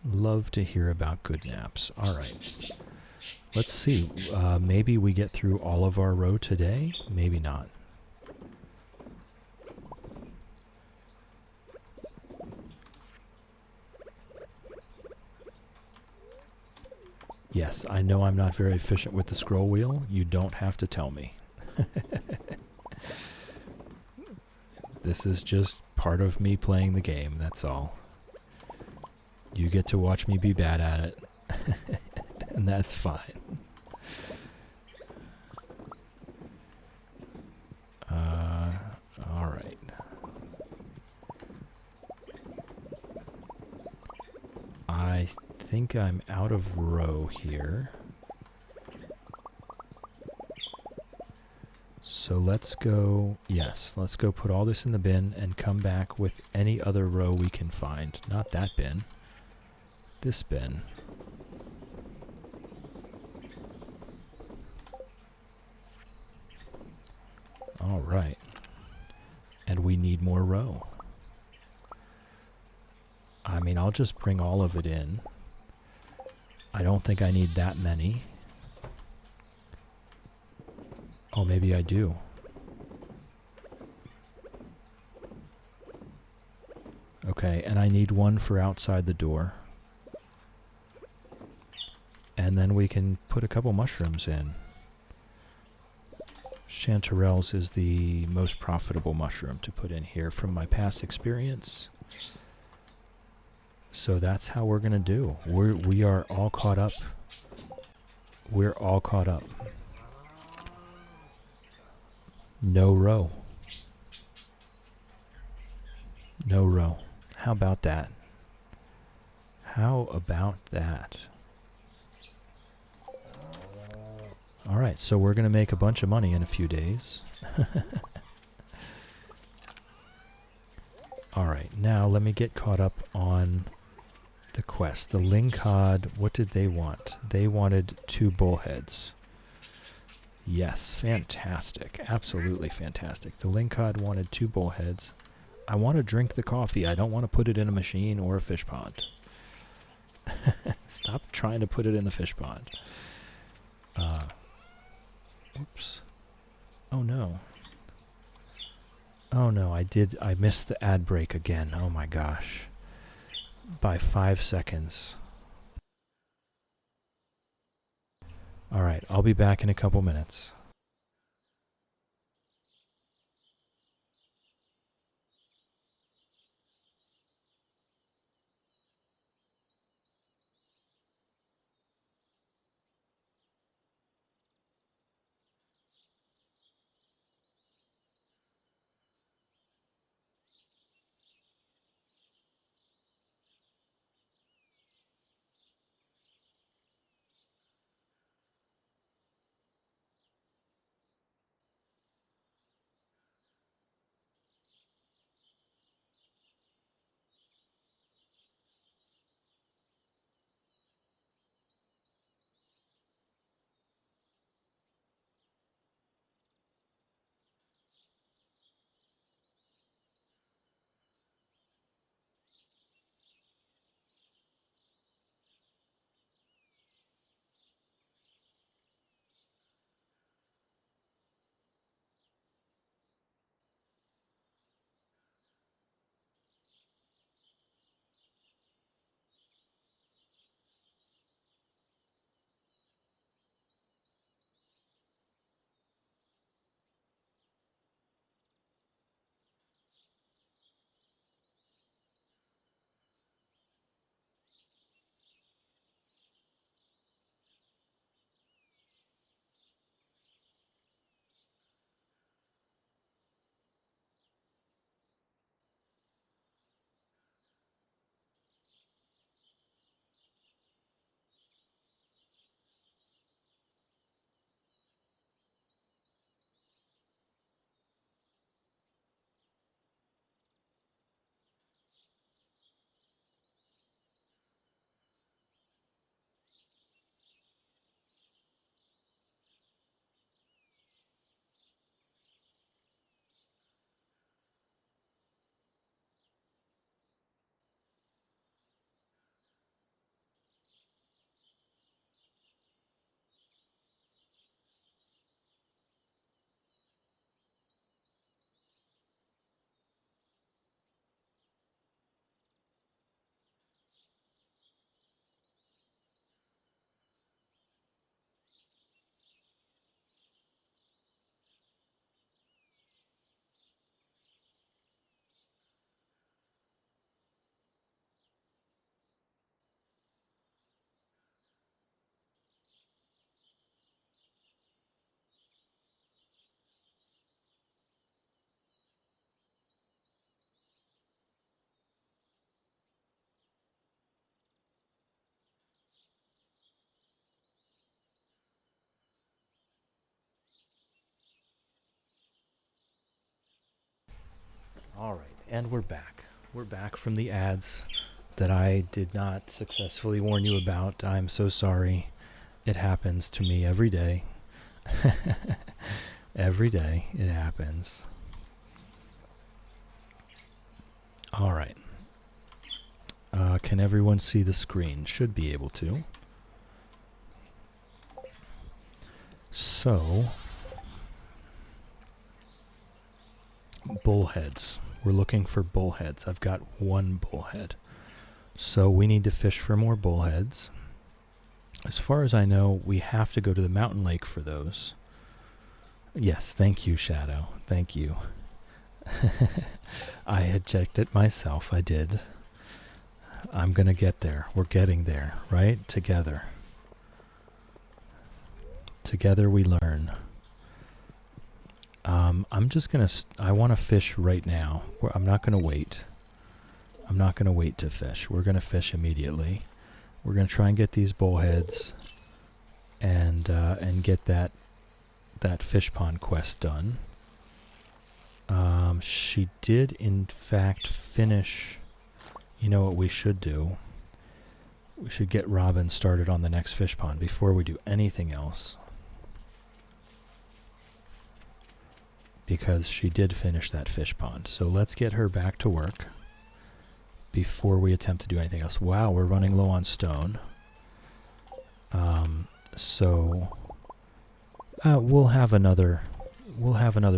Love to hear about good naps. All right. Let's see. Maybe we get through all of our row today. Maybe not. Yes, I know I'm not very efficient with the scroll wheel. You don't have to tell me. This is just part of me playing the game, that's all. You get to watch me be bad at it, and that's fine. All right. I think I'm out of row here. So let's go, yes, let's go put all this in the bin and come back with any other row we can find. Not that bin. This bin. All right. And we need more row. I mean, I'll just bring all of it in. I don't think I need that many. Oh, maybe I do. Okay, and I need one for outside the door. And then we can put a couple mushrooms in. Chanterelles is the most profitable mushroom to put in here from my past experience. So that's how we're gonna do. We are all caught up. We're all caught up. No row. No row. How about that? How about that? Alright, so we're gonna make a bunch of money in a few days. Alright, now let me get caught up on the quest. The Lingcod, what did they want? They wanted 2 bullheads. Yes, fantastic. Absolutely fantastic. The Lingcod wanted 2 bullheads. I want to drink the coffee. I don't want to put it in a machine or a fish pond. Stop trying to put it in the fish pond. Oops. Oh no. Oh no, I missed the ad break again. Oh my gosh. By 5 seconds. Alright, I'll be back in a couple minutes. Alright, and we're back. We're back from the ads that I did not successfully warn you about. I'm so sorry. It happens to me every day. Every day it happens. All right. Can everyone see the screen? Should be able to. So, bullheads. We're looking for bullheads. I've got one bullhead. So we need to fish for more bullheads. As far as I know, we have to go to the mountain lake for those. Yes, thank you, Shadow. Thank you. I had checked it myself. I did. I'm going to get there. We're getting there, right? Together. Together we learn. I'm just going to... I want to fish right now. I'm not going to wait. I'm not going to wait to fish. We're going to fish immediately. We're going to try and get these bullheads and get that fish pond quest done. She did, in fact, finish... You know what we should do? We should get Robin started on the next fish pond before we do anything else. Because she did finish that fish pond. So let's get her back to work before we attempt to do anything else. Wow, we're running low on stone. We'll have another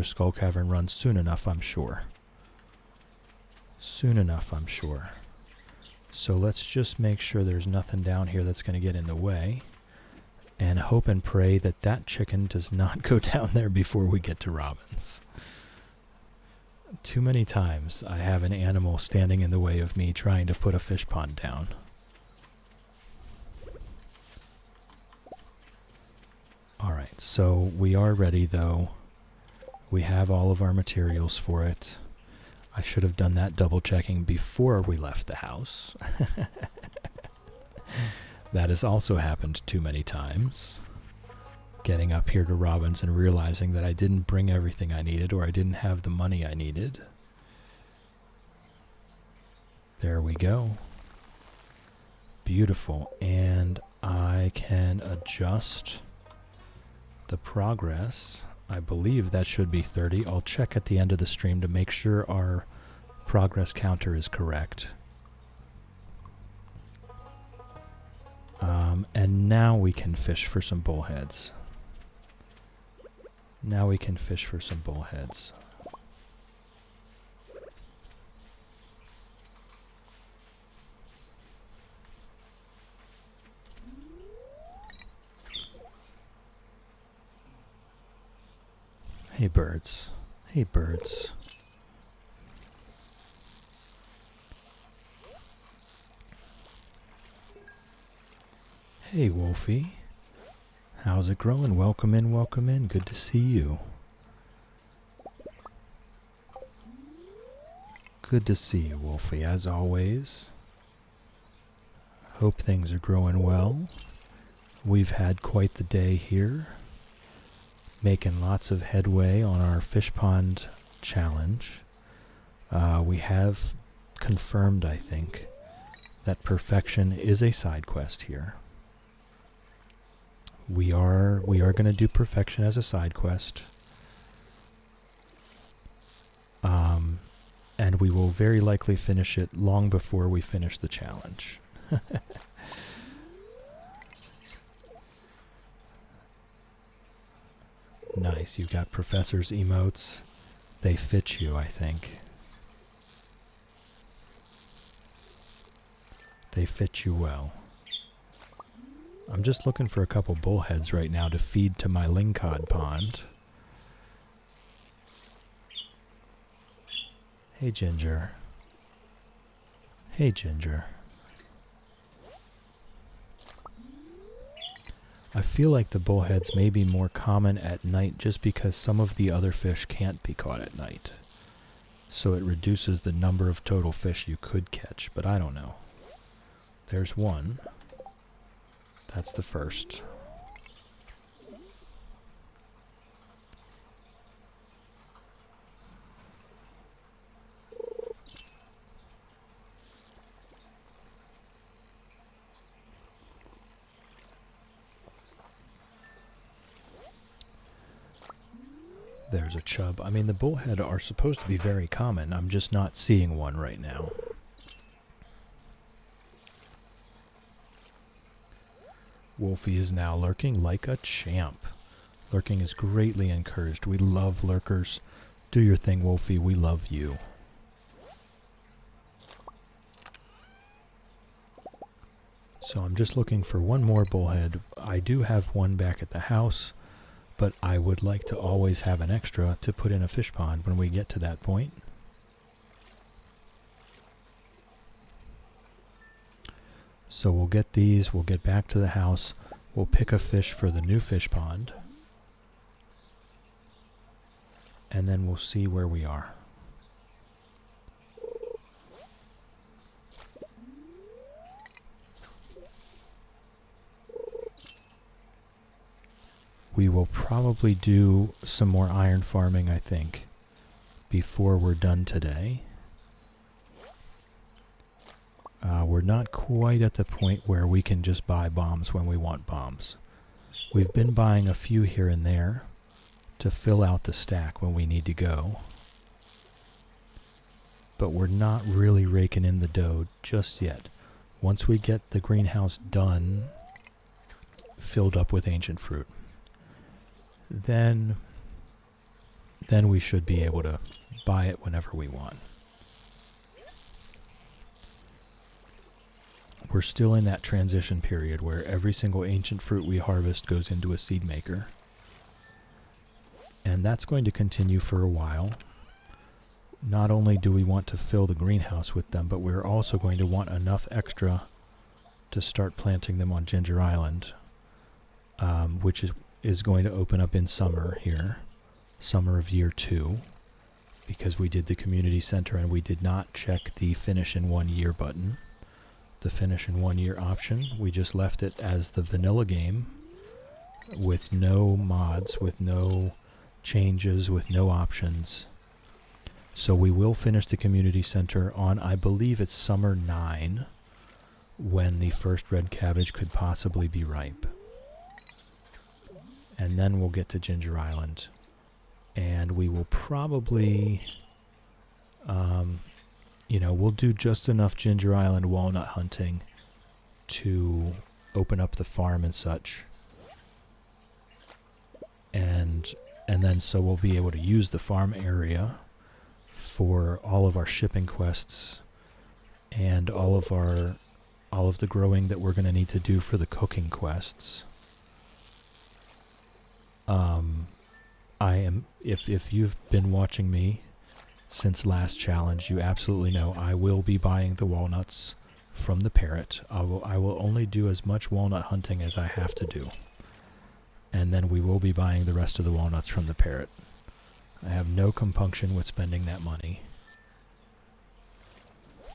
Skull Cavern run soon enough, I'm sure. Soon enough, I'm sure. So let's just make sure there's nothing down here that's going to get in the way. And hope and pray that that chicken does not go down there before we get to Robin's. Too many times I have an animal standing in the way of me trying to put a fish pond down. Alright, so we are ready though. We have all of our materials for it. I should have done that double checking before we left the house. That has also happened too many times. Getting up here to Robin's and realizing that I didn't bring everything I needed or I didn't have the money I needed. There we go. Beautiful. And I can adjust the progress. I believe that should be 30. I'll check at the end of the stream to make sure our progress counter is correct. And now we can fish for some bullheads. Now we can fish for some bullheads. Hey birds. Hey birds. Hey Wolfie. How's it growing? Welcome in, welcome in. Good to see you. Good to see you, Wolfie, as always. Hope things are growing well. We've had quite the day here. Making lots of headway on our fish pond challenge. We have confirmed, I think, that perfection is a side quest here. We are going to do perfection as a side quest. And we will very likely finish it long before we finish the challenge. Nice, you've got Professor's emotes. They fit you, I think. They fit you well. I'm just looking for a couple bullheads right now to feed to my lingcod pond. Hey, Ginger. Hey, Ginger. I feel like the bullheads may be more common at night just because some of the other fish can't be caught at night. So it reduces the number of total fish you could catch, but I don't know. There's one. That's the first. There's a chub. I mean, the bullhead are supposed to be very common. I'm just not seeing one right now. Wolfie is now lurking like a champ. Lurking is greatly encouraged. We love lurkers. Do your thing, Wolfie. We love you. So I'm just looking for one more bullhead. I do have one back at the house, but I would like to always have an extra to put in a fish pond when we get to that point. So we'll get these, we'll get back to the house, we'll pick a fish for the new fish pond, and then we'll see where we are. We will probably do some more iron farming, I think, before we're done today. We're not quite at the point where we can just buy bombs when we want bombs. We've been buying a few here and there to fill out the stack when we need to go. But we're not really raking in the dough just yet. Once we get the greenhouse done, filled up with ancient fruit, then we should be able to buy it whenever we want. We're still in that transition period where every single ancient fruit we harvest goes into a seed maker. And that's going to continue for a while. Not only do we want to fill the greenhouse with them, but we're also going to want enough extra to start planting them on Ginger Island, which is going to open up in summer here, summer of year 2, because we did the community center and we did not check the finish in 1 year button. The finish in 1 year option, we just left it as the vanilla game with no mods, with no changes, with no options. So we will finish the community center on, I believe it's summer 9, when the first red cabbage could possibly be ripe. And then we'll get to Ginger Island, and we will probably we'll do just enough Ginger Island walnut hunting to open up the farm and such. And then so we'll be able to use the farm area for all of our shipping quests and all of the growing that we're going to need to do for the cooking quests. If you've been watching me since last challenge, you absolutely know I will be buying the walnuts from the parrot. I will only do as much walnut hunting as I have to do. And then we will be buying the rest of the walnuts from the parrot. I have no compunction with spending that money.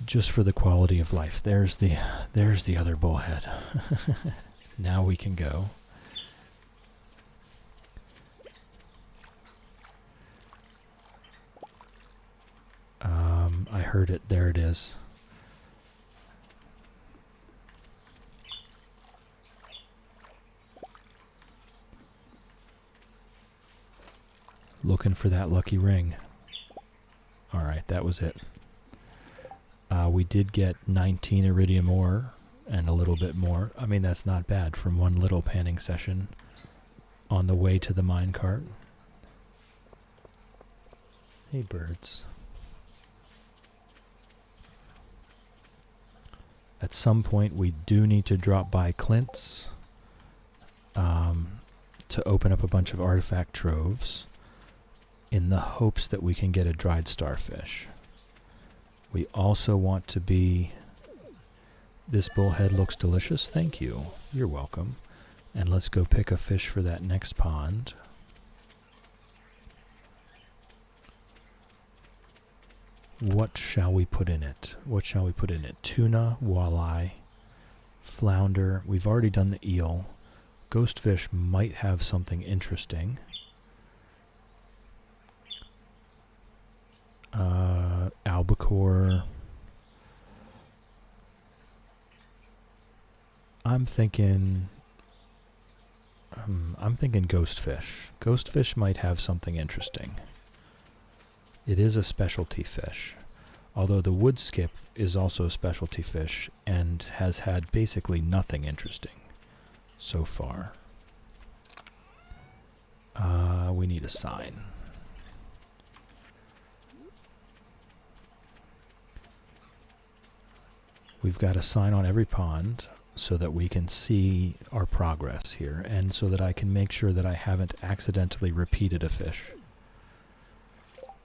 Just for the quality of life. There's the other bullhead. Now we can go. I heard it. There it is. Looking for that lucky ring. Alright, that was it. We did get 19 iridium ore and a little bit more. I mean, that's not bad from one little panning session on the way to the minecart. Hey, birds. At some point, we do need to drop by Clint's to open up a bunch of artifact troves in the hopes that we can get a dried starfish. We also want to be... This bullhead looks delicious. Thank you. You're welcome. And let's go pick a fish for that next pond. What shall we put in it? What shall we put in it? Tuna, walleye, flounder. We've already done the eel. Ghostfish might have something interesting. Albacore. I'm thinking I'm thinking ghostfish. Ghostfish might have something interesting. It is a specialty fish, although the wood skip is also a specialty fish and has had basically nothing interesting so far. We need a sign. We've got a sign on every pond so that we can see our progress here, and so that I can make sure that I haven't accidentally repeated a fish.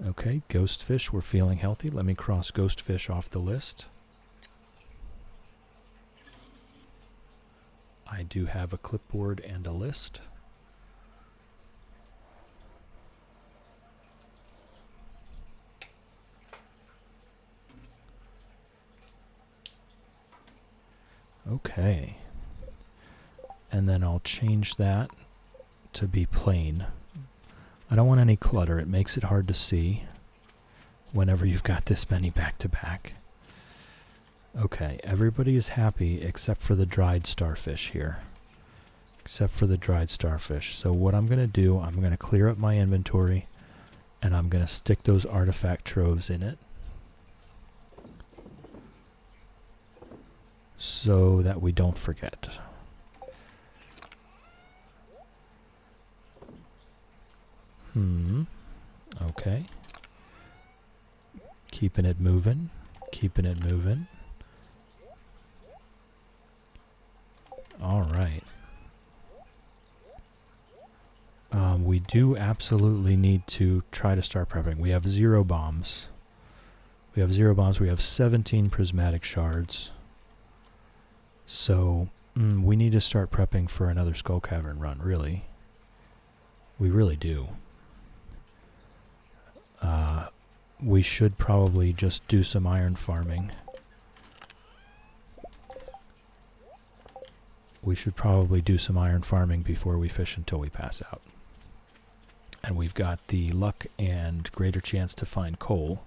Okay, ghost fish, we're feeling healthy. Let me cross ghost fish off the list. I do have a clipboard and a list. Okay. And then I'll change that to be plain. I don't want any clutter. It makes it hard to see whenever you've got this many back to back. Okay, everybody is happy except for the dried starfish here. Except for the dried starfish. So what I'm going to do, I'm going to clear up my inventory and I'm going to stick those artifact troves in it, so that we don't forget. Okay. Keeping it moving. Keeping it moving. All right. We do absolutely need to try to start prepping. We have 0 bombs. We have 0 bombs. We have 17 prismatic shards. So, we need to start prepping for another Skull Cavern run, really. We really do. We should probably just do some iron farming. We should probably do some iron farming before we fish until we pass out. And we've got the luck and greater chance to find coal.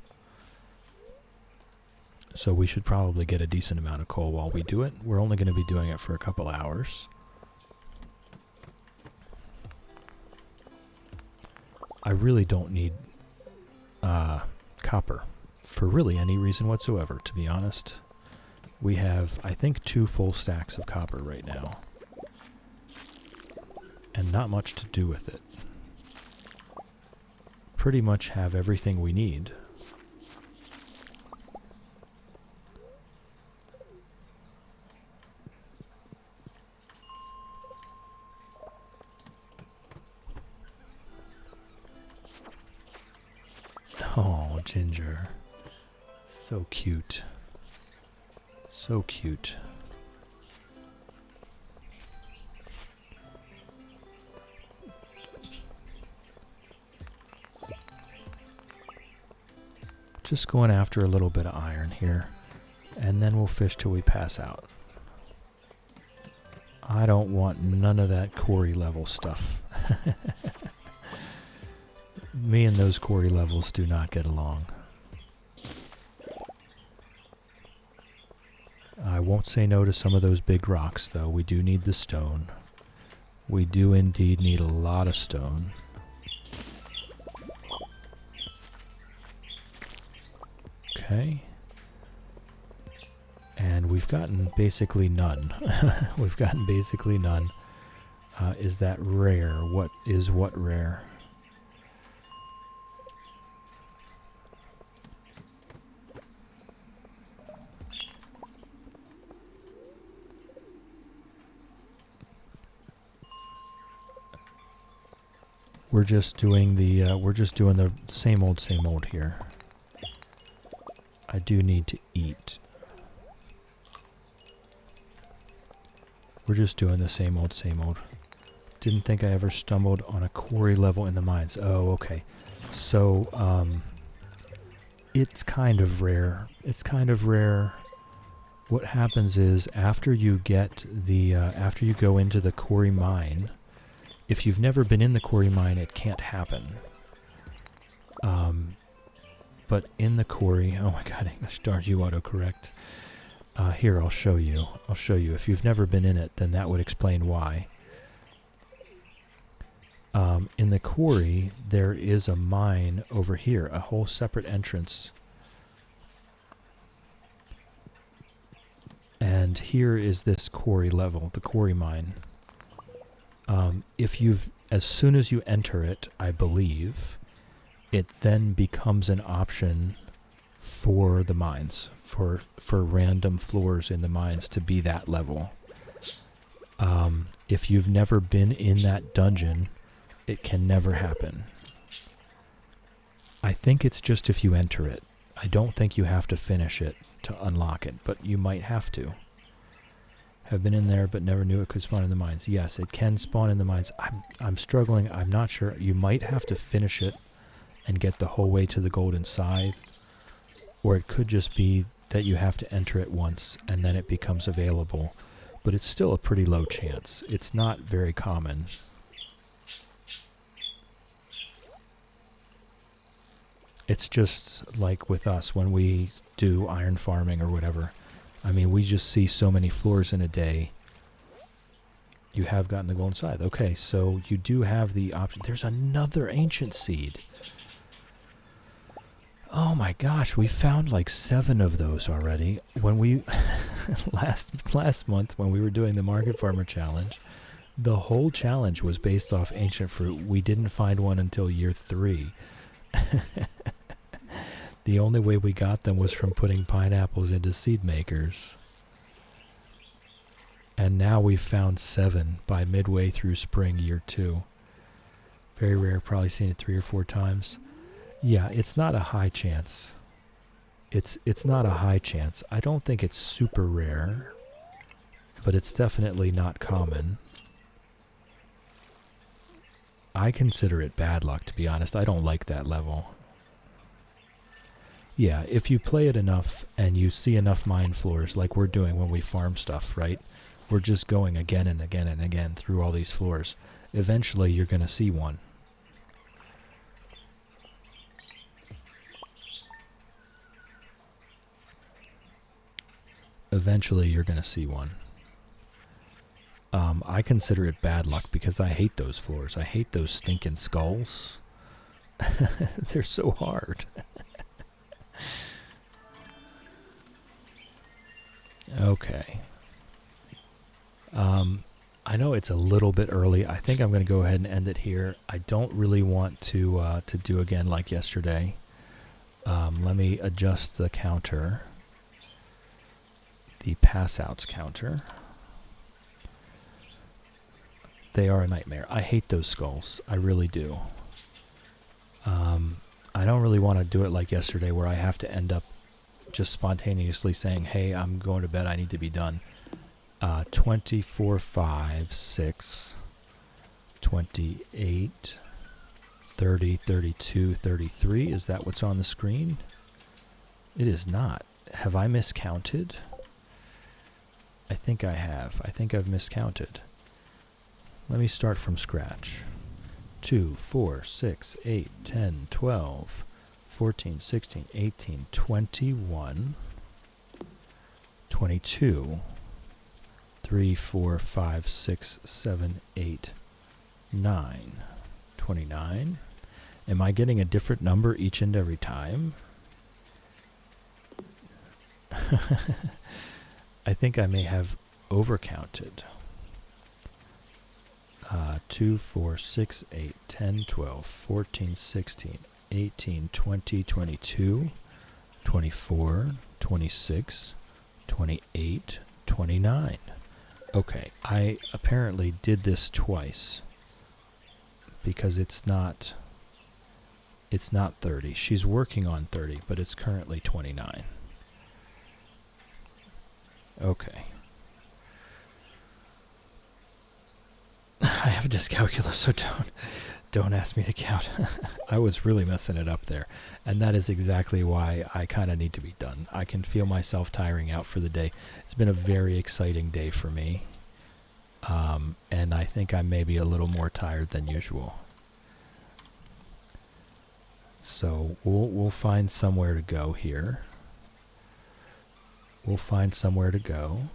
So we should probably get a decent amount of coal while we do it. We're only going to be doing it for a couple hours. I really don't need copper for really any reason whatsoever, to be honest. We have, I think, 2 full stacks of copper right now. And not much to do with it. Pretty much have everything we need. Oh, Ginger. So cute. So cute. Just going after a little bit of iron here, and then we'll fish till we pass out. I don't want none of that quarry level stuff. Me and those quarry levels do not get along. I won't say no to some of those big rocks, though. We do need the stone. We do indeed need a lot of stone. Okay. And we've gotten basically none. We've gotten basically none. Is that rare? What is what rare? We're just doing the same old here. I do need to eat. We're just doing the same old. Didn't think I ever stumbled on a quarry level in the mines. Oh, okay. So, it's kind of rare. It's kind of rare. What happens is after you get the, after you go into the quarry mine, if you've never been in the quarry mine, it can't happen. But in the quarry, oh my god, English Stardew autocorrect. Here, I'll show you. If you've never been in it, then that would explain why. In the quarry, there is a mine over here, a whole separate entrance. And here is this quarry level, the quarry mine. As soon as you enter it, I believe, it then becomes an option for the mines, for random floors in the mines to be that level. If you've never been in that dungeon, it can never happen. I think it's just if you enter it. I don't think you have to finish it to unlock it, but you might have to. Have been in there but never knew it could spawn in the mines. Yes, it can spawn in the mines. I'm struggling. I'm not sure. You might have to finish it and get the whole way to the golden scythe, or it could just be that you have to enter it once and then it becomes available. But it's still a pretty low chance. It's not very common. It's just like with us when we do iron farming or whatever. I mean, we just see so many floors in a day. You have gotten the golden scythe. Okay, so you do have the option. There's another ancient seed. Oh my gosh, we found like 7 of those already. When we last month when we were doing the Market Farmer Challenge, the whole challenge was based off ancient fruit. We didn't find one until year 3. The only way we got them was from putting pineapples into seed makers. And now we've found 7 by midway through spring year 2. Very rare, probably seen it 3 or 4 times. Yeah, it's not a high chance. It's not a high chance. I don't think it's super rare, but it's definitely not common. I consider it bad luck, to be honest. I don't like that level. Yeah, if you play it enough and you see enough mine floors like we're doing when we farm stuff, right? We're just going again and again and again through all these floors. Eventually you're going to see one. Eventually you're going to see one. I consider it bad luck because I hate those floors. I hate those stinking skulls. They're so hard. Okay. I know it's a little bit early. I think I'm going to go ahead and end it here. I don't really want to do again like yesterday. Let me adjust the counter. The pass-outs counter. They are a nightmare. I hate those skulls. I really do. I don't really want to do it like yesterday where I have to end up just spontaneously saying, hey, I'm going to bed, I need to be done. 24, 5, 6, 28, 30, 32, 33. Is that what's on the screen? It is not. Have I miscounted? I think I have. I think I've miscounted. Let me start from scratch. 2, 4, 6, 8, 10, 12, 14, 16, 18, 21, 22, 3, 4, 5, 6, 7, 8, 9, 29. Am I getting a different number each and every time? I think I may have overcounted. 2, 4, 6, 8, 10, 12, 14, 16, 18, 20, 22, 24, 26, 28, 29. Okay, I apparently did this twice because it's not 30. She's working on 30, but it's currently 29. Okay. I have a dyscalculia, so don't ask me to count. I was really messing it up there. And that is exactly why I kind of need to be done. I can feel myself tiring out for the day. It's been a very exciting day for me. And I think I'm maybe a little more tired than usual. So we'll find somewhere to go here. We'll find somewhere to go.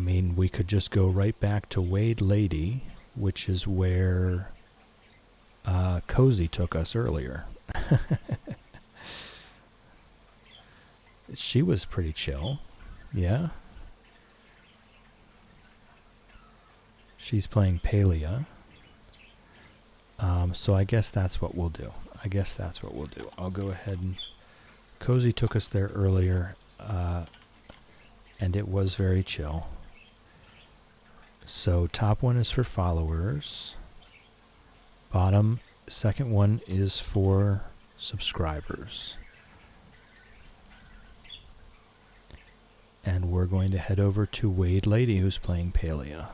mean, we could just go right back to Wade Lady, which is where Cozy took us earlier. She was pretty chill. Yeah. She's playing Palia. So I guess that's what we'll do. I'll go ahead and... Cozy took us there earlier, and it was very chill. So top one is for followers. Second one is for subscribers. And we're going to head over to Wade Lady, who's playing Palia.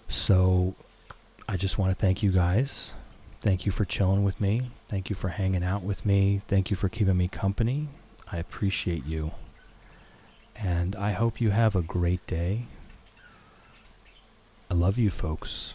So I just want to thank you guys. Thank you for chilling with me. Thank you for hanging out with me. Thank you for keeping me company. I appreciate you. And I hope you have a great day. I love you, folks.